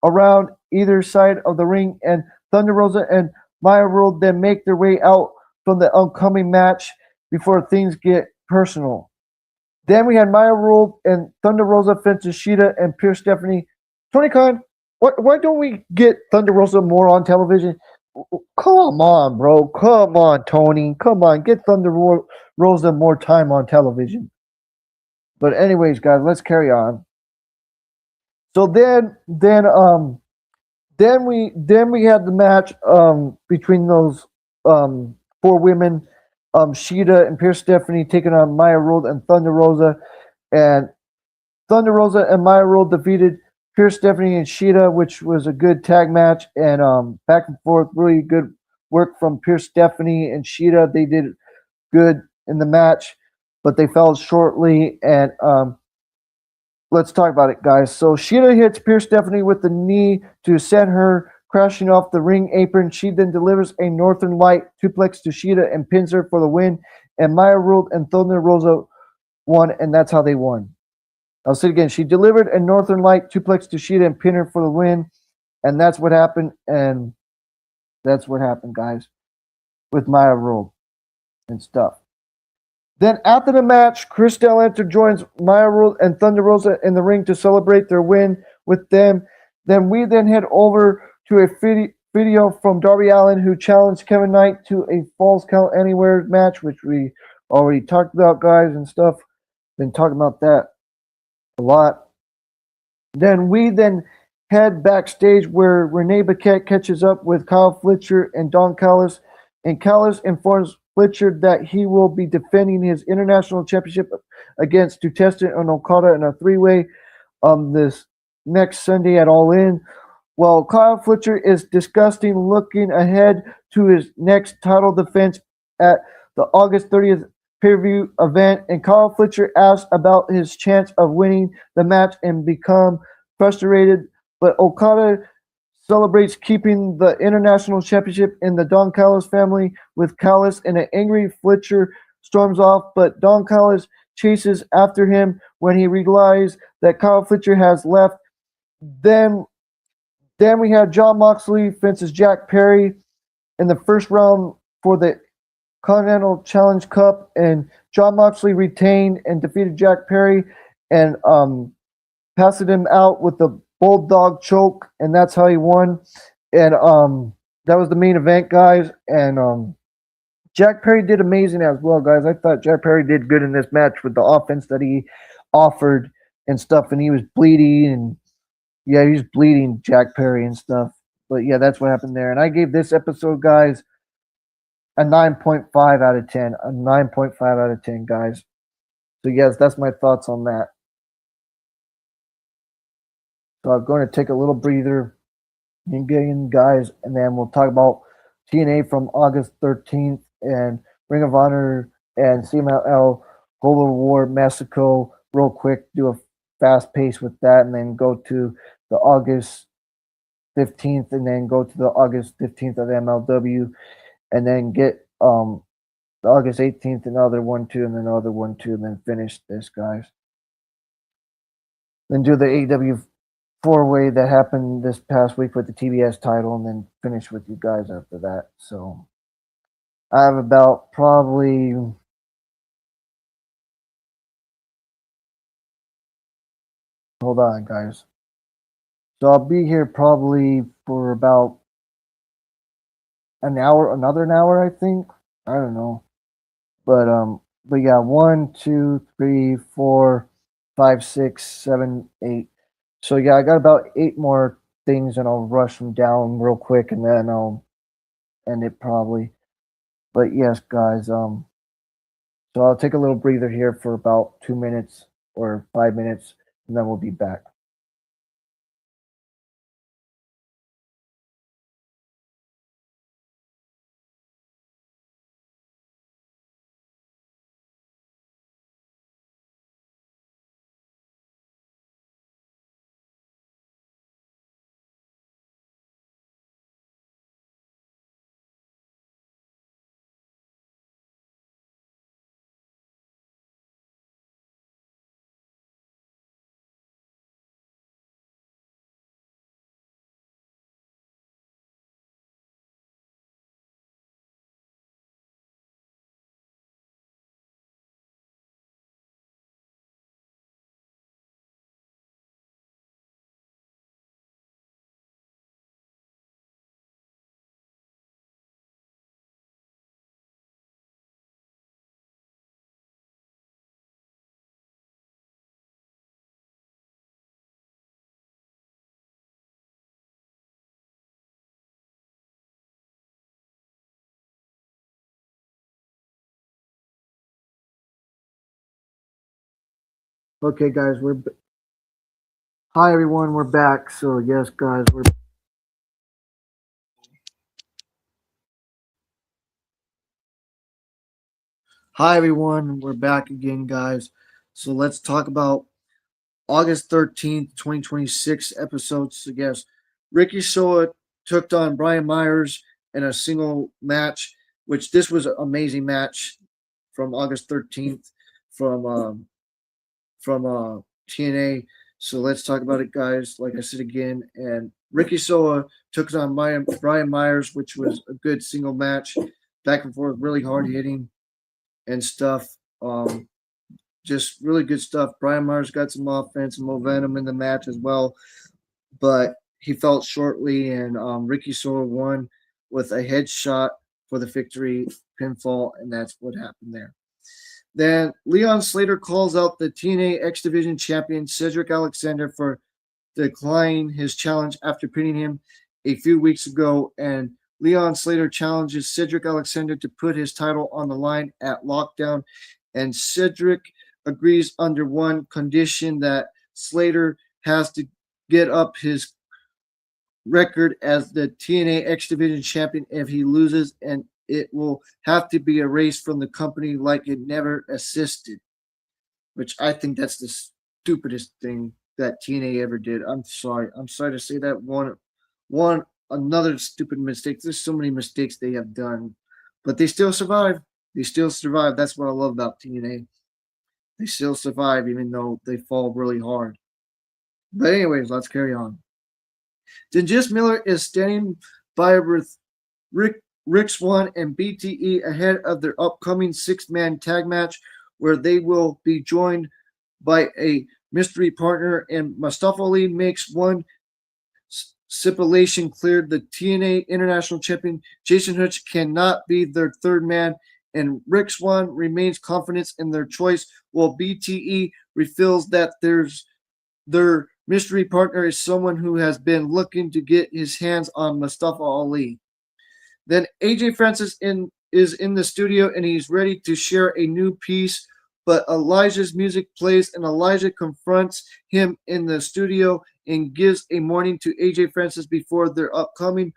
around either side of the ring, and Thunder Rosa and Maya World then make their way out from the upcoming match before things get personal. Then we had Maya World and Thunder Rosa fences Shida and Pierce Stephanie. Tony Khan, why don't we get Thunder Rosa more on television? Come on, bro. Come on, Tony. Come on. Get Thunder Rosa more time on television. But anyways, guys, let's carry on. So then we had the match between those four women, Shida and Pierce Stephanie taking on Maya World and Thunder Rosa, and Thunder Rosa and Maya World defeated Pierce Stephanie and Shida, which was a good tag match, and back and forth, really good work from Pierce Stephanie and Shida. They did good in the match, but they fell shortly, and let's talk about it, guys. So Shida hits Pierce Stephanie with the knee to send her crashing off the ring apron. She then delivers a Northern Light suplex to Shida and pins her for the win. And Maya World and Thunder Rosa won, and that's how they won. I'll say it again. She delivered a Northern Light suplex to Shida and pinned her for the win, and that's what happened. And that's what happened, guys, with Maya World and stuff. Then after the match, Chris Stellanter joins Maya World and Thunder Rosa in the ring to celebrate their win with them. Then we head over to a video from Darby Allin, who challenged Kevin Knight to a Falls Count Anywhere match, which we already talked about, guys, and stuff. Been talking about that a lot. Then we head backstage where Renee Paquette catches up with Kyle Fletcher and Don Callis, and Callis informs Fletcher that he will be defending his international championship against Tutesta and Okada in a 3-way this next Sunday at All In. Well, Kyle Fletcher is discussing looking ahead to his next title defense at the August 30th pay-per-view event, and Kyle Fletcher asks about his chance of winning the match and become frustrated, but Okada celebrates keeping the international championship in the Don Callis family with Callis, and an angry Fletcher storms off, but Don Callis chases after him when he realizes that Kyle Fletcher has left. Then we have Jon Moxley fences Jack Perry in the first round for the Continental Challenge Cup, and Jon Moxley retained and defeated Jack Perry and passed him out with the Bulldog choke, and that's how he won. And that was the main event, guys. And Jack Perry did amazing as well, guys. I thought Jack Perry did good in this match with the offense that he offered and stuff, and he was bleeding, and yeah, he was bleeding, Jack Perry and stuff. But yeah, that's what happened there. And I gave this episode, guys, a 9.5 out of 10. A 9.5 out of 10, guys. So yes, that's my thoughts on that. So I'm going to take a little breather again, guys, and then we'll talk about TNA from August 13th, and Ring of Honor and CMLL Global War Mexico real quick, do a fast pace with that, and then go to the August 15th, and then go to the August 15th of MLW, and then get the August 18th another one two, and then another one two, and then finish this, guys. Then do the AEW four-way that happened this past week with the TBS title, and then finish with you guys after that. So I have about probably hold on, guys. So I'll be here probably for about an hour, another an hour, I think. I don't know. But yeah, 1, 2, 3, 4, 5, 6, 7, 8. So yeah, I got about 8 more things, and I'll rush them down real quick, and then I'll end it probably. But yes, guys, so I'll take a little breather here for about 2 minutes or 5 minutes, and then we'll be back. Okay, guys, hi everyone, we're back. So yes, guys, we're hi everyone, we're back again, guys. So let's talk about August 13th, 2026 episodes. So yes, Ricky Soa took on Brian Myers in a single match, which this was an amazing match from August 13th from TNA. So let's talk about it, guys. Like I said again, and Ricky Soa took on Brian Myers, which was a good single match, back and forth, really hard hitting and stuff. Just really good stuff. Brian Myers got some offense and momentum in the match as well, but he felt shortly, and Ricky Soa won with a headshot for the victory pinfall, and that's what happened there. Then Leon Slater calls out the TNA X Division champion Cedric Alexander for declining his challenge after pinning him a few weeks ago, and Leon Slater challenges Cedric Alexander to put his title on the line at Lockdown, and Cedric agrees under one condition, that Slater has to get up his record as the TNA X Division champion if he loses, and it will have to be erased from the company like it never existed, which I think that's the stupidest thing that TNA ever did. I'm sorry. I'm sorry to say that one another stupid mistake. There's so many mistakes they have done, but they still survive. They still survive. That's what I love about TNA. They still survive even though they fall really hard. But anyways, let's carry on. Dennis Miller is standing by with Rick Swan and BTE ahead of their upcoming 6-man tag match, where they will be joined by a mystery partner, and Mustafa Ali makes one stipulation clear: the TNA International Champion Jason Hutch cannot be their third man, and Rick Swan remains confident in their choice, while BTE reveals that their mystery partner is someone who has been looking to get his hands on Mustafa Ali. Then AJ Francis is in the studio, and he's ready to share a new piece, but Elijah's music plays, and Elijah confronts him in the studio and gives a warning to AJ Francis before their upcoming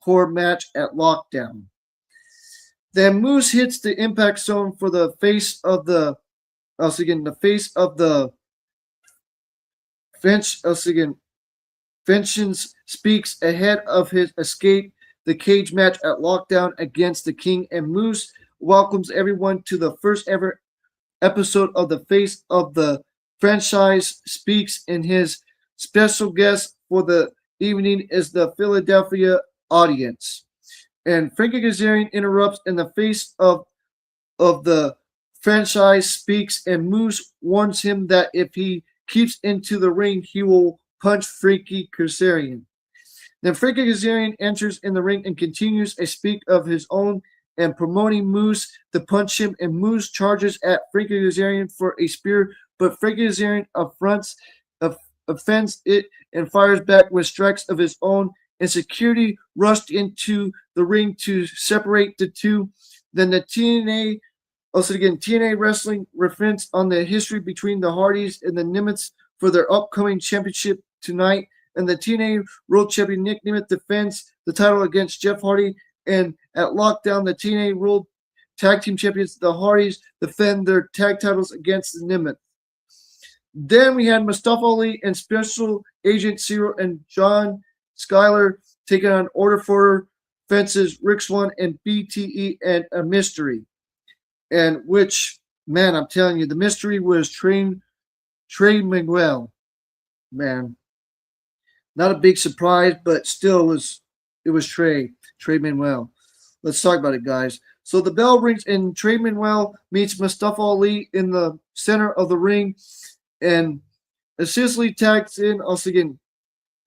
hardcore match at Lockdown. Then Moose hits the impact zone for the face of the the face of the Vengeance speaks ahead of his escape the cage match at Lockdown against the King, and Moose welcomes everyone to the first ever episode of the Face of the Franchise speaks, in his special guest for the evening is the Philadelphia audience. And Frankie Kazarian interrupts, and the Face of the Franchise speaks, and Moose warns him that if he keeps into the ring, he will punch Frankie Kazarian. Then Frankie Kazarian enters in the ring and continues a speak of his own and promoting Moose to punch him, and Moose charges at Frankie Kazarian for a spear, but Frankie Kazarian offends it and fires back with strikes of his own, and security rushed into the ring to separate the two. Then the TNA Wrestling reflects on the history between the Hardys and the Nimitz for their upcoming championship tonight, and the TNA World Champion Nick Nemeth defends the title against Jeff Hardy, and at Lockdown, the TNA World Tag Team Champions, the Hardys, defend their tag titles against the Nemeth. Then we had Mustafa Ali and Special Agent Zero and John Skyler taking on Order for Fences, Rick Swann, and BTE, and a mystery. And which, man, I'm telling you, the mystery was Trey Miguel. Man, not a big surprise, but still it was Trey Manuel. Let's talk about it, guys. So the bell rings and Trey Manuel meets Mustafa Ali in the center of the ring, and assistly tags in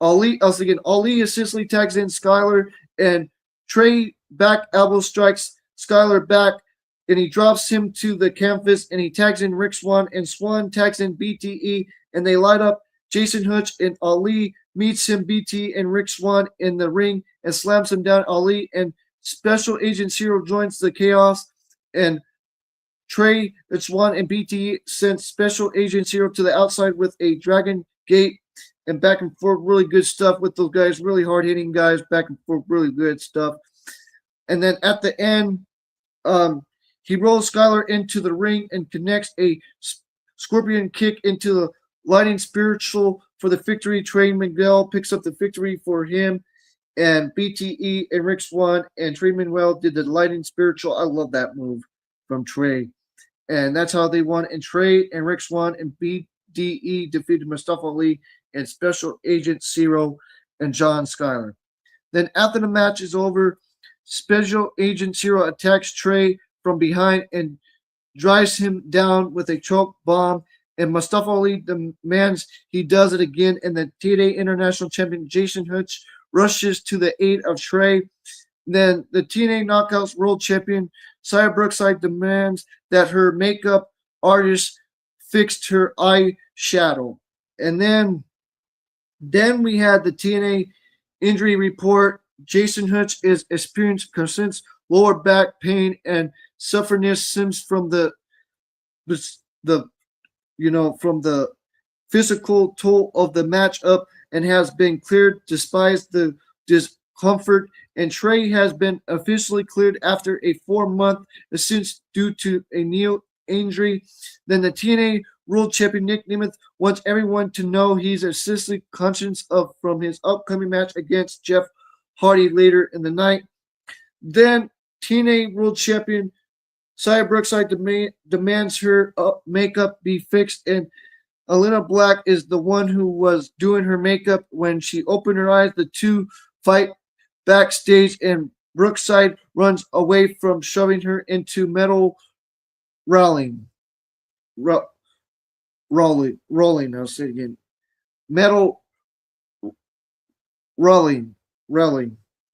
Ali assistly tags in Skyler, and Trey back elbow strikes Skyler back, and he drops him to the canvas, and he tags in Rick Swann, and Swann tags in BTE, and they light up Jason Hutch, and Ali meets him, BTE, and Rick Swann in the ring and slams him down. Ali and Special Agent Zero joins the chaos, and Trey, Swann, and BTE sent Special Agent Zero to the outside with a Dragon Gate, and back and forth, really good stuff with those guys, really hard-hitting guys, back and forth, really good stuff. And then at the end, he rolls Skyler into the ring and connects a scorpion kick into the Lighting Spiritual for the victory. Trey Miguel picks up the victory for him, and BTE and Rick Swann and Trey Miguel did the Lighting Spiritual. I love that move from Trey. And that's how they won. And Trey and Rick Swann and BTE defeated Mustafa Ali and Special Agent Zero and John Skyler. Then after the match is over, Special Agent Zero attacks Trey from behind and drives him down with a choke bomb, and Mustafa Ali demands he does it again, and the TNA International Champion Jason Hutch rushes to the aid of Trey. Then the TNA Knockouts World Champion Xia Brookside demands that her makeup artist fixed her eye shadow. And then we had the TNA injury report. Jason Hutch is experiencing constant lower back pain and suffering symptoms from the physical toll of the matchup, and has been cleared despite the discomfort. And Trey has been officially cleared after a 4-month absence due to a knee injury. Then the TNA World Champion Nick Nemeth wants everyone to know he's assistantly conscious of from his upcoming match against Jeff Hardy later in the night. Then TNA World Champion Xia Brookside demands her makeup be fixed, and Alina Black is the one who was doing her makeup. When she opened her eyes, the two fight backstage, and Brookside runs away from shoving her into metal rolling. I'll say it again. Metal rolling.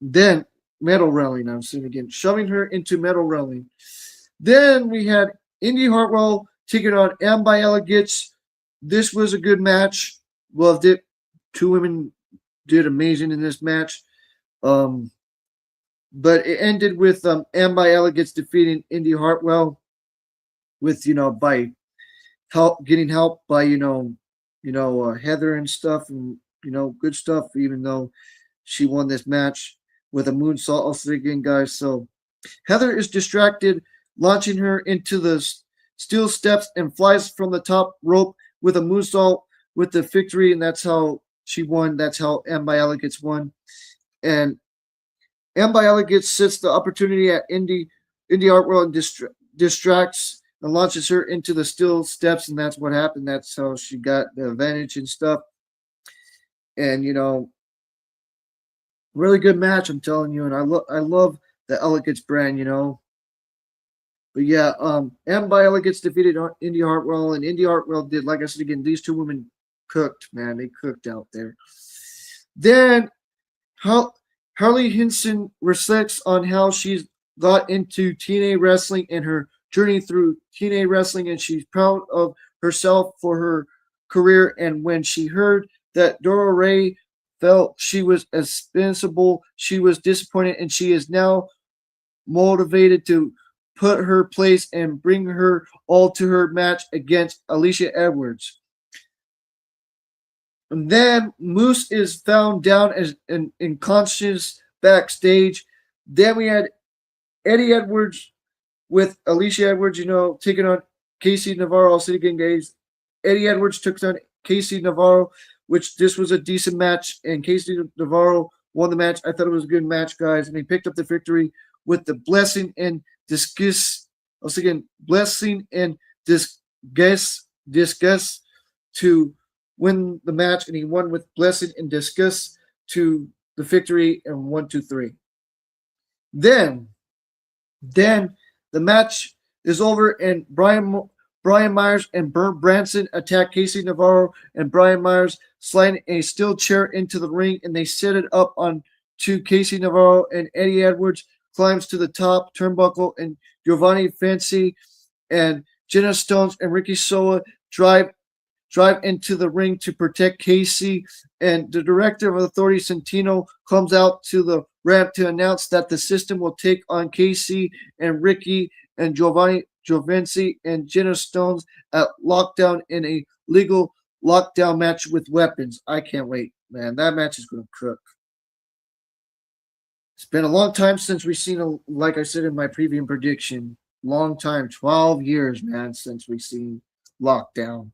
Then metal railing. I'm saying again, shoving her into metal railing. Then we had Indy Hartwell taking on Amber Elegance. This was a good match. Loved it. Two women did amazing in this match. But it ended with Amber Elegance defeating Indy Hartwell with, by getting help by, Heather and stuff, and, good stuff, even though she won this match. with a moonsault also again, guys. So Heather is distracted, launching her into the steel steps and flies from the top rope with a moonsault with the victory, and that's how she won. That's how Amber Elegance won. And Amber Elegance sits the opportunity at Indy Hartwell and distracts and launches her into the steel steps, and that's what happened. That's how she got the advantage and stuff. And really good match, I'm telling you. And I love the Elegance brand. But yeah, Amber Elegance defeated Indy Hartwell, and Indy Hartwell did, like I said again, these two women cooked, man. They cooked out there. Then Harley Hinson reflects on how she's got into TNA wrestling and her journey through TNA wrestling, and she's proud of herself for her career. And when she heard that Dora Ray felt she was invincible, she was disappointed, and she is now motivated to put her place and bring her all to her match against Alicia Edwards. And then Moose is found down as in conscious backstage. Then we had Eddie Edwards with Alicia Edwards, taking on Casey Navarro. I'll say it again, guys. Eddie Edwards took on Casey Navarro, which this was a decent match, and Casey Navarro won the match. I thought it was a good match, guys, and he picked up the victory with the blessing and disgust. I'll say again, blessing and disgust to win the match, and he won with blessing and disgust to the victory and 1, 2, 3. Then the match is over, and Brian Myers and Bert Branson attack Casey Navarro, and Brian Myers sliding a steel chair into the ring, and they set it up on to Casey Navarro, and Eddie Edwards climbs to the top turnbuckle, and Giovanni Fancy and Jenna Stones and Ricky Soa drive into the ring to protect Casey, and the director of Authority Santino comes out to the ramp to announce that the system will take on Casey and Ricky and Giovanni and Jenna Stones at Lockdown in a legal lockdown match with weapons. I can't wait, man. That match is going to cook. It's been a long time since we've seen, like I said in my preview prediction, long time, 12 years, man, since we've seen Lockdown.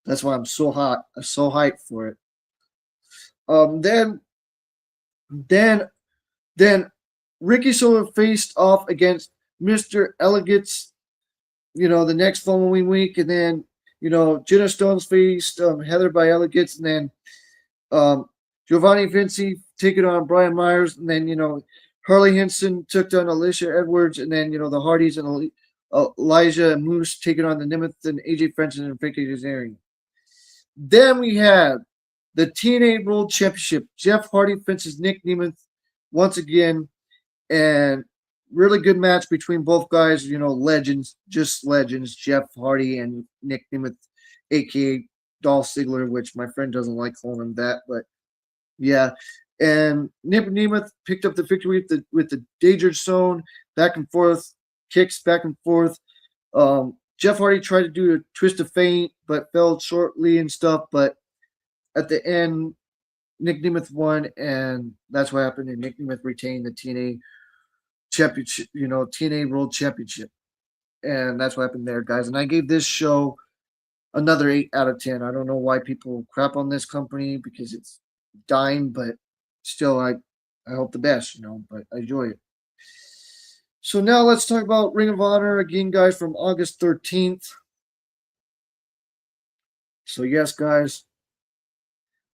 That's why I'm so hyped for it. Then Ricky Soa faced off against Mr. Elegance, the next following week, and then Jenna Stones faced Heather by Elegance, and then Giovanni Vinci taking on Brian Myers, and then Harley Hinson took on Alicia Edwards, and then the Hardys and Elijah and Moose taking on the Nimeth and AJ French and Frankie Kazarian. Then we have the TNA World Championship. Jeff Hardy faces Nick Nemeth once again, and really good match between both guys. Legends, just legends. Jeff Hardy and Nick Nemeth, aka Dolph Ziggler, which my friend doesn't like calling him that, but yeah. And Nick Nemeth picked up the victory with the Danger Zone, back and forth, kicks back and forth. Jeff Hardy tried to do a twist of fate, but fell shortly and stuff. But at the end, Nick Nemeth won, and that's what happened. And Nick Nemeth retained the TNA Championship, TNA World Championship. And that's what happened there, guys. And I gave this show another 8 out of 10. I don't know why people crap on this company, because it's dying, but still, I hope the best, but I enjoy it. So now let's talk about Ring of Honor again, guys, from August 13th. So yes, guys,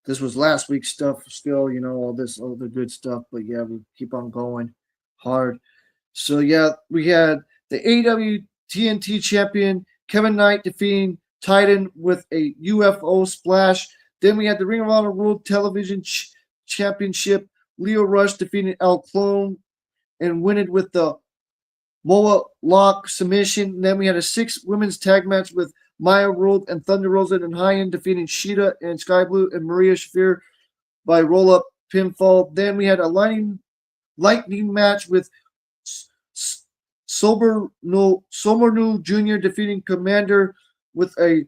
this was last week's stuff still, all this other good stuff, but yeah, we keep on going hard. So yeah, we had the AEW TNT champion Kevin Knight defeating Titan with a UFO splash. Then we had the Ring of Honor World Television Championship, Leo Rush defeating El Clone and winning with the Moa Lock submission. And then we had a 6 women's tag match with Maya Ruled and Thunder Rosa and Hyen defeating Sheeta and Sky Blue and Maria Shafir by roll-up pinfall. Then we had a lightning match with Somernu Jr. defeating Commander with a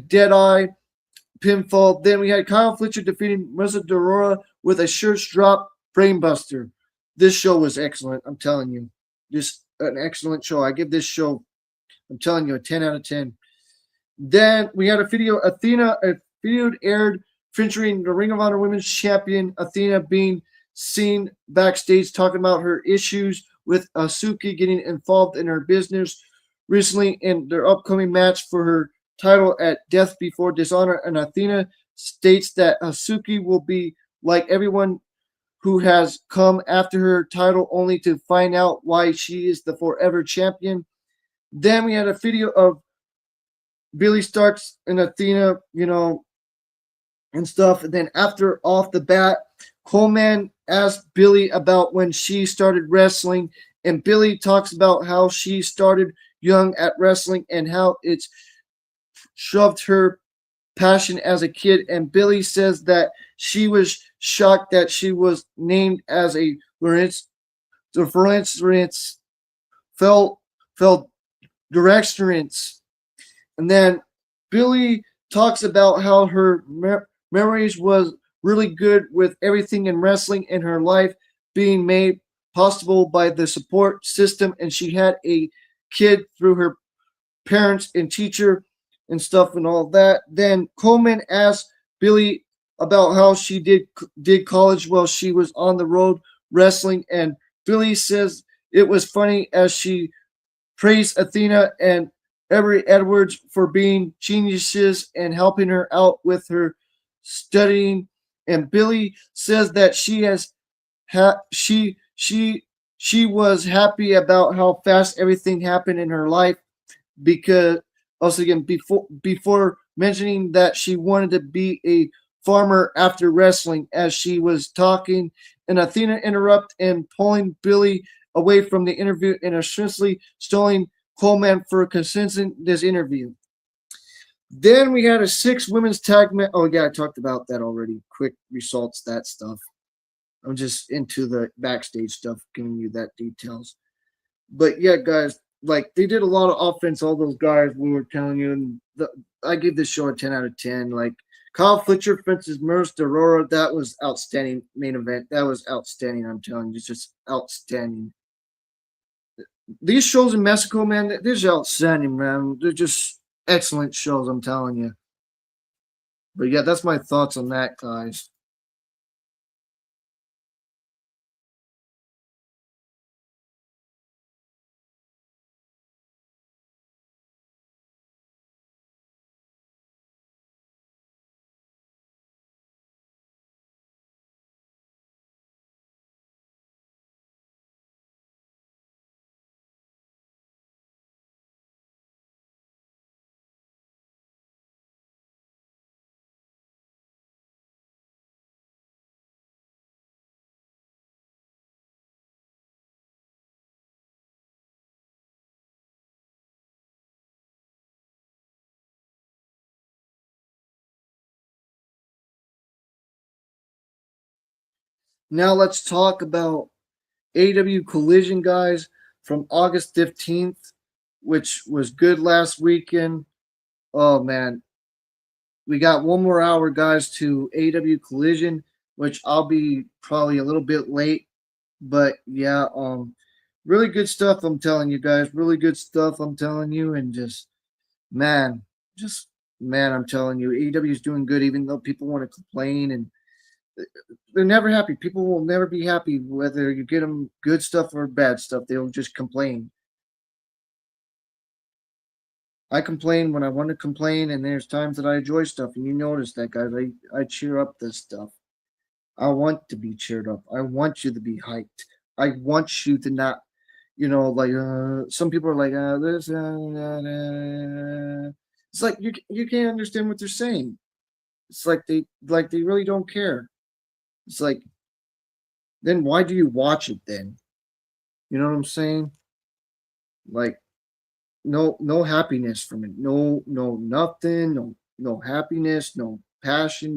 dead eye pinfall. Then we had Kyle Fletcher defeating Mercedes Dorora with a shirt drop Brainbuster. This show was excellent. I'm telling you, just an excellent show. I give this show, I'm telling you, a 10 out of 10. Then we had a video, Athena, a video aired featuring the Ring of Honor Women's Champion Athena being seen backstage talking about her issues with Asuka getting involved in her business recently in their upcoming match for her title at Death Before Dishonor. And Athena states that Asuka will be like everyone who has come after her title only to find out why she is the forever champion. Then we had a video of Billy Starks and Athena, and stuff. And then after off the bat, Coleman asked Billy about when she started wrestling, and Billy talks about how she started young at wrestling and how it's shoved her passion as a kid. And Billy says that she was shocked that she was named as a Lawrence felt directorance. And then Billy talks about how her memories was really good with everything in wrestling in her life being made possible by the support system, and she had a kid through her parents and teacher and stuff and all that. Then Coleman asked Billy about how she did college while she was on the road wrestling, and Billy says it was funny as she praised Athena and Everett Edwards for being geniuses and helping her out with her studying. And Billy says that she was happy about how fast everything happened in her life, because also again before mentioning that she wanted to be a farmer after wrestling as she was talking, and Athena interrupt and pulling Billy away from the interview and essentially stalling Coleman for consistent this interview. Then we had a 6 women's tag match. Oh yeah, I talked about that already. Quick results, that stuff. I'm just into the backstage stuff, giving you that details. But yeah, guys, like they did a lot of offense. All those guys we were telling you, and I give this show a 10 out of 10. Like Kyle Fletcher versus Merce Aurora, that was outstanding main event. That was outstanding. I'm telling you, it's just outstanding. These shows in Mexico, man, they're just outstanding, man. They're just excellent shows, I'm telling you. But yeah, that's my thoughts on that, guys. Now let's talk about AW Collision, guys, from August 15th, which was good last weekend. Oh man, we got one more hour, guys, to AW Collision, which I'll be probably a little bit late, but yeah, really good stuff. I'm telling you guys, really good stuff. I'm telling you, and man, just man, I'm telling you, AEW is doing good, even though people want to complain and they're never happy. People will never be happy whether you get them good stuff or bad stuff. They'll just complain. I complain when I want to complain, and there's times that I enjoy stuff, and you notice that, guys. I cheer up this stuff. I want to be cheered up. I want you to be hyped. I want you to not, like some people are like, this. It's like you can't understand what they're saying. It's like they really don't care. It's like, then why do you watch it then? You know what I'm saying? Like, no happiness from it. No nothing. No happiness. No passion.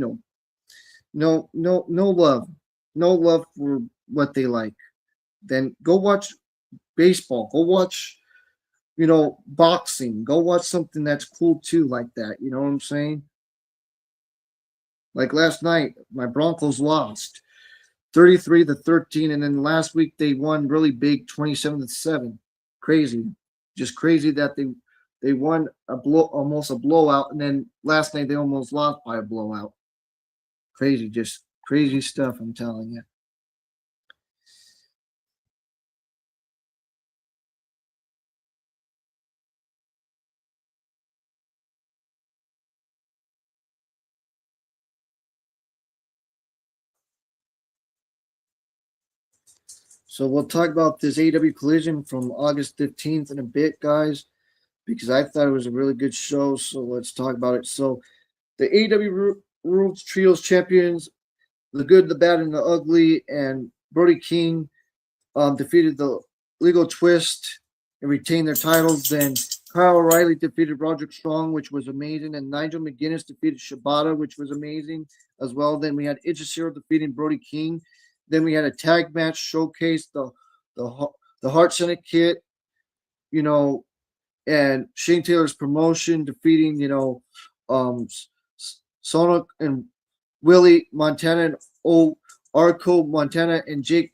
No love. No love for what they like. Then go watch baseball. Go watch, boxing. Go watch something that's cool too, like that. You know what I'm saying? Like last night, my Broncos lost. 33-13, and then last week they won really big 27-7. Crazy, just crazy that they won almost a blowout, and then last night they almost lost by a blowout. Crazy, just crazy stuff. I'm telling you. So we'll talk about this AW Collision from August 15th in a bit, guys, because I thought it was a really good show. So let's talk about it. So the AW World Trios Champions, the Good, the Bad, and the Ugly, and Brody King defeated the Legal Twist and retained their titles. Then Kyle O'Reilly defeated Roderick Strong, which was amazing, and Nigel McGuinness defeated Shibata, which was amazing as well. Then we had Ichishiro defeating Brody King. Then we had a tag match showcase the Heart Syndicate, you know, and Shane Taylor's promotion defeating, Sonic and Willie Montana and Arco Montana and Jake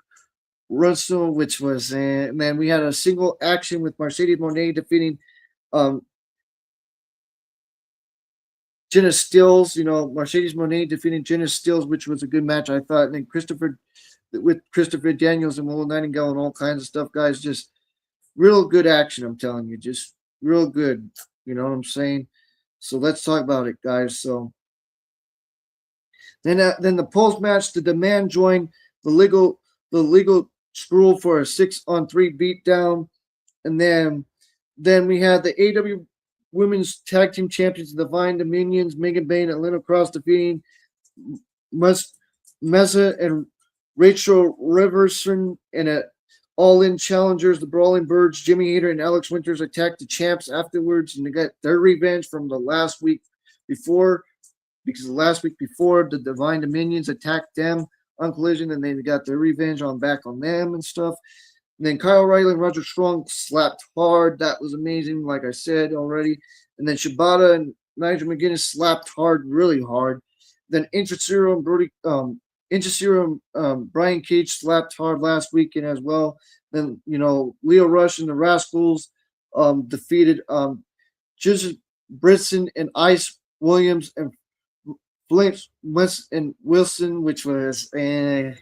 Russell, which was man, we had a single action with Mercedes Monet defeating Jenna Stills, Mercedes Monet defeating Jenna Stills, which was a good match, I thought. And then Christopher Daniels and Willow Nightingale and all kinds of stuff, guys. Just real good action, I'm telling you. Just real good. You know what I'm saying? So let's talk about it, guys. So then the post match, the Demand joined the legal screw for a 6-on-3 beatdown, and then we had the AW Women's Tag Team Champions, the Divine Dominions, Megan Bayne and Lena Cross defeating Mesa and Rachel Riverson in a all-in challengers. The Brawling Birds, Jimmy Hayter and Alex Winters attacked the champs afterwards, and they got their revenge from the last week before, because the last week before the Divine Dominions attacked them on Collision, and they got their revenge back on them and stuff. And then Kyle O'Reilly and Roger Strong slapped hard. That was amazing, like I said already. And then Shibata and Nigel McGuinness slapped hard, really hard. Then Inchasiro and Brian Cage slapped hard last weekend as well. Then, Leo Rush and the Rascals defeated Jason Britson and Ice Williams and Flint West and Wilson, which was and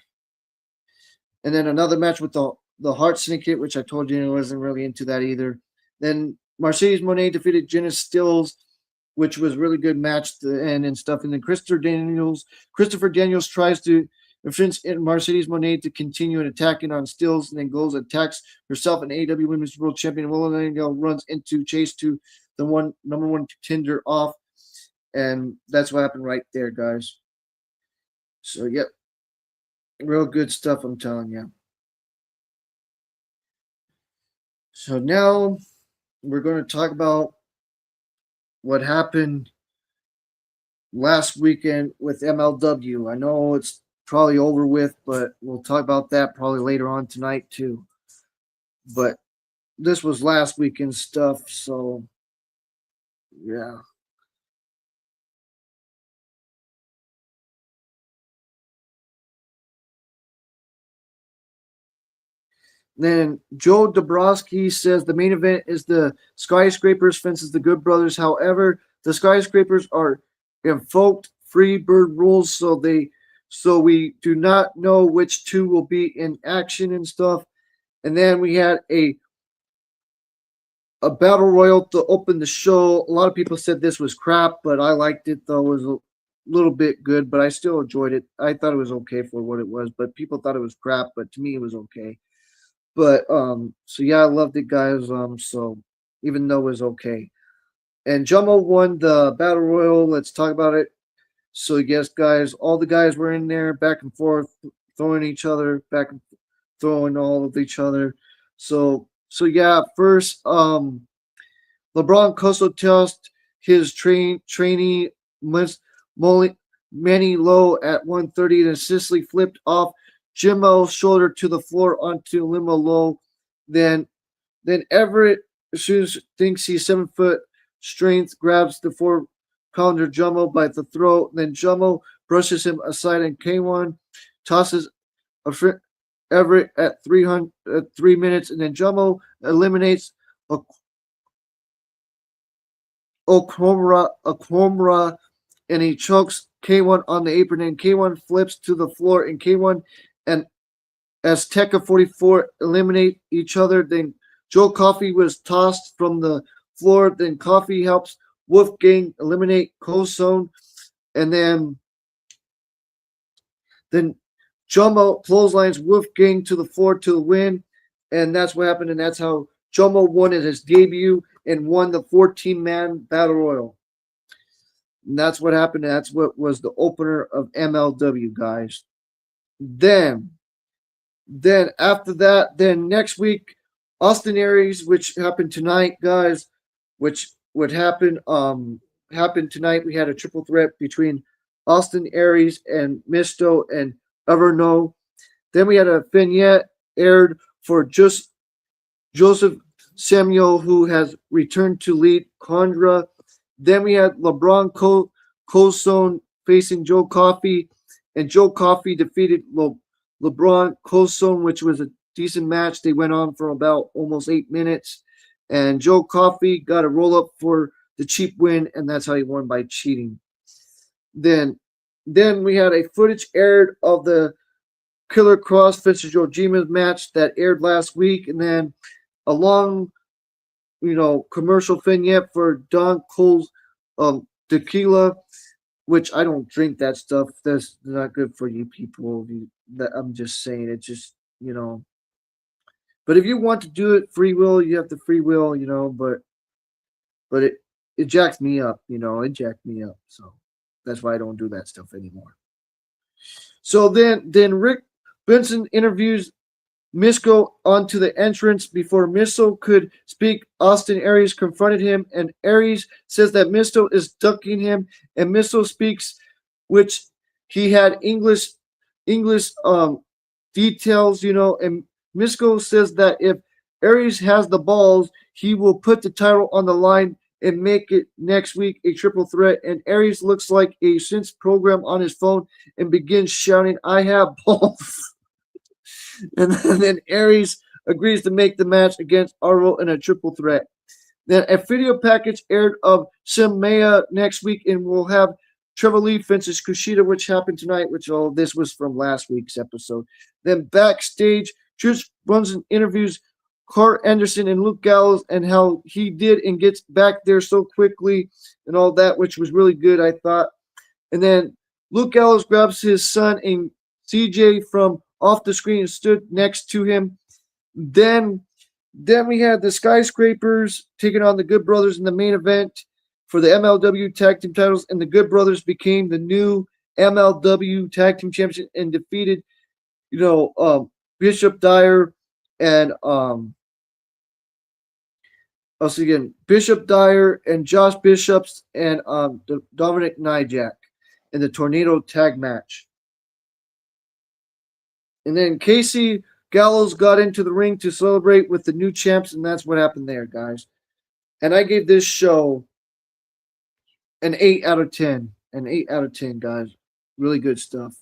then another match with the Heart Syndicate, which I told you I wasn't really into that either. Then Mercedes Monet defeated Jenna Stills, which was a really good match and stuff. And then Christopher Daniels tries to influence Mercedes Monet to continue attacking on Stills, and then goes attacks herself, and AEW Women's World Champion Willow Nightingale runs into Chase to the number one contender off. And that's what happened right there, guys. So, yep. Real good stuff, I'm telling you. So now we're going to talk about what happened last weekend with MLW. I know it's probably over with, but we'll talk about that probably later on tonight too. But this was last weekend stuff, so yeah. Then Joe Dabrowski says the main event is the Skyscrapers fences the Good Brothers. However, the Skyscrapers are invoked free bird rules, so we do not know which two will be in action and stuff. And then we had a battle royal to open the show. A lot of people said this was crap, but I liked it though. It was a little bit good, but I still enjoyed it. I thought it was okay for what it was, but people thought it was crap, but to me it was okay. But so yeah, I loved it, guys. So even though it was okay. And Jumbo won the battle royal. Let's talk about it. So yes, guys, all the guys were in there back and forth, throwing each other, back and throwing all of each other. So yeah, first LeBron Coso tossed his trainee Manny Low at 130 and Sicily flipped off Jimmo's shoulder to the floor onto Limo Low. Then Everett, as soon as thinks he's 7 foot strength, grabs the 4-pounder Jumbo by the throat. Then Jumbo brushes him aside, and K1 tosses of Everett at 3 minutes, and then Jumbo eliminates Okamura, and he chokes K1 on the apron, and K1 flips to the floor, and K1 and Azteca 44 eliminate each other. Then Joe Coffey was tossed from the floor. Then Coffey helps Wolfgang eliminate Coulson, and then Jumbo clotheslines Wolfgang to the floor to the win, and that's what happened. And that's how Jumbo won at his debut and won the 14-man Battle Royal. And that's what happened. That's what was the opener of MLW, guys. Then after that, then next week, Austin Aries, which happened tonight, guys, which would happen happened tonight. We had a triple threat between Austin Aries and Misto and Everno. Then we had a vignette aired for Joseph Samuel, who has returned to lead Condra. Then we had LeBron Coulson facing Joe Coffey, and Joe Coffey defeated LeBron Coulson, which was a decent match. They went on for about almost 8 minutes, and Joe Coffey got a roll up for the cheap win, and that's how he won, by cheating. Then we had a footage aired of the Killer Cross versus Yojima's match that aired last week, and then a long, commercial vignette for Don Cole's tequila, which I don't drink that stuff. That's not good for you people. I'm just saying, it just, But if you want to do it free will, you have the free will, but it jacks me up, it jacked me up. So that's why I don't do that stuff anymore. So then Rick Benson interviews Misto onto the entrance. Before Misto could speak, Austin Aries confronted him, and Aries says that Misto is ducking him, and Misto speaks, which he had English details, and Misto says that if Aries has the balls, he will put the title on the line and make it next week a triple threat. And Aries looks like a synth program on his phone and begins shouting, "I have balls." And then Aries agrees to make the match against Arlo in a triple threat. Then a video package aired of Simaya next week, and we'll have Trevor Lee fences Kushida, which happened tonight, this was from last week's episode. Then backstage, Trish Brunson interviews Carl Anderson and Luke Gallows and how he did and gets back there so quickly and all that, which was really good, I thought. And then Luke Gallows grabs his son and CJ from off the screen and stood next to him. Then we had the Skyscrapers taking on the Good Brothers in the main event for the MLW Tag Team titles, and the Good Brothers became the new MLW Tag Team Champions and defeated, Bishop Dyer and Bishop Dyer and Josh Bishops and Dominic Nijak in the Tornado Tag match. And then Casey Gallows got into the ring to celebrate with the new champs, and that's what happened there, guys. And I gave this show an 8 out of 10. An 8 out of 10, guys. Really good stuff.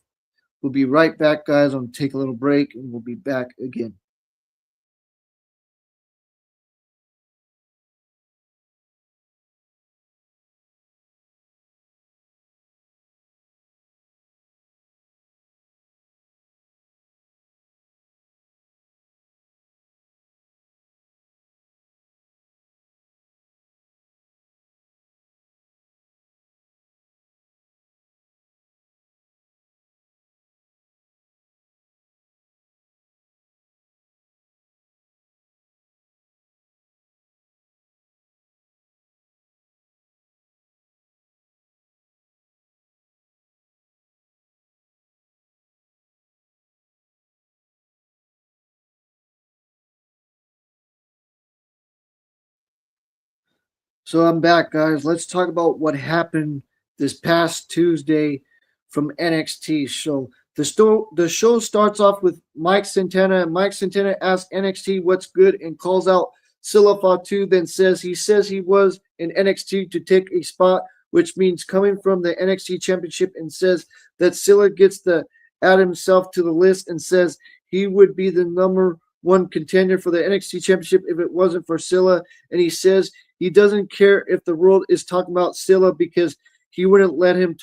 We'll be right back, guys. I'm going to take a little break, and we'll be back again. So I'm back, guys. Let's talk about what happened this past Tuesday from NXT. So the show starts off with Mike Santana. Mike Santana asks NXT what's good and calls out Silla Fatu, then says he was in NXT to take a spot, which means coming from the NXT Championship, and says that Silla gets the add himself to the list and says he would be the number one contender for the NXT Championship if it wasn't for Scylla. And he says he doesn't care if the world is talking about Scylla because he wouldn't let him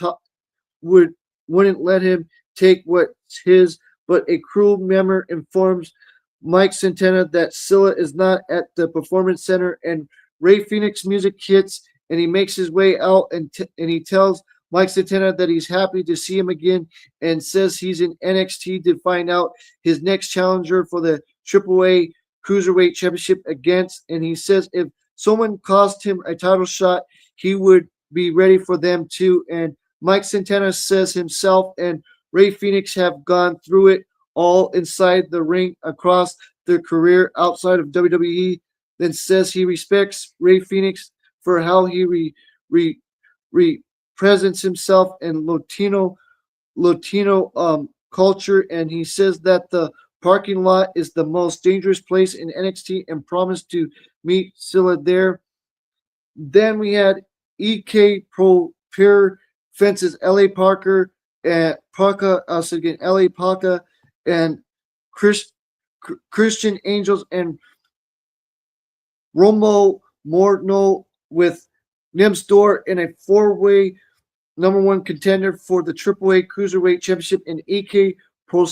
wouldn't let him take what's his. But a crew member informs Mike Santana that Scylla is not at the Performance Center, and Ray Phoenix music hits, and he makes his way out, and he tells Mike Santana that he's happy to see him again, and says he's in NXT to find out his next challenger for the AAA Cruiserweight Championship against, and he says if someone cost him a title shot, he would be ready for them too. And Mike Santana says himself and Ray Phoenix have gone through it all inside the ring across their career outside of WWE, then says he respects Ray Phoenix for how he presents himself in Latino culture, and he says that the parking lot is the most dangerous place in NXT and promised to meet Scylla there. Then we had EK Pro Pure Fences LA Parker and LA Parker and Christian Angels and Romo Morno with Nims Door in a four-way number one contender for the AAA Cruiserweight Championship, and EK Pro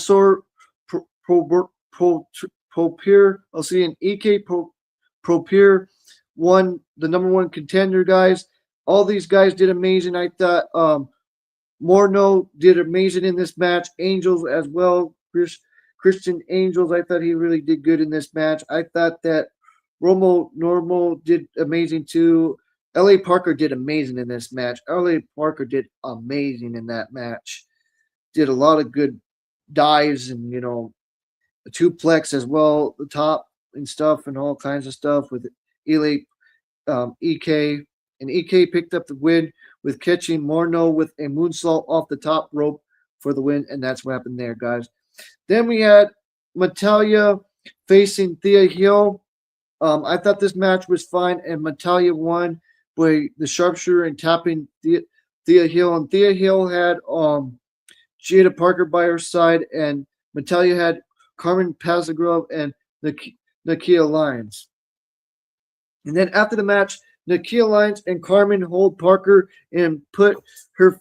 Pure. I'll see an EK Pro Pure won the number one contender, guys. All these guys did amazing. I thought Morno did amazing in this match. Angels as well. Christian Angels, I thought he really did good in this match. I thought that Romo Normal did amazing too. LA Parker did amazing in this match. LA Parker did amazing in that match. Did a lot of good dives and, you know, a twoplex as well, the top and stuff and all kinds of stuff with EK. And EK picked up the win with catching Morno with a moonsault off the top rope for the win. And that's what happened there, guys. Then we had Natalya facing Thea Hill. I thought this match was fine, and Natalya won by the sharpshooter and tapping Thea Hill. And Thea Hill had Jada Parker by her side, and Natalya had Carmen Pazagrove and Nakia Lyons. And then after the match, Nakia Lyons and Carmen hold Parker and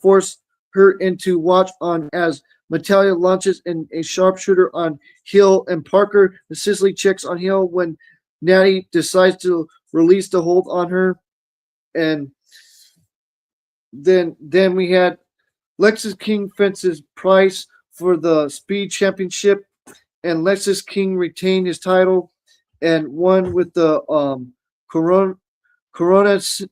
force her into watch on as Natalya launches in a sharpshooter on Hill, and Parker the Sicily checks on Hill when Natty decides to release the hold on her. And then we had Lexis King fences Price for the Speed Championship, and Lexis King retained his title and won with the coronation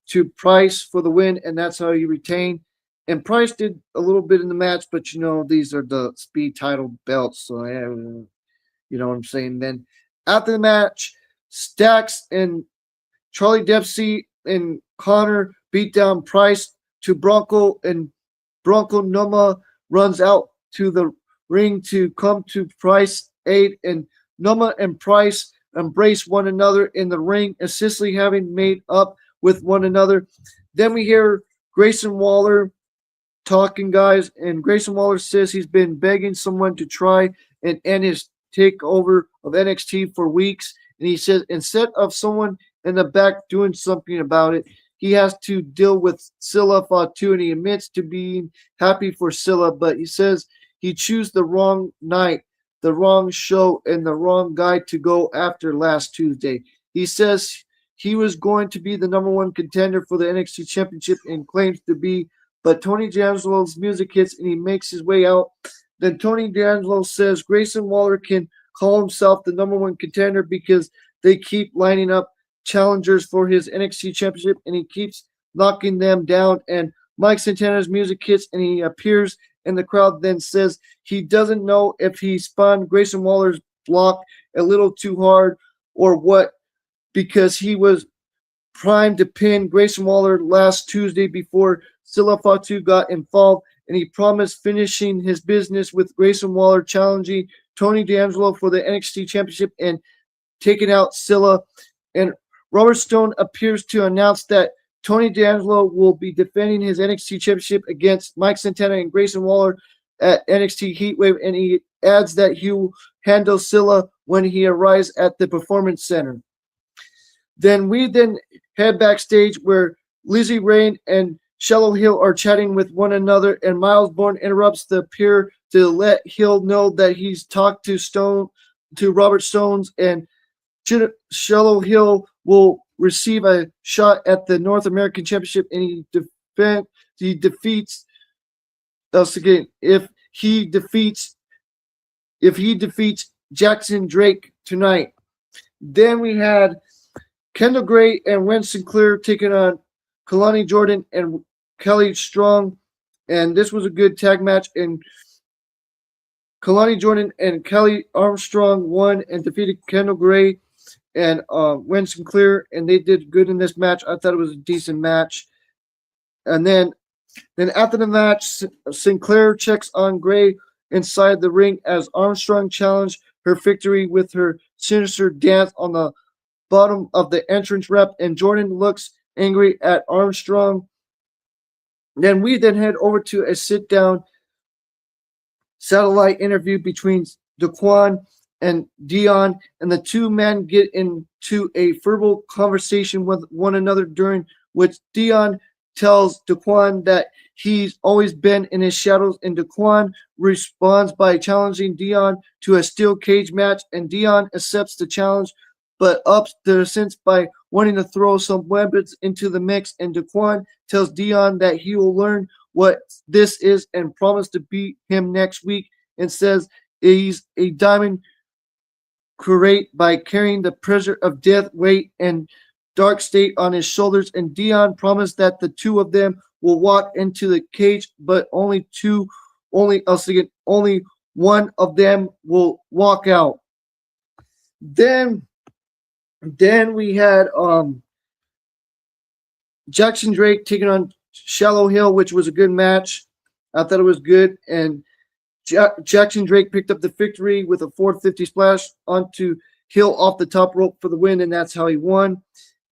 to Price for the win, and that's how he retained. And Price did a little bit in the match, but you know, these are the Speed title belts, so yeah, you know what I'm saying. Then after the match, Stacks and Charlie Dempsey and Connor beat down Price to Bronco, and Bronco Noma runs out to the ring to come to Price aid, and Noma and Price embrace one another in the ring, Sicily having made up with one another. Then we hear Grayson Waller talking, guys, and Grayson Waller says he's been begging someone to try and end his takeover of NXT for weeks, and he says instead of someone in the back doing something about it, he has to deal with Scylla Fatu, and he admits to being happy for Scylla, but he says he chose the wrong night, the wrong show, and the wrong guy to go after last Tuesday. He says he was going to be the number one contender for the NXT Championship and claims to be, but Tony D'Angelo's music hits and he makes his way out. Then Tony D'Angelo says Grayson Waller can call himself the number one contender because they keep lining up challengers for his NXT Championship and he keeps knocking them down. And Mike Santana's music hits and he appears in the crowd, then says he doesn't know if he spun Grayson Waller's block a little too hard or what, because he was primed to pin Grayson Waller last Tuesday before Scylla Fatu got involved, and he promised finishing his business with Grayson Waller challenging Tony D'Angelo for the NXT Championship and taking out Scylla. And Robert Stone appears to announce that Tony D'Angelo will be defending his NXT championship against Mike Santana and Grayson Waller at NXT Heatwave, and he adds that he will handle Scylla when he arrives at the Performance Center. Then we head backstage where Lizzie Rain and Shallow Hill are chatting with one another, and Miles Bourne interrupts the pair to let Hill know that he's talked to Robert Stones, and Shallow Hill will receive a shot at the North American Championship, and he defeats us again if he defeats Jackson Drake tonight. Then we had Kendall Gray and Wen Sinclair taking on Kalani Jordan and Kelly Strong, and this was a good tag match, and Kalani Jordan and Kelly Armstrong won and defeated Kendall Gray and Wen Sinclair, and they did good in this match. I thought it was a decent match. And then after the match, Sinclair checks on Gray inside the ring as Armstrong challenged her victory with her sinister dance on the bottom of the entrance ramp, and Jordan looks angry at Armstrong. Then we head over to a sit-down satellite interview between Daquan and Dion, and the two men get into a verbal conversation with one another, during which Dion tells Daquan that he's always been in his shadows, and Daquan responds by challenging Dion to a steel cage match, and Dion accepts the challenge but ups the sense by wanting to throw some weapons into the mix, and Daquan tells Dion that he will learn what this is and promise to beat him next week, and says he's a diamond curate by carrying the pressure of death, weight, and dark state on his shoulders, and Dion promised that the two of them will walk into the cage, but only one of them will walk out. Then we had Jackson Drake taking on Shallow Hill, which was a good match. I thought it was good, and Jackson Drake picked up the victory with a 450 splash onto Hill off the top rope for the win, and that's how he won.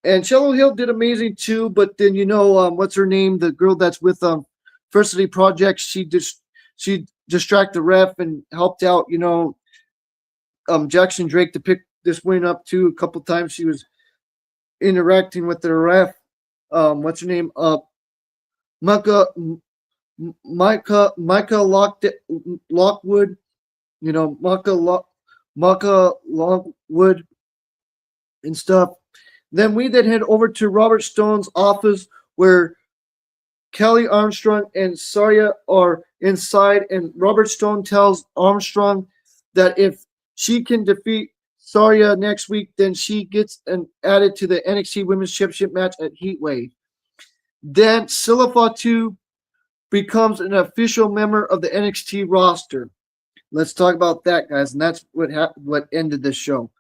And Shallow Hill did amazing too, but then what's her name? The girl that's with First City Project, she distracted the ref and helped out Jackson Drake to pick this win up too. A couple times she was interacting with the ref. What's her name? Micah Lockwood. Micah Lockwood and stuff. Then we head over to Robert Stone's office, where Kelly Armstrong and Saraya are inside, and Robert Stone tells Armstrong that if she can defeat Saraya next week, then she gets added to the NXT Women's Championship match at Heatwave. Then Scylla Fatu becomes an official member of the NXT roster. Let's talk about that, guys, and that's what ended the show.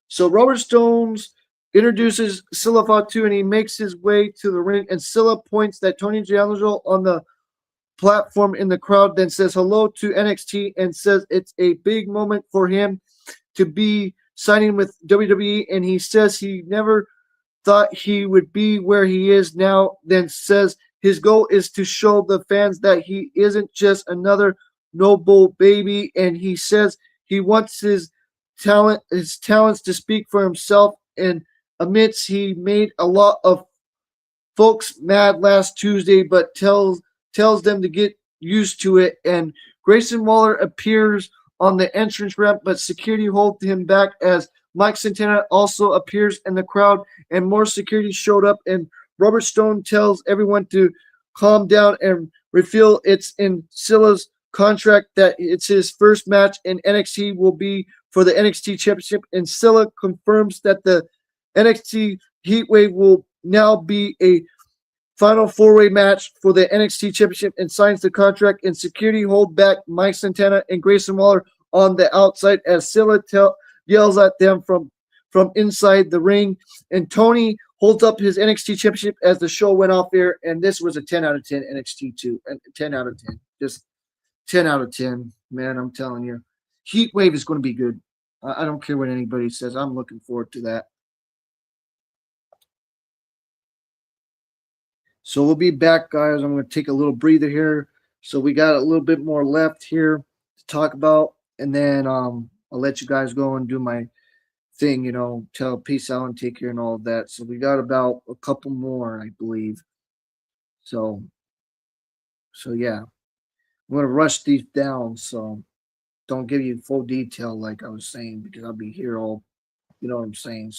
So Robert Stone's introduces Scylla Fatu, and he makes his way to the ring, and Scylla points at Tony D'Angelo on the platform in the crowd, then says hello to NXT and says it's a big moment for him to be signing with WWE, and he says he never thought he would be where he is now, then says his goal is to show the fans that he isn't just another noble baby, and he says he wants his talents to speak for himself, and admits he made a lot of folks mad last Tuesday, but tells them to get used to it. And Grayson Waller appears on the entrance ramp, but security holds him back as Mike Santana also appears in the crowd, and more security showed up, and Robert Stone tells everyone to calm down and reveal it's in Scylla's contract that it's his first match in NXT will be for the NXT Championship, and Scylla confirms that the NXT Heatwave will now be a final four-way match for the NXT Championship, and signs the contract, and security hold back Mike Santana and Grayson Waller on the outside as Scylla yells at them from inside the ring, and Tony holds up his NXT Championship as the show went off air, and this was a 10 out of 10 NXT 2, and 10 out of 10, just 10 out of 10, man, I'm telling you. Heatwave is going to be good. I don't care what anybody says. I'm looking forward to that. So we'll be back, guys. I'm going to take a little breather here. So we got a little bit more left here to talk about, and then I'll let you guys go and do my thing. Tell peace out and take care and all of that. So we got about a couple more, I believe. So yeah, I'm going to rush these down. So don't give you full detail like I was saying because I'll be here all. You know what I'm saying?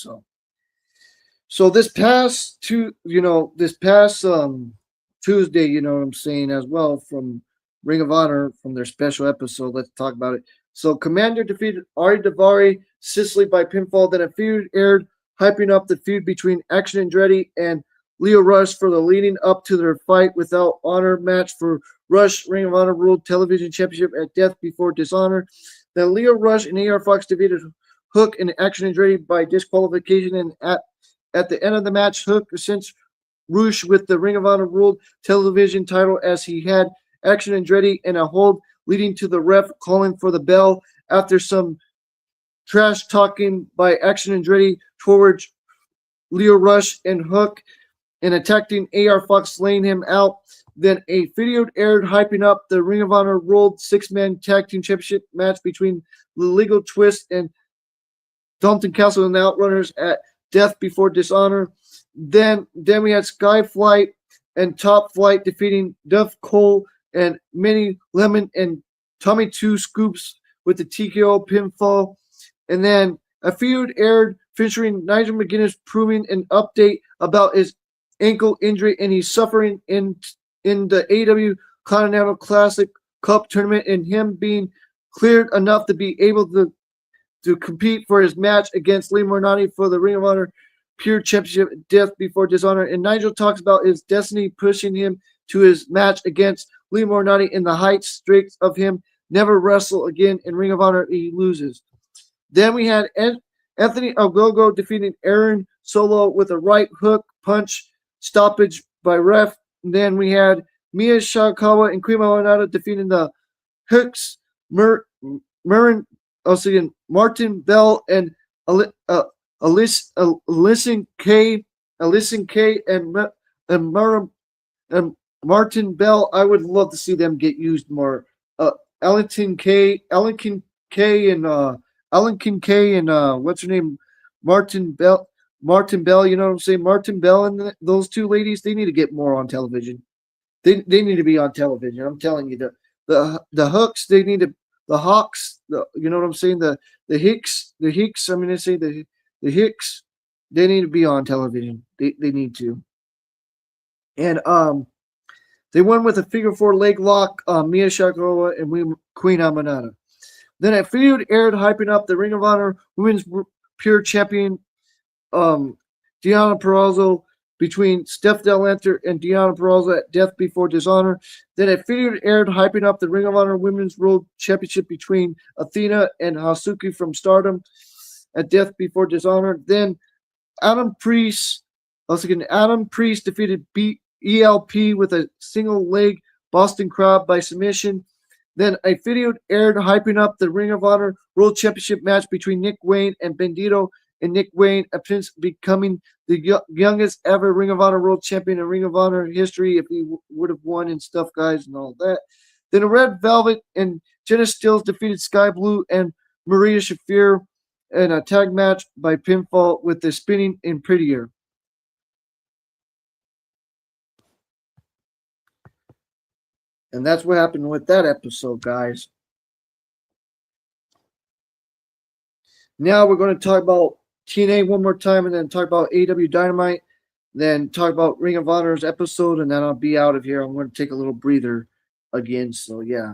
So this past Tuesday, you know what I'm saying, as well, from Ring of Honor, from their special episode. Let's talk about it. So Commander defeated Ari Davari Sicily by pinfall. Then a feud aired, hyping up the feud between Action Andretti and Leo Rush for the leading up to their fight without honor match for Rush Ring of Honor World Television Championship at Death Before Dishonor. Then Leo Rush and AR Fox defeated Hook and Action Andretti by disqualification, and at the end of the match, Hook since Rush with the Ring of Honor World Television title as he had Action Andretti in a hold, leading to the ref calling for the bell after some trash talking by Action Andretti towards Leo Rush and Hook and attacking AR Fox, laying him out. Then a video aired hyping up the Ring of Honor World Six-Man Tag Team Championship match between the Legal Twist and Dalton Castle and the Outrunners at Death Before Dishonor. Then we had Skyflight and Top Flight defeating Duff Cole and Minnie Lemon and Tommy Two Scoops with the TKO pinfall. And then a feud aired featuring Nigel McGuinness proving an update about his ankle injury, and he's suffering in the AEW Continental Classic Cup tournament, and him being cleared enough to be able to compete for his match against Lee Moriarty for the Ring of Honor Pure Championship Death Before Dishonor. And Nigel talks about his destiny pushing him to his match against Lee Moriarty in the height streaks of him never wrestle again in Ring of Honor. He loses. Then we had Anthony Ogogo defeating Aaron Solo with a right hook punch stoppage by ref. And then we had Mia Shakawa and Queen Malanata defeating the Hooks, Martin Bell and Alyson K, and Martin Bell. I would love to see them get used more. Alan Kincaid, and what's her name, Martin Bell. You know what I'm saying? Martin Bell and those two ladies, they need to get more on television. They need to be on television. I'm telling you, the Hooks, they need to, the Hawks, you know what I'm saying? The Hicks. I mean, they say the Hicks, they need to be on television. They need to. And they won with a figure four leg lock, Mia Shakawa and Queen Amanada. Then a feud aired hyping up the Ring of Honor Women's Pure Champion, Deonna Purrazzo, between Steph Del Enter and Deonna Purrazzo at Death Before Dishonor. Then a feud aired hyping up the Ring of Honor Women's World Championship between Athena and Hasuki from Stardom at Death Before Dishonor. Then Adam Priest defeated ELP with a single leg Boston Crab by submission. Then a video aired hyping up the Ring of Honor World Championship match between Nick Wayne and Bandito, and Nick Wayne becoming the youngest ever Ring of Honor World Champion in Ring of Honor history if he would have won and stuff, guys, and all that. Then Red Velvet and Jenna Stills defeated Sky Blue and Maria Shafir in a tag match by pinfall with the spinning in Prettier. And that's what happened with that episode, guys. Now we're going to talk about TNA one more time, and then talk about AW Dynamite, then talk about Ring of Honor's episode, and then I'll be out of here. I'm going to take a little breather again, so yeah.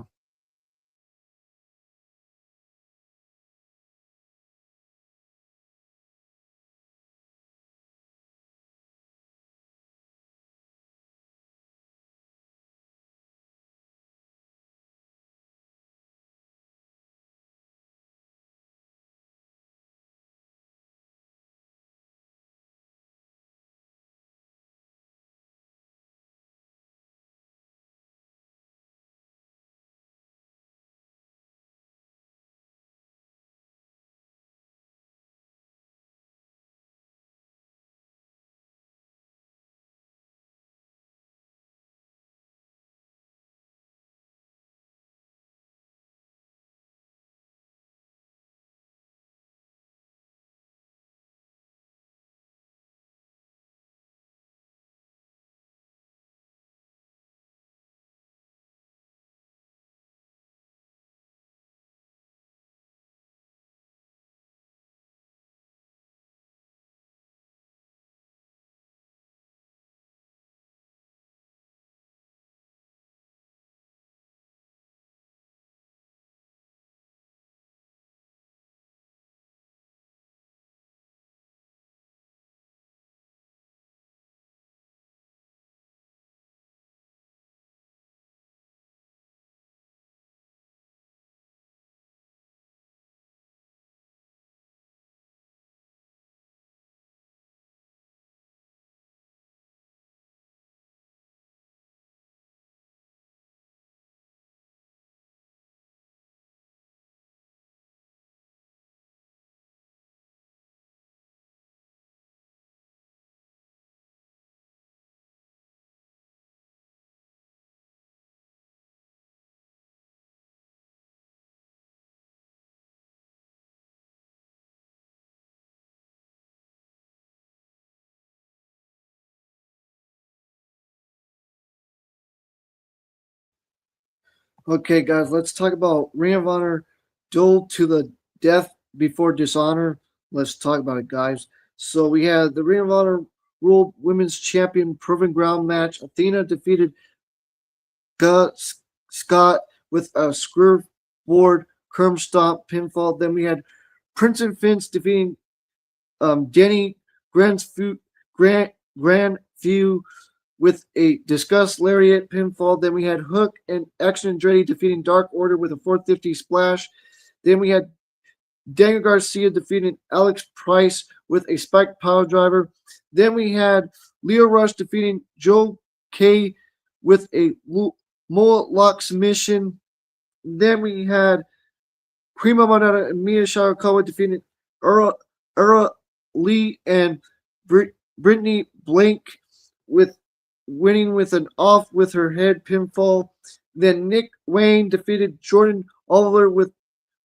Okay, guys, let's talk about Ring of Honor Duel to the Death Before Dishonor. Let's talk about it, guys. So we had the Ring of Honor World Women's Champion Proven Ground match. Athena defeated Scott with a screwboard curb stomp pinfall. Then we had Prince and Vince defeating Denny Grandview with a discussed lariat pinfall. Then we had Hook and Action Andretti defeating Dark Order with a 450 splash. Then we had Daniel Garcia defeating Alex Price with a spiked power driver. Then we had Leo Rush defeating Joe K with a mullet lock submission. Then we had Prima Monada and Mia Sharakawa defeating Ura Lee and Brittany Blank with winning with an off with her head pinfall. Then Nick Wayne defeated Jordan Oliver with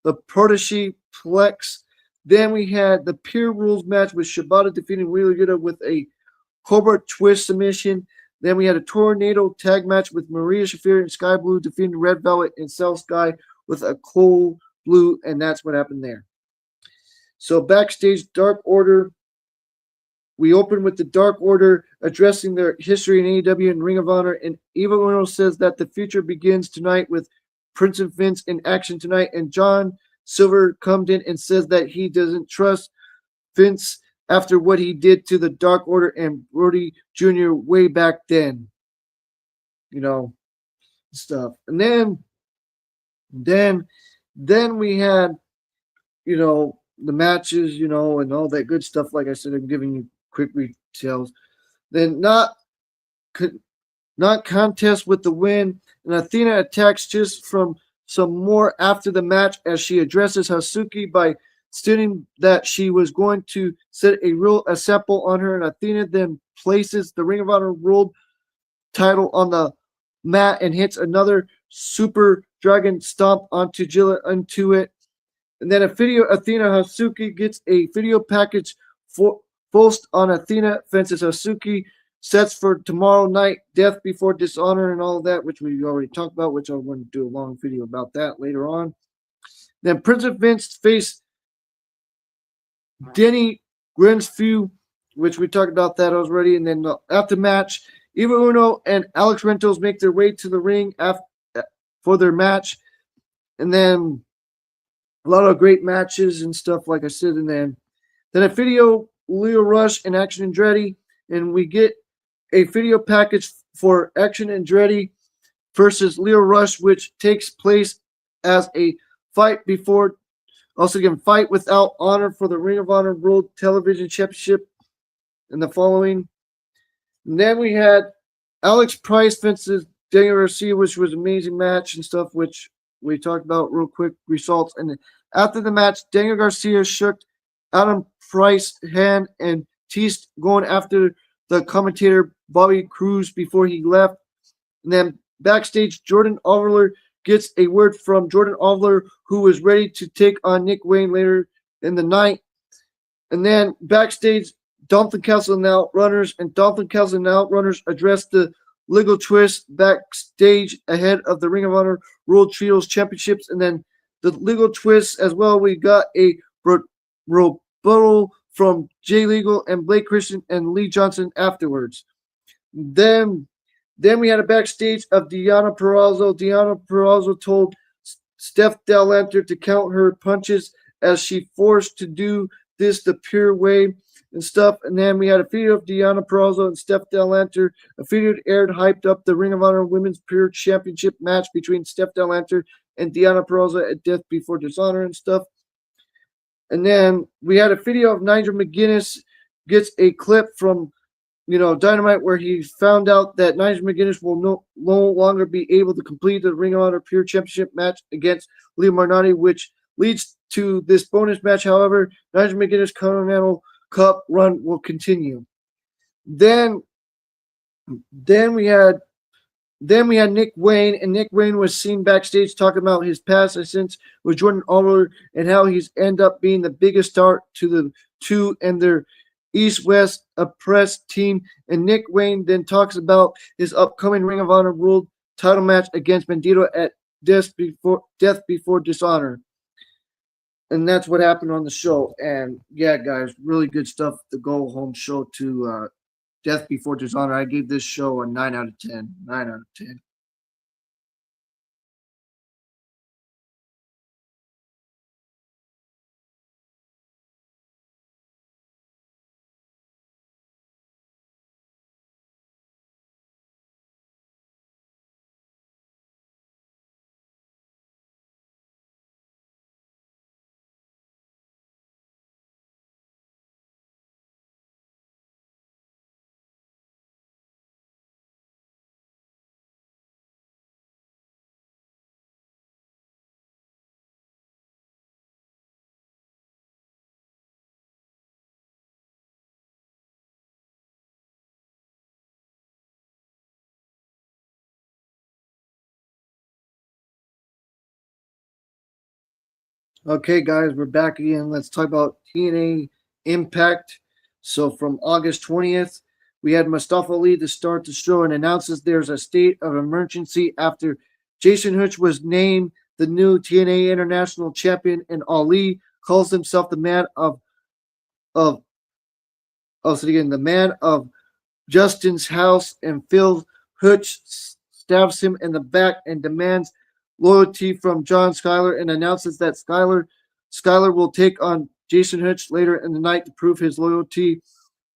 the protege Plex. Then we had the Pure Rules match with Shibata defeating Wheeler Yuta with a Cobra Twist submission. Then we had a Tornado tag match with Maria Shafir and Sky Blue defeating Red Velvet and Cell Sky with a Cold Blue, and that's what happened there. So backstage, Dark Order. We open with the Dark Order addressing their history in AEW and Ring of Honor, and Evil Uno says that the future begins tonight with Prince and Vince in action tonight, and John Silver comes in and says that he doesn't trust Vince after what he did to the Dark Order and Brody Jr. way back then. You know, stuff. And then we had, you know, the matches, you know, and all that good stuff. Like I said, I'm giving you quick details. Then not contest with the win, and Athena attacks just from some more after the match as she addresses Hasuki by stating that she was going to set a real example on her, and Athena then places the Ring of Honor World title on the mat and hits another Super Dragon Stomp onto Jilla into it. And then Athena Hasuki gets a video package forced on Athena, fences Hasuki, sets for tomorrow night, Death Before Dishonor and all of that, which we already talked about, which I want to do a long video about that later on. Then Prince of Vince faced Denny Grensfew, which we talked about that already. And then after match, Evil Uno and Alex Rentos make their way to the ring for their match. And then a lot of great matches and stuff, like I said. And then a video, Leo Rush and Action Andretti. And we get a video package for Action Andretti versus Leo Rush, which takes place as a fight before, also again, fight without honor for the Ring of Honor World Television Championship in the following. And then we had Alex Price versus Daniel Garcia, which was an amazing match and stuff, which we talked about real quick results. And after the match, Daniel Garcia shook Adam Price's hand and teased going after the commentator Bobby Cruz before he left. And then backstage, Jordan Oliver gets a word from Jordan Oliver, who was ready to take on Nick Wayne later in the night. And then backstage, Dalton Castle and the Outrunners, and Dalton Castle and the Outrunners addressed the legal twist backstage ahead of the Ring of Honor World Trios Championships. And then the legal twist as well, we got a rebuttal from Jay Legal and Blake Christian and Lee Johnson afterwards. Then we had a backstage of Deonna Purrazzo. Deonna Purrazzo told Steph Del Lanter to count her punches as she forced to do this the pure way and stuff. And then we had a video of Deonna Purrazzo and Steph Del Lanter. A video aired hyped up the Ring of Honor Women's Pure Championship match between Steph Del Lanter and Deonna Purrazzo at Death Before Dishonor and stuff. And then we had a video of Nigel McGuinness gets a clip from, Dynamite, where he found out that Nigel McGuinness will no longer be able to complete the Ring of Honor Pure Championship match against Leo Marnati, which leads to this bonus match. However, Nigel McGuinness Continental Cup run will continue. Then we had Nick Wayne, and Nick Wayne was seen backstage talking about his past ascents with Jordan Oliver and how he's ended up being the biggest star to the two and their East-West oppressed team. And Nick Wayne then talks about his upcoming Ring of Honor World title match against Bandito at Death Before Dishonor. And that's what happened on the show. And yeah, guys, really good stuff. The go home show to Death Before Dishonor. I gave this show a 9 out of 10. 9 out of 10. Okay, guys, we're back again. Let's talk about TNA Impact. So from August 20th, we had Mustafa Ali to start the show and announces there's a state of emergency after Jason Hutch was named the new TNA International Champion, and Ali calls himself the man of so again the man of Justin's house, and Phil Hutch stabs him in the back and demands loyalty from John Skyler and announces that Skyler will take on Jason Hutch later in the night to prove his loyalty.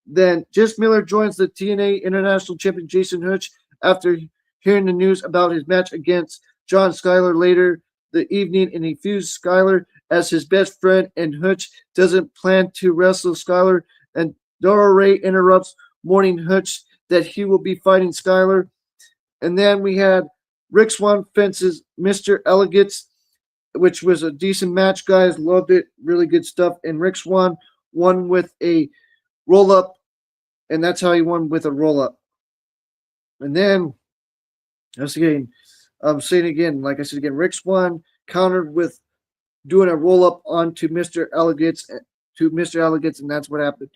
Then Jess Miller joins the TNA International Champion Jason Hutch after hearing the news about his match against John Skyler later the evening, and he views Skyler as his best friend, and Hutch doesn't plan to wrestle Skyler, and Dora Ray interrupts, warning Hutch that he will be fighting Skyler. And then we had Rick Swan fences Mr. Elegance, which was a decent match, guys. Loved it. Really good stuff. And Rick Swan won with a roll up, and that's how he won, with a roll up. And then, I'm saying again, like I said again, Rick Swan countered with doing a roll up onto Mr. Elegance, and that's what happened.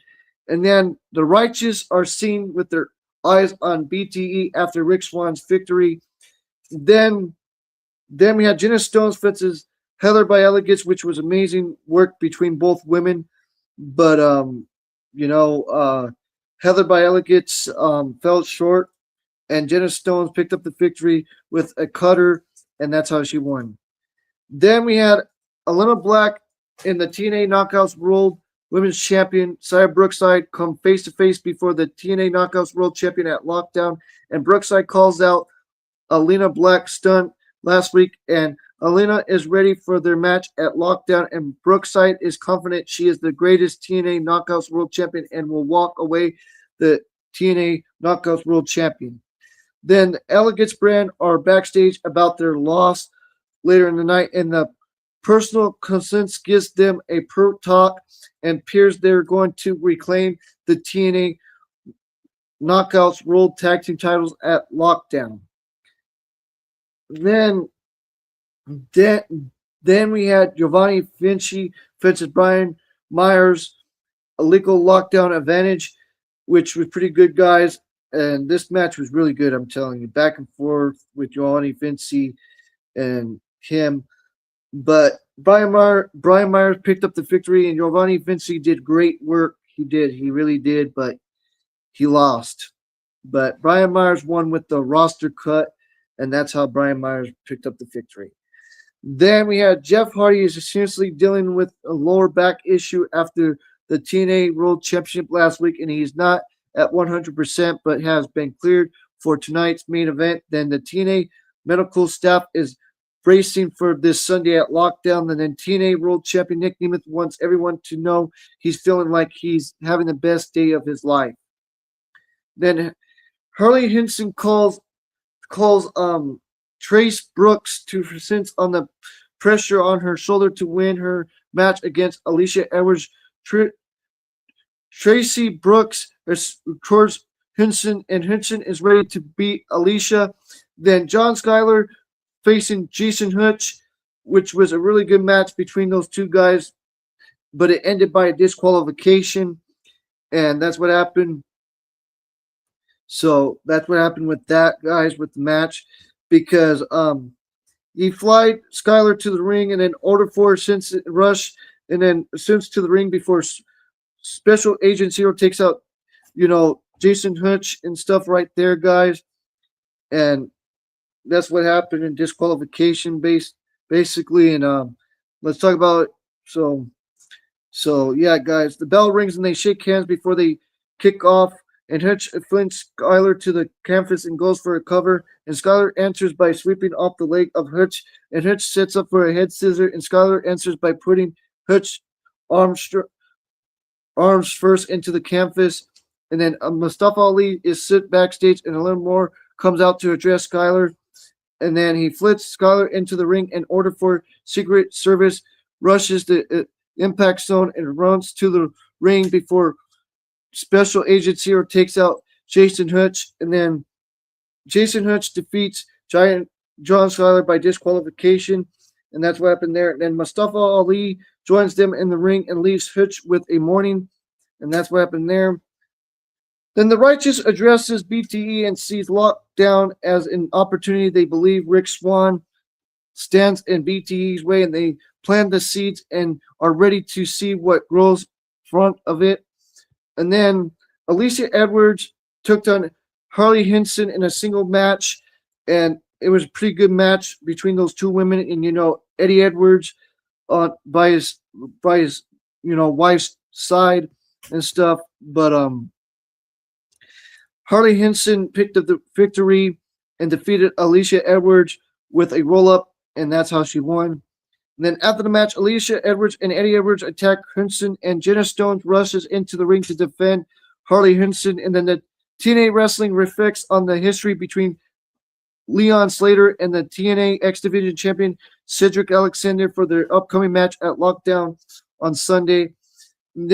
And then the Righteous are seen with their eyes on BTE after Rick Swan's victory. Then we had Jenna Stones fences Heather by Elegance, which was amazing work between both women. But Heather by Elegance fell short, and Jenna Stones picked up the victory with a cutter, and that's how she won. Then we had Alana Black in the TNA Knockouts World Women's Champion Saya Brookside come face to face before the TNA Knockouts World Champion at Lockdown, and Brookside calls out Alana Black's stunt last week, and Alana is ready for their match at Lockdown, and Brookside is confident she is the greatest TNA Knockouts World Champion and will walk away the TNA Knockouts World Champion. Then the Elegance brand are backstage about their loss later in the night, and the personal consensus gives them a pro talk and appears they're going to reclaim the TNA Knockouts World Tag Team titles at Lockdown. Then we had Giovanni Vinci versus Brian Myers, a legal Lockdown advantage, which was pretty good, guys. And this match was really good, I'm telling you. Back and forth with Giovanni Vinci and him. But Brian Myers picked up the victory, and Giovanni Vinci did great work. He really did, but he lost. But Brian Myers won with the roster cut, and that's how Brian Myers picked up the victory. Then we had Jeff Hardy is seriously dealing with a lower back issue after the TNA World Championship last week, and he's not at 100%, but has been cleared for tonight's main event. Then the TNA medical staff is bracing for this Sunday at Lockdown. And then TNA World Champion Nick Nemeth wants everyone to know he's feeling like he's having the best day of his life. Then Harley Hinson calls Trace Brooks to sense on the pressure on her shoulder to win her match against Alicia Edwards. Tracy Brooks is towards Hinson, and Hinson is ready to beat Alicia. Then John Skyler facing Jason Hutch, which was a really good match between those two guys, but it ended by a disqualification, and that's what happened. So that's what happened with that, guys, with the match, because he flied Skylar to the ring and then ordered for since rush and then since to the ring before Special Agent Zero takes out, Jason Hutch and stuff right there, guys. And that's what happened in disqualification basically. And let's talk about it. So yeah, guys, the bell rings and they shake hands before they kick off. And Hutch flints Skylar to the canvas and goes for a cover. And Skylar answers by sweeping off the leg of Hutch. And Hutch sets up for a head scissor. And Skylar answers by putting Hutch arms first into the canvas. And then Mustafa Ali is sit backstage, and a little more comes out to address Skylar. And then he flits Skylar into the ring in order for Secret Service rushes the impact zone and runs to the ring before Special Agent Zero takes out Jason Hutch. And then Jason Hutch defeats Giant John Skylar by disqualification. And that's what happened there. And then Mustafa Ali joins them in the ring and leaves Hutch with a warning. And that's what happened there. Then the Righteous addresses BTE and sees Lockdown as an opportunity. They believe Rick Swan stands in BTE's way, and they plan the seeds and are ready to see what grows front of it. And then Alicia Edwards took on Harley Hinson in a single match, and it was a pretty good match between those two women. And Eddie Edwards by his wife's side and stuff, but Harley Hinson picked up the victory and defeated Alicia Edwards with a roll-up, and that's how she won. And then after the match, Alicia Edwards and Eddie Edwards attack Hinson, and Jenna Stone rushes into the ring to defend Harley Hinson. And then the TNA Wrestling reflects on the history between Leon Slater and the TNA X Division champion Cedric Alexander for their upcoming match at Lockdown on Sunday. And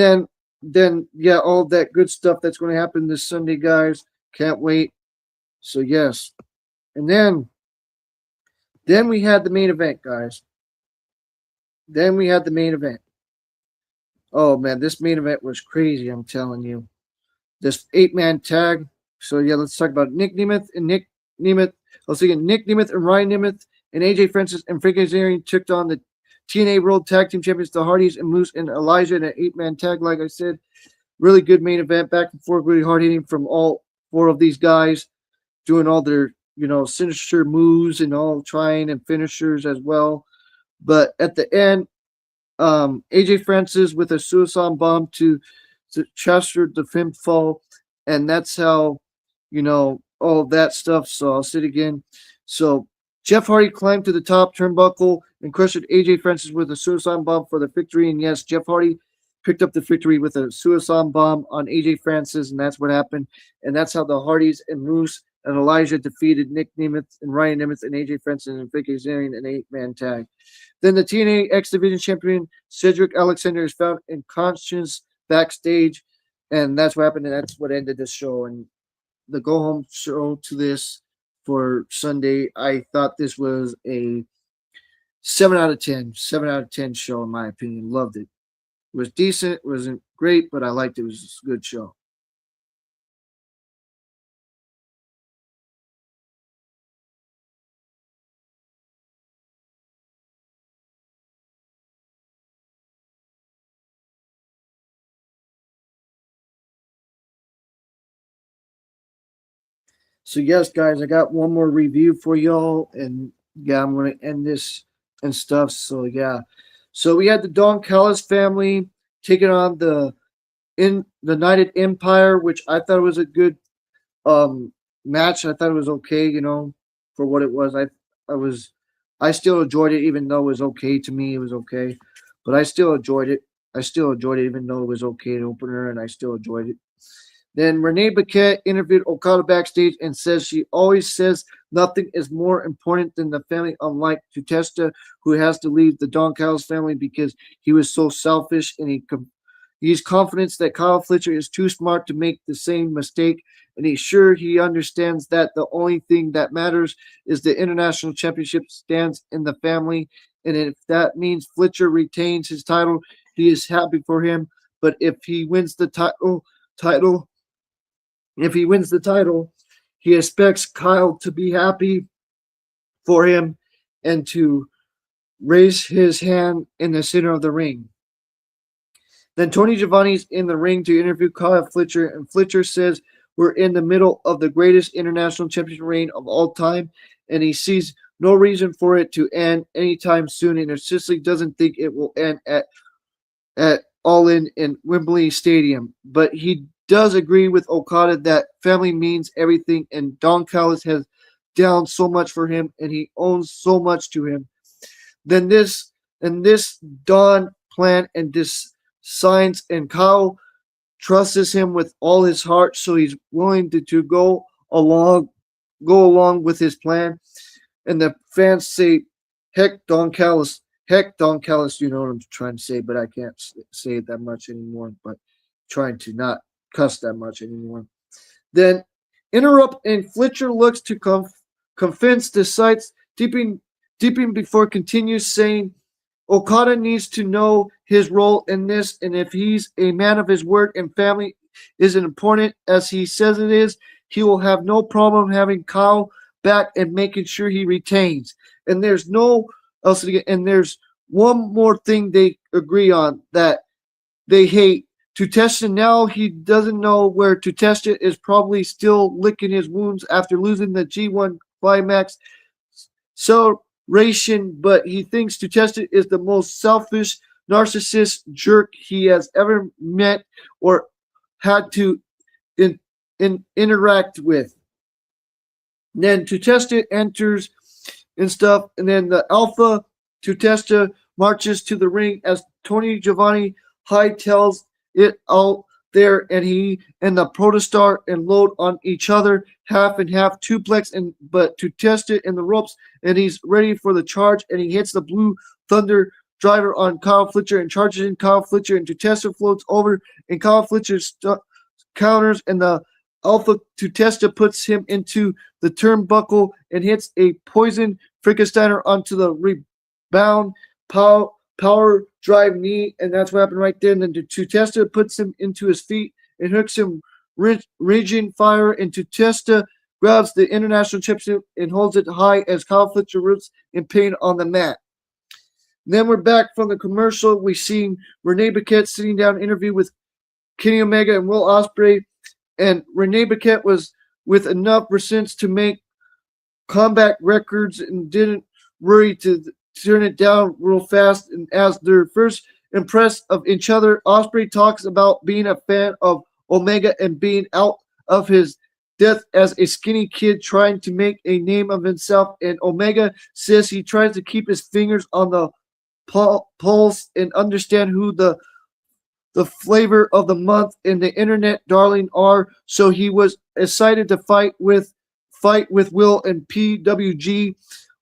then yeah, all that good stuff that's going to happen this Sunday, guys. Can't wait. So yes. And then we had the main event, guys. Then we had the main event. Oh man, this main event was crazy, I'm telling you. This 8-man tag. So yeah, let's talk about Nick Nemeth and Nick Nemeth and Ryan Nemeth and AJ Francis and Frank Kazarian took on the TNA World Tag Team Champions, the Hardys and Moose and Elijah in an 8-man tag. Like I said, really good main event, back and forth, really hard hitting from all 4 of these guys, doing all their sinister moves and all trying and finishers as well. But at the end, AJ Francis with a suicide bomb to Chester the pinfall, and that's how all of that stuff. So I'll say it again. So Jeff Hardy climbed to the top turnbuckle and crushed AJ Francis with a suicide bomb for the victory. And yes, Jeff Hardy picked up the victory with a suicide bomb on AJ Francis, and that's what happened. And that's how the Hardys and Moose and Elijah defeated Nick Nemeth and Ryan Nemeth and AJ Francis and Vic Kazarian in an 8-man tag. Then the TNA X Division champion Cedric Alexander is found unconscious backstage, and that's what happened. And that's what ended the show. And the go home show to this for Sunday, I thought this was a 7 out of 10 show in my opinion. Loved it. It was decent. It wasn't great, but I liked it. It was a good show. So yes, guys, I got one more review for y'all, and yeah, I'm gonna end this and stuff. So yeah, so we had the Don Callis family taking on the United Empire, which I thought was a good match. I thought it was okay, for what it was. I still enjoyed it, even though it was okay to me. It was okay, but I still enjoyed it. Even though it was okay to opener, and I still enjoyed it. Then Renee Paquette interviewed Okada backstage and says she always says nothing is more important than the family, unlike Tutesta, who has to leave the Don Callis family because he was so selfish, and he's confident that Kyle Fletcher is too smart to make the same mistake, and he's sure he understands that the only thing that matters is the international championship stands in the family, and if that means Fletcher retains his title, he is happy for him. But if he wins the title, he expects Kyle to be happy for him, and to raise his hand in the center of the ring. Then Tony Giovanni's in the ring to interview Kyle Fletcher, and Fletcher says we're in the middle of the greatest international championship reign of all time, and he sees no reason for it to end anytime soon, and Sicily doesn't think it will end at All in Wembley Stadium. But he does agree with Okada that family means everything, and Don Callis has done so much for him, and he owns so much to him. Then this Don plan and this signs, and Kyle trusts him with all his heart, so he's willing to go along with his plan. And the fans say, "Heck, Don Callis, heck, Don Callis." You know what I'm trying to say, but I can't say it that much anymore. But trying to not cuss that much anymore. Then interrupt, and Fletcher looks to convince the sides, deeping before continues, saying Okada needs to know his role in this, and if he's a man of his word and family is important as he says it is, he will have no problem having Kyle back and making sure he retains. And there's no else to get. And there's one more thing they agree on that they hate. Tutesta, now he doesn't know where Tutesta is, probably still licking his wounds after losing the G1 Climax celebration, but he thinks Tutesta is the most selfish, narcissist jerk he has ever met or had to interact with. And then Tutesta enters and stuff, and then the Alpha Tutesta marches to the ring as Tony Giovanni hightails it out there, and he and the Protostar and load on each other, half and half suplex, but Tutesta in the ropes, and he's ready for the charge, and he hits the Blue Thunder driver on Kyle Fletcher and charges in Kyle Fletcher, and Tutesta floats over, and Kyle Fletcher counters, and the Alpha Tutesta puts him into the turnbuckle and hits a poison Frankensteiner onto the rebound power drive knee, and that's what happened right there. And then Tutesta puts him into his feet and hooks him raging fire, and Tutesta grabs the international championship and holds it high as Kyle Fletcher rips in pain on the mat. Then we're back from the commercial. We seen Renee Paquette sitting down interview with Kenny Omega and Will Ospreay, and Renee Paquette was with enough sense to make comeback records and didn't worry to turn it down real fast. And as they're first impressed of each other, Ospreay talks about being a fan of Omega and being out of his depth as a skinny kid trying to make a name of himself. And Omega says he tries to keep his fingers on the pulse and understand who the flavor of the month and the internet darling are. So he was excited to fight with Will and PWG.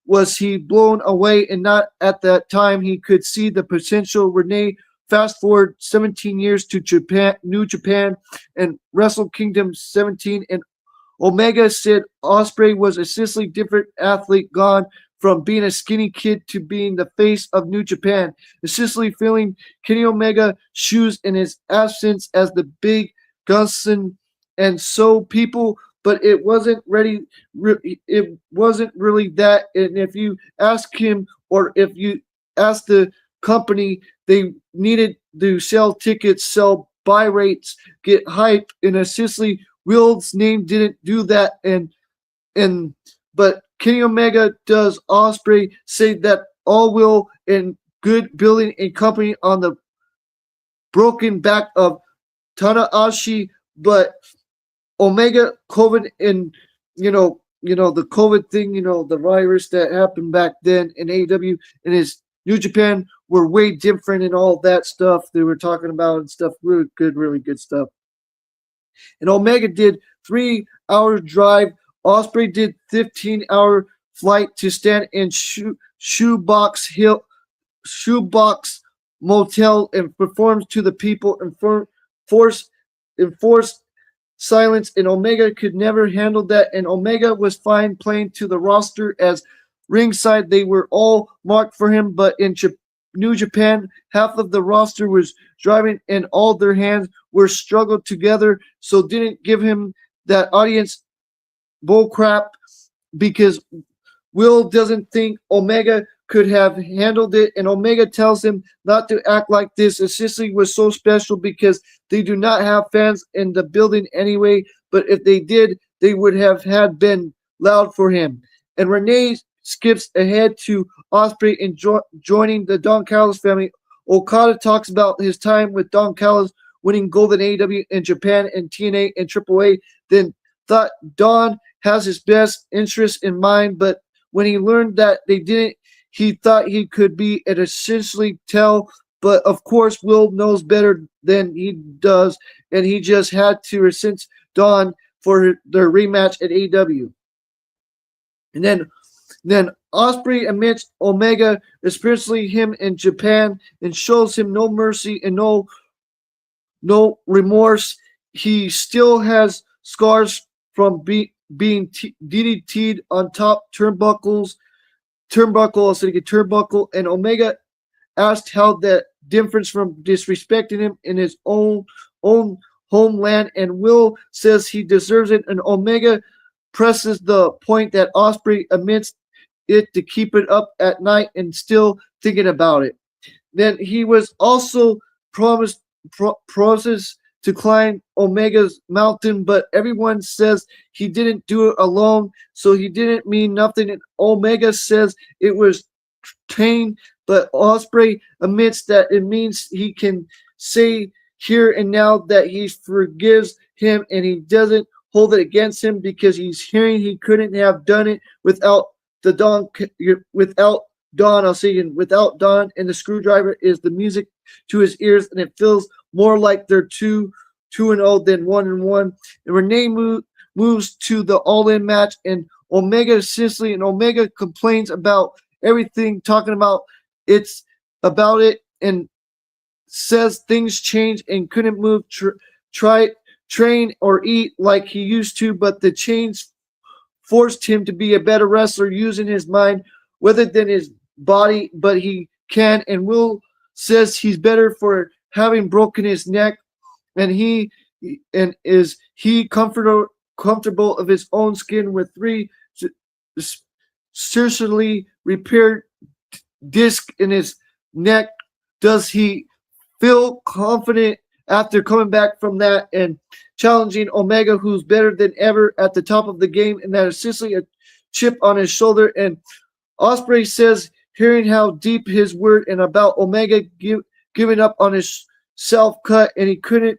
Was he blown away? And not at that time he could see the potential. Renee fast forward 17 years to Japan, New Japan, and Wrestle Kingdom 17, and Omega said Ospreay was a seriously different athlete, gone from being a skinny kid to being the face of New Japan, essentially filling Kenny Omega's shoes in his absence as the big Gunson, and so people. But it wasn't ready. It wasn't really that. And if you ask him, or if you ask the company, they needed to sell tickets, sell buy rates, get hype. And essentially, Will's name didn't do that. But Kenny Omega does. Ospreay say that all Will and good building a company on the broken back of Tanahashi, but Omega COVID and the COVID thing, the virus that happened back then in AEW and his New Japan were way different and all that stuff they were talking about and stuff. Really good stuff. And Omega did 3-hour drive. Ospreay did 15-hour flight to stand in Shoebox Motel and performs to the people and enforced silence, and Omega could never handle that, and Omega was fine playing to the roster as ringside. They were all marked for him, but in New Japan, half of the roster was driving and all their hands were struggled together, so didn't give him that audience bullcrap, because Will doesn't think Omega could have handled it, and Omega tells him not to act like this. Sicily was so special because they do not have fans in the building anyway, but if they did, they would have had been loud for him. And Renee skips ahead to Osprey and joining the Don Callis family. Okada talks about his time with Don Callis winning gold in AEW in Japan and TNA and AAA, then thought Don has his best interest in mind, but when he learned that they didn't, he thought he could be an essentially tell, but of course Will knows better than he does, and he just had to resent Don for their rematch at AEW. And then Osprey admits Omega, especially him in Japan, and shows him no mercy and no remorse. He still has scars from being DDT'd on top turnbuckle, and Omega asked how that difference from disrespecting him in his own homeland, and Will says he deserves it, and Omega presses the point that Osprey admits it to keep it up at night and still thinking about it. Then he was also promised to climb Omega's mountain, but everyone says he didn't do it alone, so he didn't mean nothing. And Omega says it was pain, but Osprey admits that it means he can say here and now that he forgives him, and he doesn't hold it against him because he's hearing he couldn't have done it without Don. I'll say again, without Don, and the screwdriver is the music to his ears, and it feels more like they're 2-0 than 1-1. And Renee moves to the All-In match, and Omega Sicily, and Omega complains about everything, talking about it's about it, and says things changed and couldn't move, train or eat like he used to, but the chains forced him to be a better wrestler using his mind rather than his body, but he can. And Will says he's better for having broken his neck, and is he comfortable of his own skin with 3 surgically repaired disc in his neck? Does he feel confident after coming back from that and challenging Omega, who's better than ever at the top of the game, and that is Sicily a chip on his shoulder? And Osprey says, hearing how deep his word and about Omega giving up on his self-cut, and he couldn't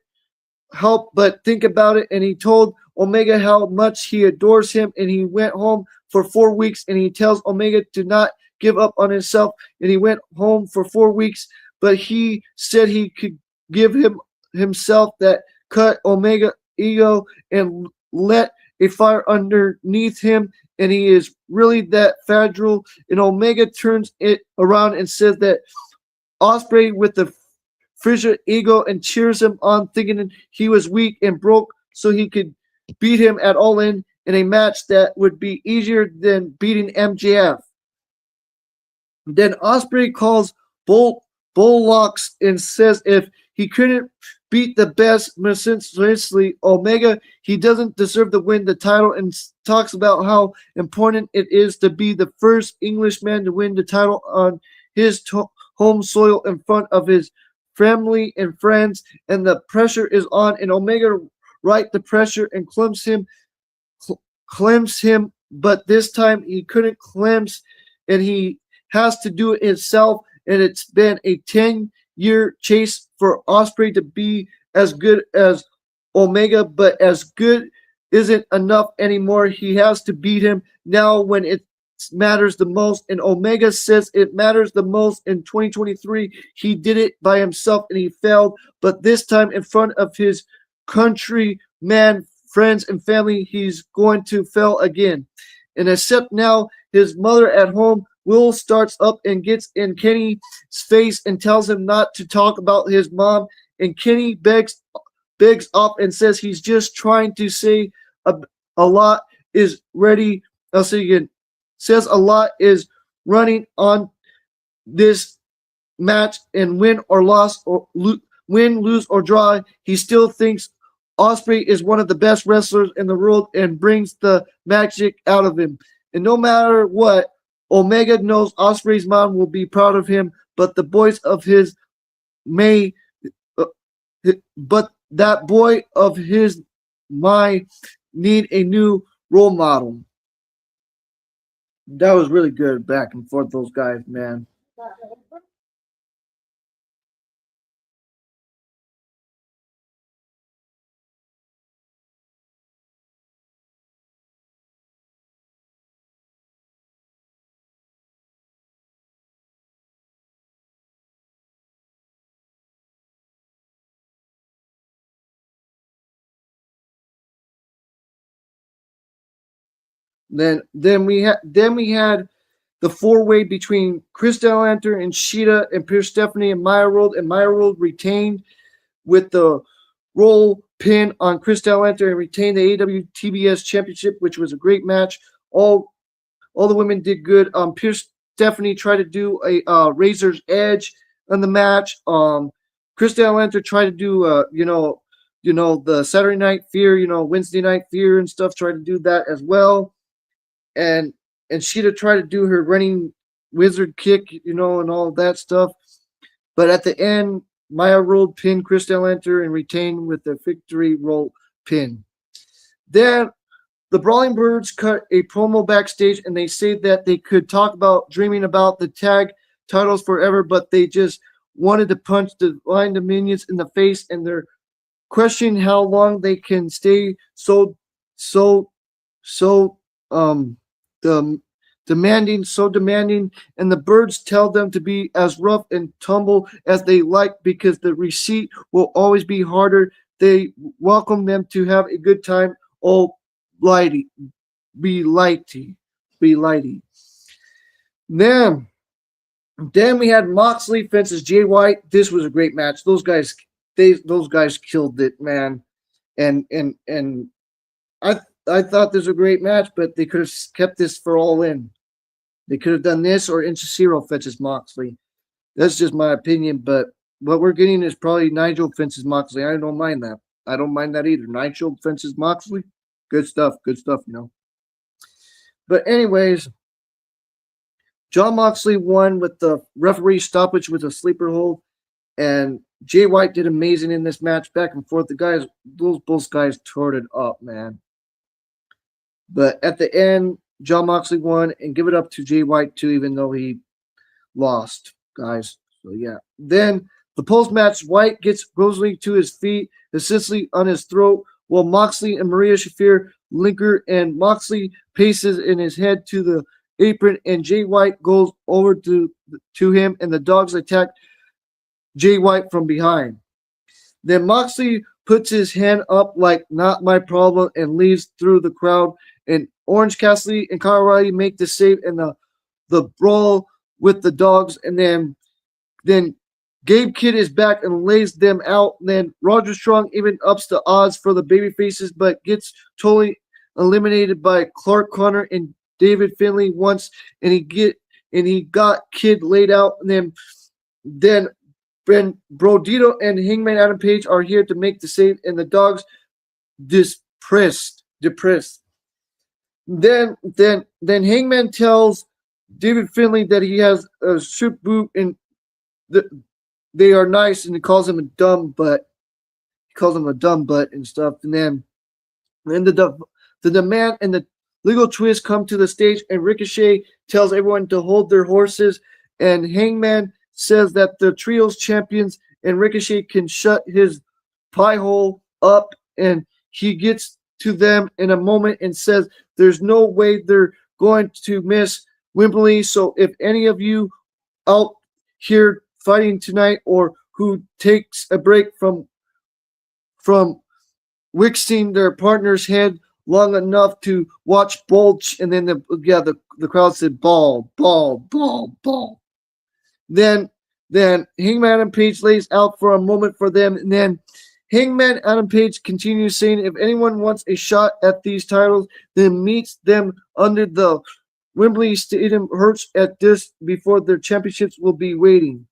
help but think about it, and he told Omega how much he adores him, and he went home for 4 weeks, and he tells Omega to not give up on himself, and he went home for 4 weeks, but he said he could give himself that cut Omega ego and let a fire underneath him, and he is really that fragile. And Omega turns it around and says that Osprey with the fragile ego and cheers him on, thinking he was weak and broke so he could beat him at All In a match that would be easier than beating MJF. Then Osprey calls Bullocks and says if he couldn't beat the best mercilessly Omega, he doesn't deserve to win the title, and talks about how important it is to be the first Englishman to win the title on his home soil in front of his family and friends, and the pressure is on, and Omega right the pressure and clems him, but this time he couldn't cleanse, and he has to do it himself, and it's been a 10-year chase for Osprey to be as good as Omega, but as good isn't enough anymore. He has to beat him now when it matters the most, and Omega says it matters the most. In 2023 he did it by himself and he failed, but this time in front of his countrymen, friends, and family, he's going to fail again. And except now his mother at home, Will starts up and gets in Kenny's face and tells him not to talk about his mom, and Kenny begs off and says he's just trying to say a lot is ready. I'll say again, says a lot is running on this match, and win or loss, or win, lose or draw, he still thinks Osprey is one of the best wrestlers in the world and brings the magic out of him. and no matter what, Omega knows Ospreay's mom will be proud of him, but the boys of his may, uh, but that boy of his might need a new role model. That was really good back and forth, those guys, man. Then we had the four-way between Chris Delander and Sheeta and Pierce Stephanie and Maya World retained with the roll pin on Chris Delander and retained the AEW TBS Championship, which was a great match. All the women did good. Pierce Stephanie tried to do a Razor's Edge on the match. Chris Delander tried to do the Saturday Night Fear, Wednesday Night Fear and stuff. Tried to do that as well, and Sheeta tried to do her running wizard kick, and all of that stuff. But at the end, Maya rolled pin Chris Delander and retained with the victory roll pin. Then the Brawling Birds cut a promo backstage and they say that they could talk about dreaming about the tag titles forever, but they just wanted to punch the Line Dominions in the face, and they're questioning how long they can stay so the demanding, and the Birds tell them to be as rough and tumble as they like because the receipt will always be harder. They welcome them to have a good time. Oh, lighty, be lighty, be lighty. Then, then we had Moxley versus Jay White. This was a great match. Those guys killed it, man. And I thought this was a great match, but they could have kept this for All In. They could have done this or Inchicero fetches Moxley. That's just my opinion, but what we're getting is probably Nigel fences Moxley. I don't mind that. I don't mind that either. Nigel fences Moxley. Good stuff. Good stuff. But anyways, John Moxley won with the referee stoppage with a sleeper hold, and Jay White did amazing in this match, back and forth. Both guys tore it up, man. But at the end, John Moxley won, and give it up to Jay White too, even though he lost, guys. So yeah. Then the post-match, White gets Rosalie to his feet, essentially on his throat, while Moxley and Maria Shafir linger, and Moxley paces in his head to the apron, and Jay White goes over to him, and the dogs attack Jay White from behind. Then Moxley puts his hand up like not my problem and leaves through the crowd, and Orange Cassidy and Kyle O'Reilly make the save and the brawl with the dogs, and then Gabe Kidd is back and lays them out. And then Roger Strong even ups the odds for the baby faces, but gets totally eliminated by Clark Connor and David Finlay once, and he got Kidd laid out, and then Brodito and Hangman Adam Page are here to make the save, and the dogs depressed. Then Hangman tells David Finlay that he has a strip boot and they are nice, and he calls him a dumb butt. He calls him a dumb butt and stuff. And then the demand and the legal twist come to the stage, and Ricochet tells everyone to hold their horses, and Hangman says that the trios champions and Ricochet can shut his pie hole up, and he gets to them in a moment and says there's no way they're going to miss Wembley. So if any of you out here fighting tonight, or who takes a break from wixing their partner's head long enough to watch Bulge, and then the crowd said ball. Then Hangman Adam Page lays out for a moment for them, and then Hangman Adam Page continues saying if anyone wants a shot at these titles, then meets them under the Wembley Stadium hurts at this before their championships will be waiting.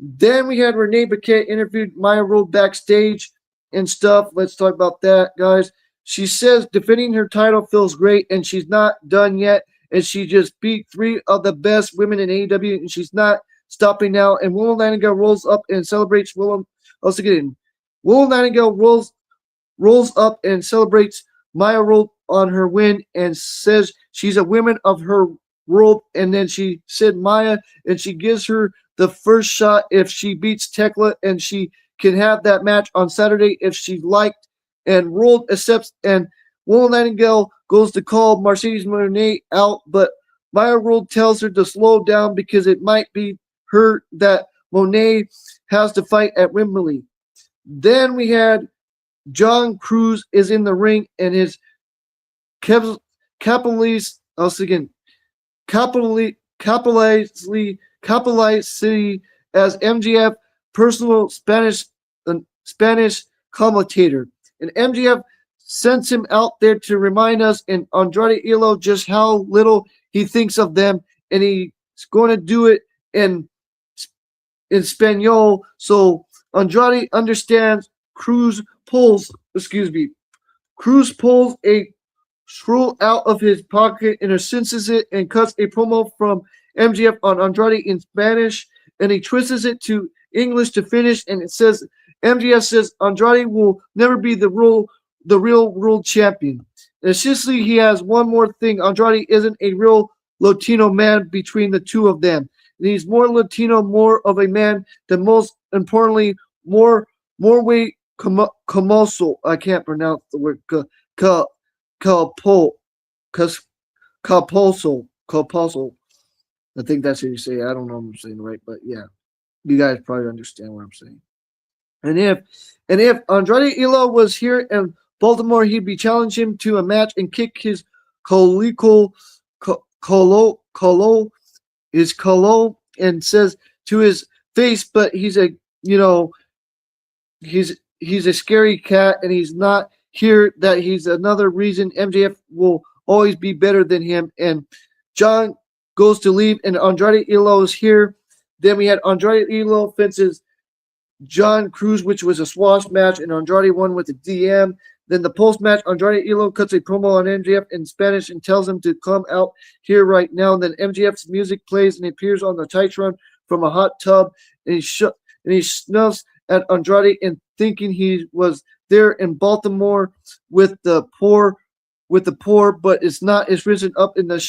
Then we had Renee Paquette interviewed Maya Road backstage and stuff. Let's talk about that, guys. She says defending her title feels great, and she's not done yet. And she just beat three of the best women in AEW, and she's not stopping now. And Willow Nightingale rolls up and celebrates Willow. Once again, Willow Nightingale rolls up and celebrates Maya rolled on her win and says she's a woman of her world. And then she said Maya, and she gives her the first shot if she beats Tekla, and she can have that match on Saturday if she liked. And World accepts, and Willow Nightingale goes to call Mercedes Moné out, but Maya World tells her to slow down because it might be her that Moné has to fight at Wembley. Then we had John Cruz is in the ring, and his capitalized city as MGF personal Spanish commentator. And MGF sends him out there to remind us and Andrade Elo just how little he thinks of them, and he's going to do it in Spanish. So Andrade understands. Cruz pulls a scroll out of his pocket and senses it and cuts a promo from MGF on Andrade in Spanish, and he twists it to English to finish, and it says MGF says Andrade will never be the real world champion. And essentially, he has one more thing. Andrade isn't a real Latino man between the two of them. And he's more Latino, more of a man than most importantly, more way Camoso. I can't pronounce the word Caposo. I think that's how you say it. I don't know if I'm saying it right, but yeah. You guys probably understand what I'm saying. And if Andrade Elo was here in Baltimore, he'd be challenging him to a match and kick his colo and says to his face, but he's a he's a scary cat, and he's not here. That he's another reason MJF will always be better than him. And John goes to leave, and Andrade Elo is here. Then we had Andrade Elo fences John Cruz, which was a squash match, and Andrade won with a DM. Then the post-match, Andrade Elo cuts a promo on MJF in Spanish and tells him to come out here right now. And then MJF's music plays, and he appears on the Titantron from a hot tub, and he snuffs at Andrade and thinking he was there in Baltimore with the poor, but it's not. It's risen up in the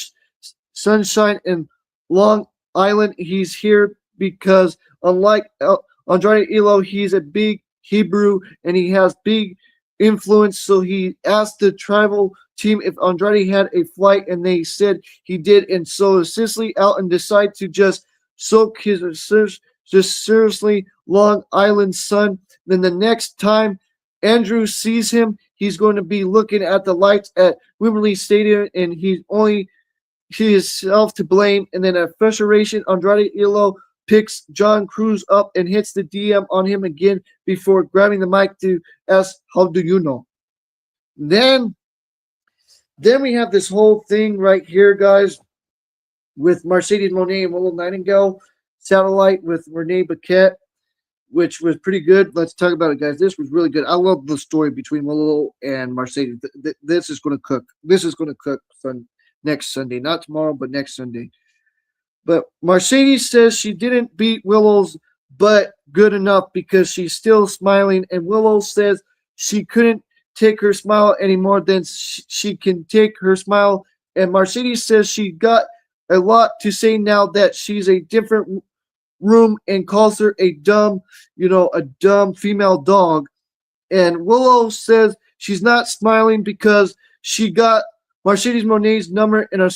sunshine in Long Island. He's here because unlike Andrade Elo, he's a big Hebrew and he has big influence. So he asked the tribal team if Andrade had a flight, and they said he did. And so Sicily out and decide to just soak his seriously Long Island sun. Then the next time Andrew sees him, he's going to be looking at the lights at Wembley Stadium, and he is self to blame. And then at frustration, Andrade Elo picks John Cruz up and hits the DM on him again before grabbing the mic to ask, "How do you know?" Then we have this whole thing right here, guys, with Mercedes Moné and Willow Nightingale satellite with Renee Paquette, which was pretty good. Let's talk about it, guys. This was really good. I love the story between Willow and Mercedes. This is going to cook. This is going to cook next Sunday. Not tomorrow, but next Sunday. But Mercedes says she didn't beat Willow's butt good enough because she's still smiling. And Willow says she couldn't take her smile anymore than she can take her smile. And Mercedes says she got a lot to say now that she's a different room and calls her a dumb female dog. And Willow says she's not smiling because she got Mercedes Moné's number in a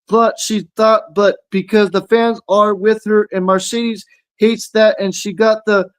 slot, she thought, but because the fans are with her, and Mercedes hates that, and she got the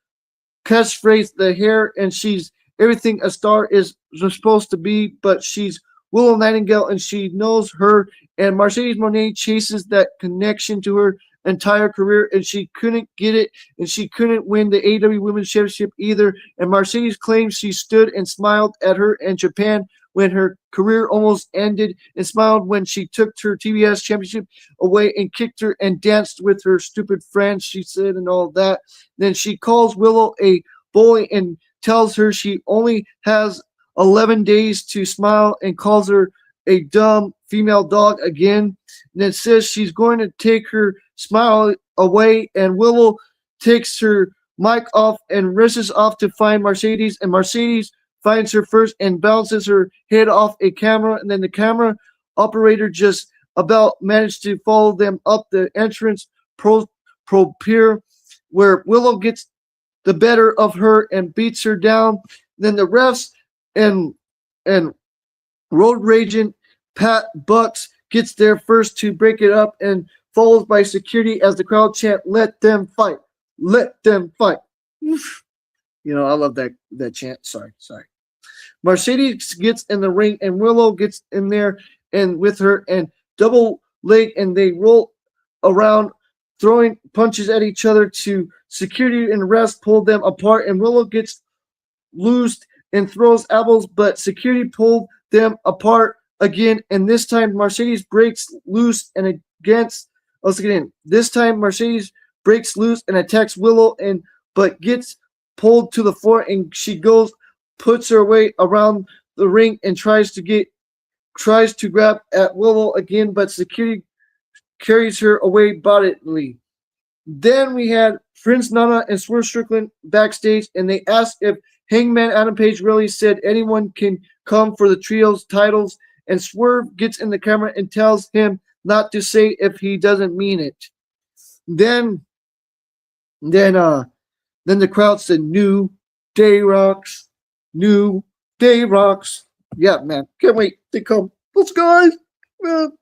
catchphrase, the hair, and she's everything a star is supposed to be, but she's Willow Nightingale, and she knows her, and Mercedes Moné chases that connection to her entire career, and she couldn't get it, and she couldn't win the AEW Women's Championship either. And Mercedes claims she stood and smiled at her in Japan when her career almost ended, and smiled when she took her TBS Championship away and kicked her and danced with her stupid friends, she said, and all that. Then she calls Willow a bully and tells her she only has 11 days to smile and calls her a dumb female dog again. And then says she's going to take her smile away. And Willow takes her mic off and races off to find Mercedes. And Mercedes finds her first and bounces her head off a camera. And then the camera operator just about managed to follow them up the entrance pro pier, where Willow gets the better of her and beats her down. Then the refs and road raging Pat Bucks gets there first to break it up and followed by security as the crowd chant, "Let them fight, let them fight." I love that chant. Sorry. Mercedes gets in the ring and Willow gets in there and with her and double leg, and they roll around throwing punches at each other to security and refs pull them apart, and Willow gets loosed and throws elbows, but security pulled them apart again, and this time Mercedes breaks loose and this time Mercedes breaks loose and attacks Willow but gets pulled to the floor, and she puts her way around the ring and tries to grab at Willow again, but security carries her away bodily. Then we had Prince Nana and Swerve Strickland backstage, and they asked if Hangman Adam Page really said anyone can come for the trios titles, and Swerve gets in the camera and tells him not to say if he doesn't mean it. Then the crowd said, "New Day rocks, New Day rocks." Yeah, man, can't wait. They come. Let's go, guys. Man,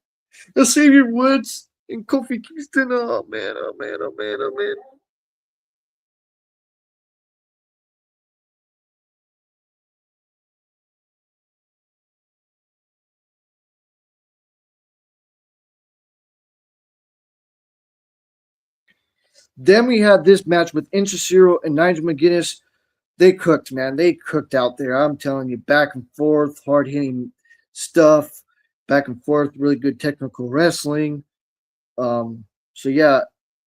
Xavier Woods and Kofi Kingston. Oh man. Then we had this match with Inchicero and Nigel McGuinness. They cooked, man. They cooked out there. I'm telling you, back and forth, hard hitting stuff, back and forth, really good technical wrestling. So yeah,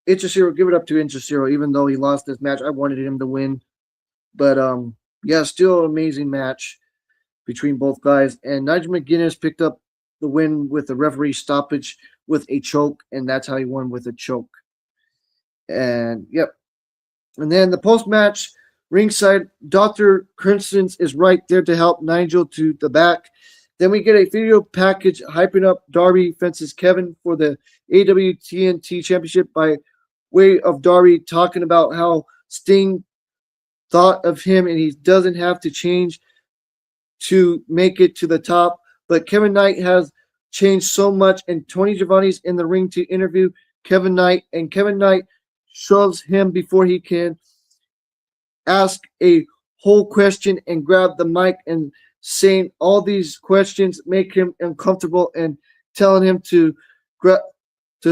Inchicero, give it up to Inchicero, even though he lost this match. I wanted him to win. But yeah, still an amazing match between both guys. And Nigel McGuinness picked up the win with the referee stoppage with a choke, and that's how he won, with a choke. And yep. And then the post match, ringside, Dr. Crimson is right there to help Nigel to the back. Then we get a video package hyping up Darby fences Kevin for the AWTNT Championship by way of Darby talking about how Sting thought of him and he doesn't have to change to make it to the top. But Kevin Knight has changed so much, and Tony Giovanni's in the ring to interview Kevin Knight, and Kevin Knight shoves him before he can ask a whole question and grab the mic, and saying all these questions make him uncomfortable and telling him to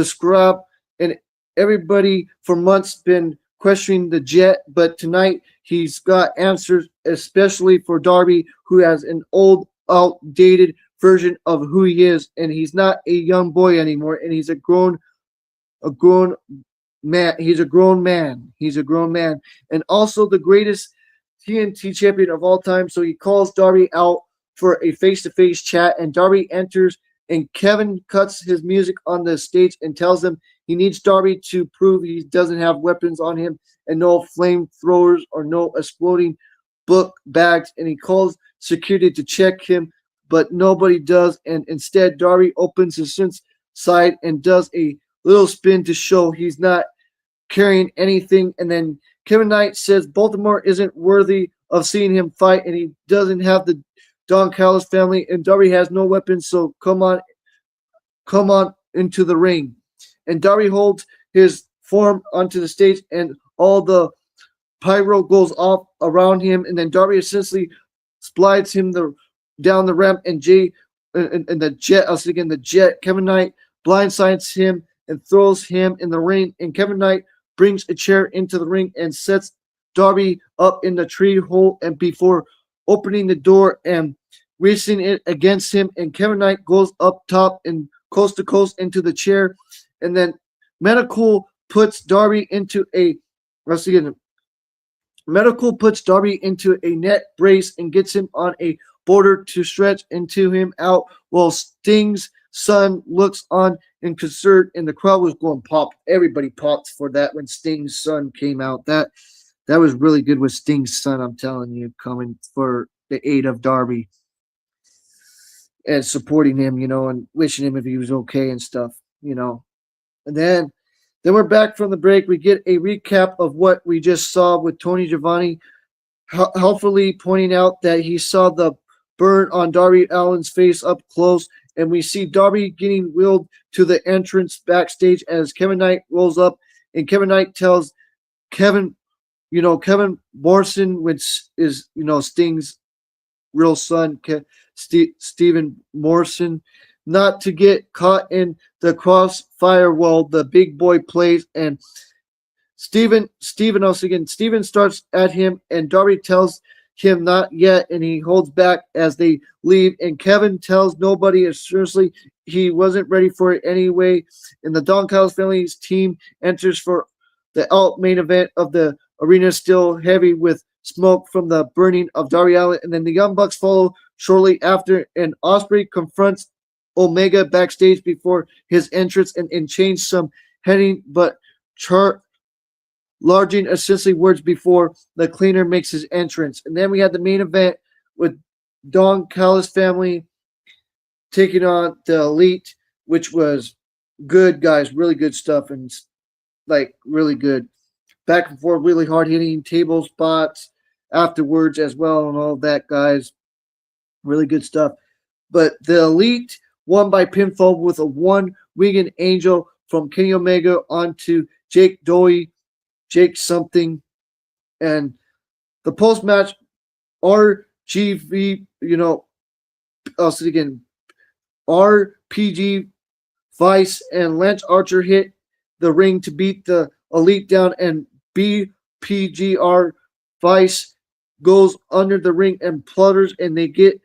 scrap. And everybody for months been questioning the Jet, but tonight he's got answers, especially for Darby, who has an old, outdated version of who he is, and he's not a young boy anymore, and he's a grown man. He's a grown man, and also the greatest TNT champion of all time. So he calls Darby out for a face-to-face chat, and Darby enters, and Kevin cuts his music on the stage and tells him he needs Darby to prove he doesn't have weapons on him and no flamethrowers or no exploding book bags, and he calls security to check him, but nobody does, and instead Darby opens his side and does a little spin to show he's not carrying anything, and then Kevin Knight says Baltimore isn't worthy of seeing him fight, and he doesn't have the Don Callis family, and Darby has no weapons, so come on into the ring. And Darby holds his form onto the stage, and all the pyro goes off around him, and then Darby essentially slides him down the ramp, and the Jet, Kevin Knight blindsides him and throws him in the ring, and Kevin Knight brings a chair into the ring and sets Darby up in the tree hole, and before opening the door and racing it against him, and Kevin Knight goes up top and coast to coast into the chair, and then Medical puts Darby into a net brace and gets him on a border to stretch into him out while Sting's son looks on in concern, and the crowd was going pop. Everybody popped for that when Sting's son came out. That was really good with Sting's son, I'm telling you, coming for the aid of Darby and supporting him, and wishing him if he was okay and stuff. And then we're back from the break. We get a recap of what we just saw with Tony Giovanni helpfully pointing out that he saw the burn on Darby Allin's face up close, and we see Darby getting wheeled to the entrance backstage as Kevin Knight rolls up, and Kevin Knight tells Kevin Morrison, which is Sting's real son, Stephen Morrison, not to get caught in the crossfire while the big boy plays. And Steven starts at him, and Darby tells him not yet, and he holds back as they leave. And Kevin tells nobody, as seriously he wasn't ready for it anyway. And the Don Callis family's team enters for the main event of the arena, still heavy with smoke from the burning of Darby Allin. And then the Young Bucks follow shortly after, and Ospreay confronts Omega backstage before his entrance and changed some heading, but larging essentially words before the cleaner makes his entrance. And then we had the main event with Don Callis family taking on the Elite, which was good, guys. Really good stuff, and really good. Back and forth, really hard hitting table spots afterwards as well, and all that, guys. Really good stuff. But the Elite won by pinfall with a one-winged angel from Kenny Omega onto Jake Dowie, Jake something. And the post-match, RGV, RPG Vice and Lance Archer hit the ring to beat the Elite down, and BPGR Vice goes under the ring and plutters, and they get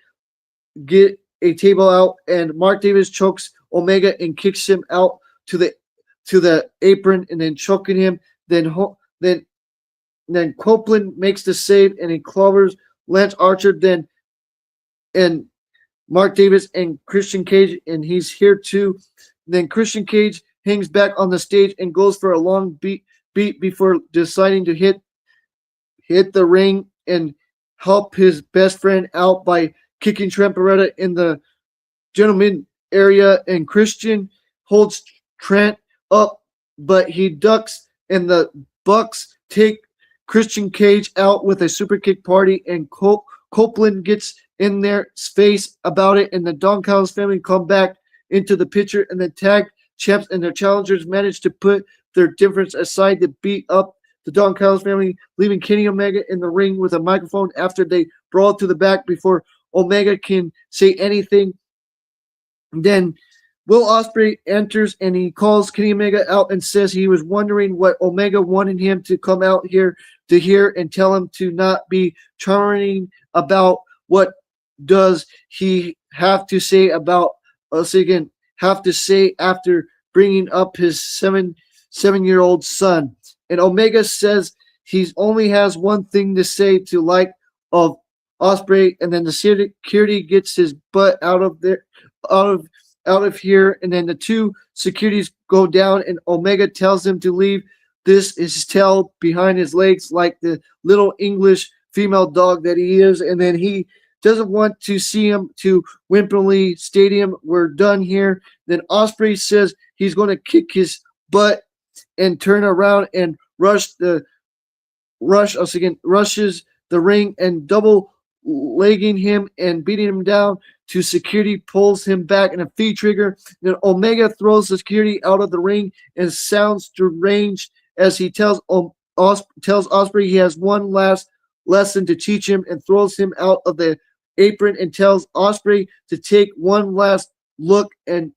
a table out, and Mark Davis chokes Omega and kicks him out to the apron, and then choking him. Then Copeland makes the save, and he clobbers Lance Archer. And Mark Davis and Christian Cage, and he's here too. Then Christian Cage hangs back on the stage and goes for a long beat before deciding to hit the ring and help his best friend out by kicking Trent Beretta in the gentleman area. And Christian holds Trent up, but he ducks, and the Bucks take Christian Cage out with a super kick party, and Copeland gets in their face about it, and the Don Callis family come back into the picture, and the tag champs and their challengers manage to put their difference aside to beat up the Don Callis family, leaving Kenny Omega in the ring with a microphone after they brawl to the back before Omega can say anything. And then Will Ospreay enters, and he calls Kenny Omega out and says he was wondering what Omega wanted him to come out here to hear, and tell him to not be charming about what does he have to say about us again, have to say after bringing up his seven-year-old son. And Omega says he only has one thing to say to like of Ospreay, and then the security gets his butt out of here, and then the two securities go down, and Omega tells him to leave. This is his tail behind his legs like the little English female dog that he is, and then he doesn't want to see him to Wembley Stadium. We're done here. Then Ospreay says he's going to kick his butt and turn around and rushes the ring and double legging him and beating him down to security, pulls him back in a feed trigger. Then Omega throws the security out of the ring and sounds deranged as he tells Ospreay he has one last lesson to teach him, and throws him out of the apron and tells Ospreay to take one last look, and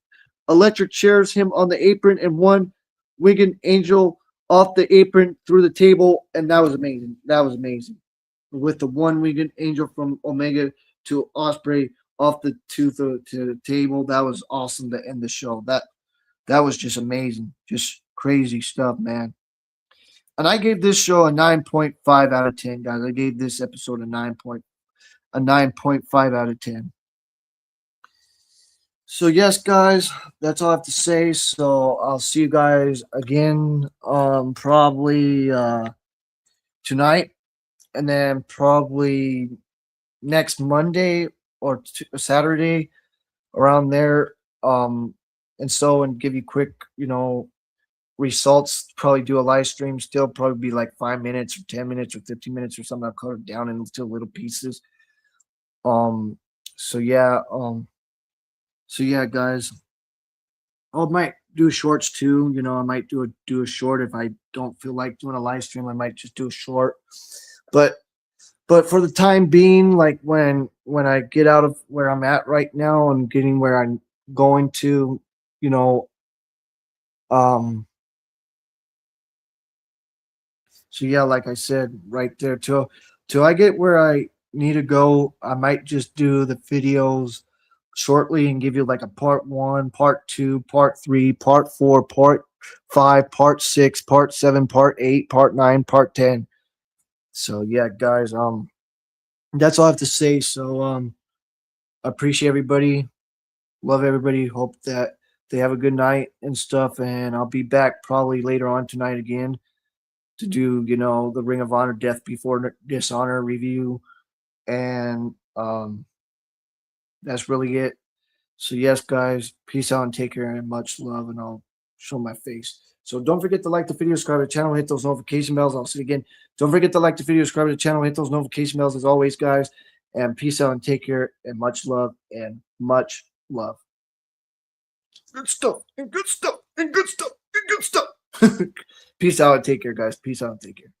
electric chairs him on the apron and one winged angel off the apron through the table. And that was amazing. With the one winged angel from Omega to Ospreay off to the table. That was awesome to end the show. That was just amazing. Just crazy stuff, man. And I gave this show a 9.5 out of 10, guys. I gave this episode a 9.5 a 9.5 out of 10. So yes, guys, that's all I have to say. So I'll see you guys again, probably tonight, and then probably next Monday or Saturday around there. And give you quick, results. Probably do a live stream. Still probably be like 5 minutes or 10 minutes or 15 minutes or something. I'll cut it down into little pieces. Um. So yeah. So yeah, guys. I might do shorts too. I might do a short if I don't feel like doing a live stream. I might just do a short. But for the time being, like when I get out of where I'm at right now and getting where I'm going to, you know, um. So yeah, like I said right there, till I get where I need to go, I might just do the videos shortly and give you like a part 1, part 2, part 3, part 4, part 5, part 6, part 7, part 8, part 9, part 10. So yeah, guys, that's all I have to say. So I appreciate everybody. Love everybody. Hope that they have a good night and stuff. And I'll be back probably later on tonight again to do, the Ring of Honor Death Before Dishonor review. And that's really it. So yes, guys, peace out and take care and much love, and I'll show my face. So don't forget to like the video, subscribe to the channel, hit those notification bells. I'll say it again. Don't forget to like the video, subscribe to the channel, hit those notification bells as always, guys. And peace out and take care and much love and much love. Good stuff and good stuff and good stuff and good stuff. Peace out and take care, guys. Peace out and take care.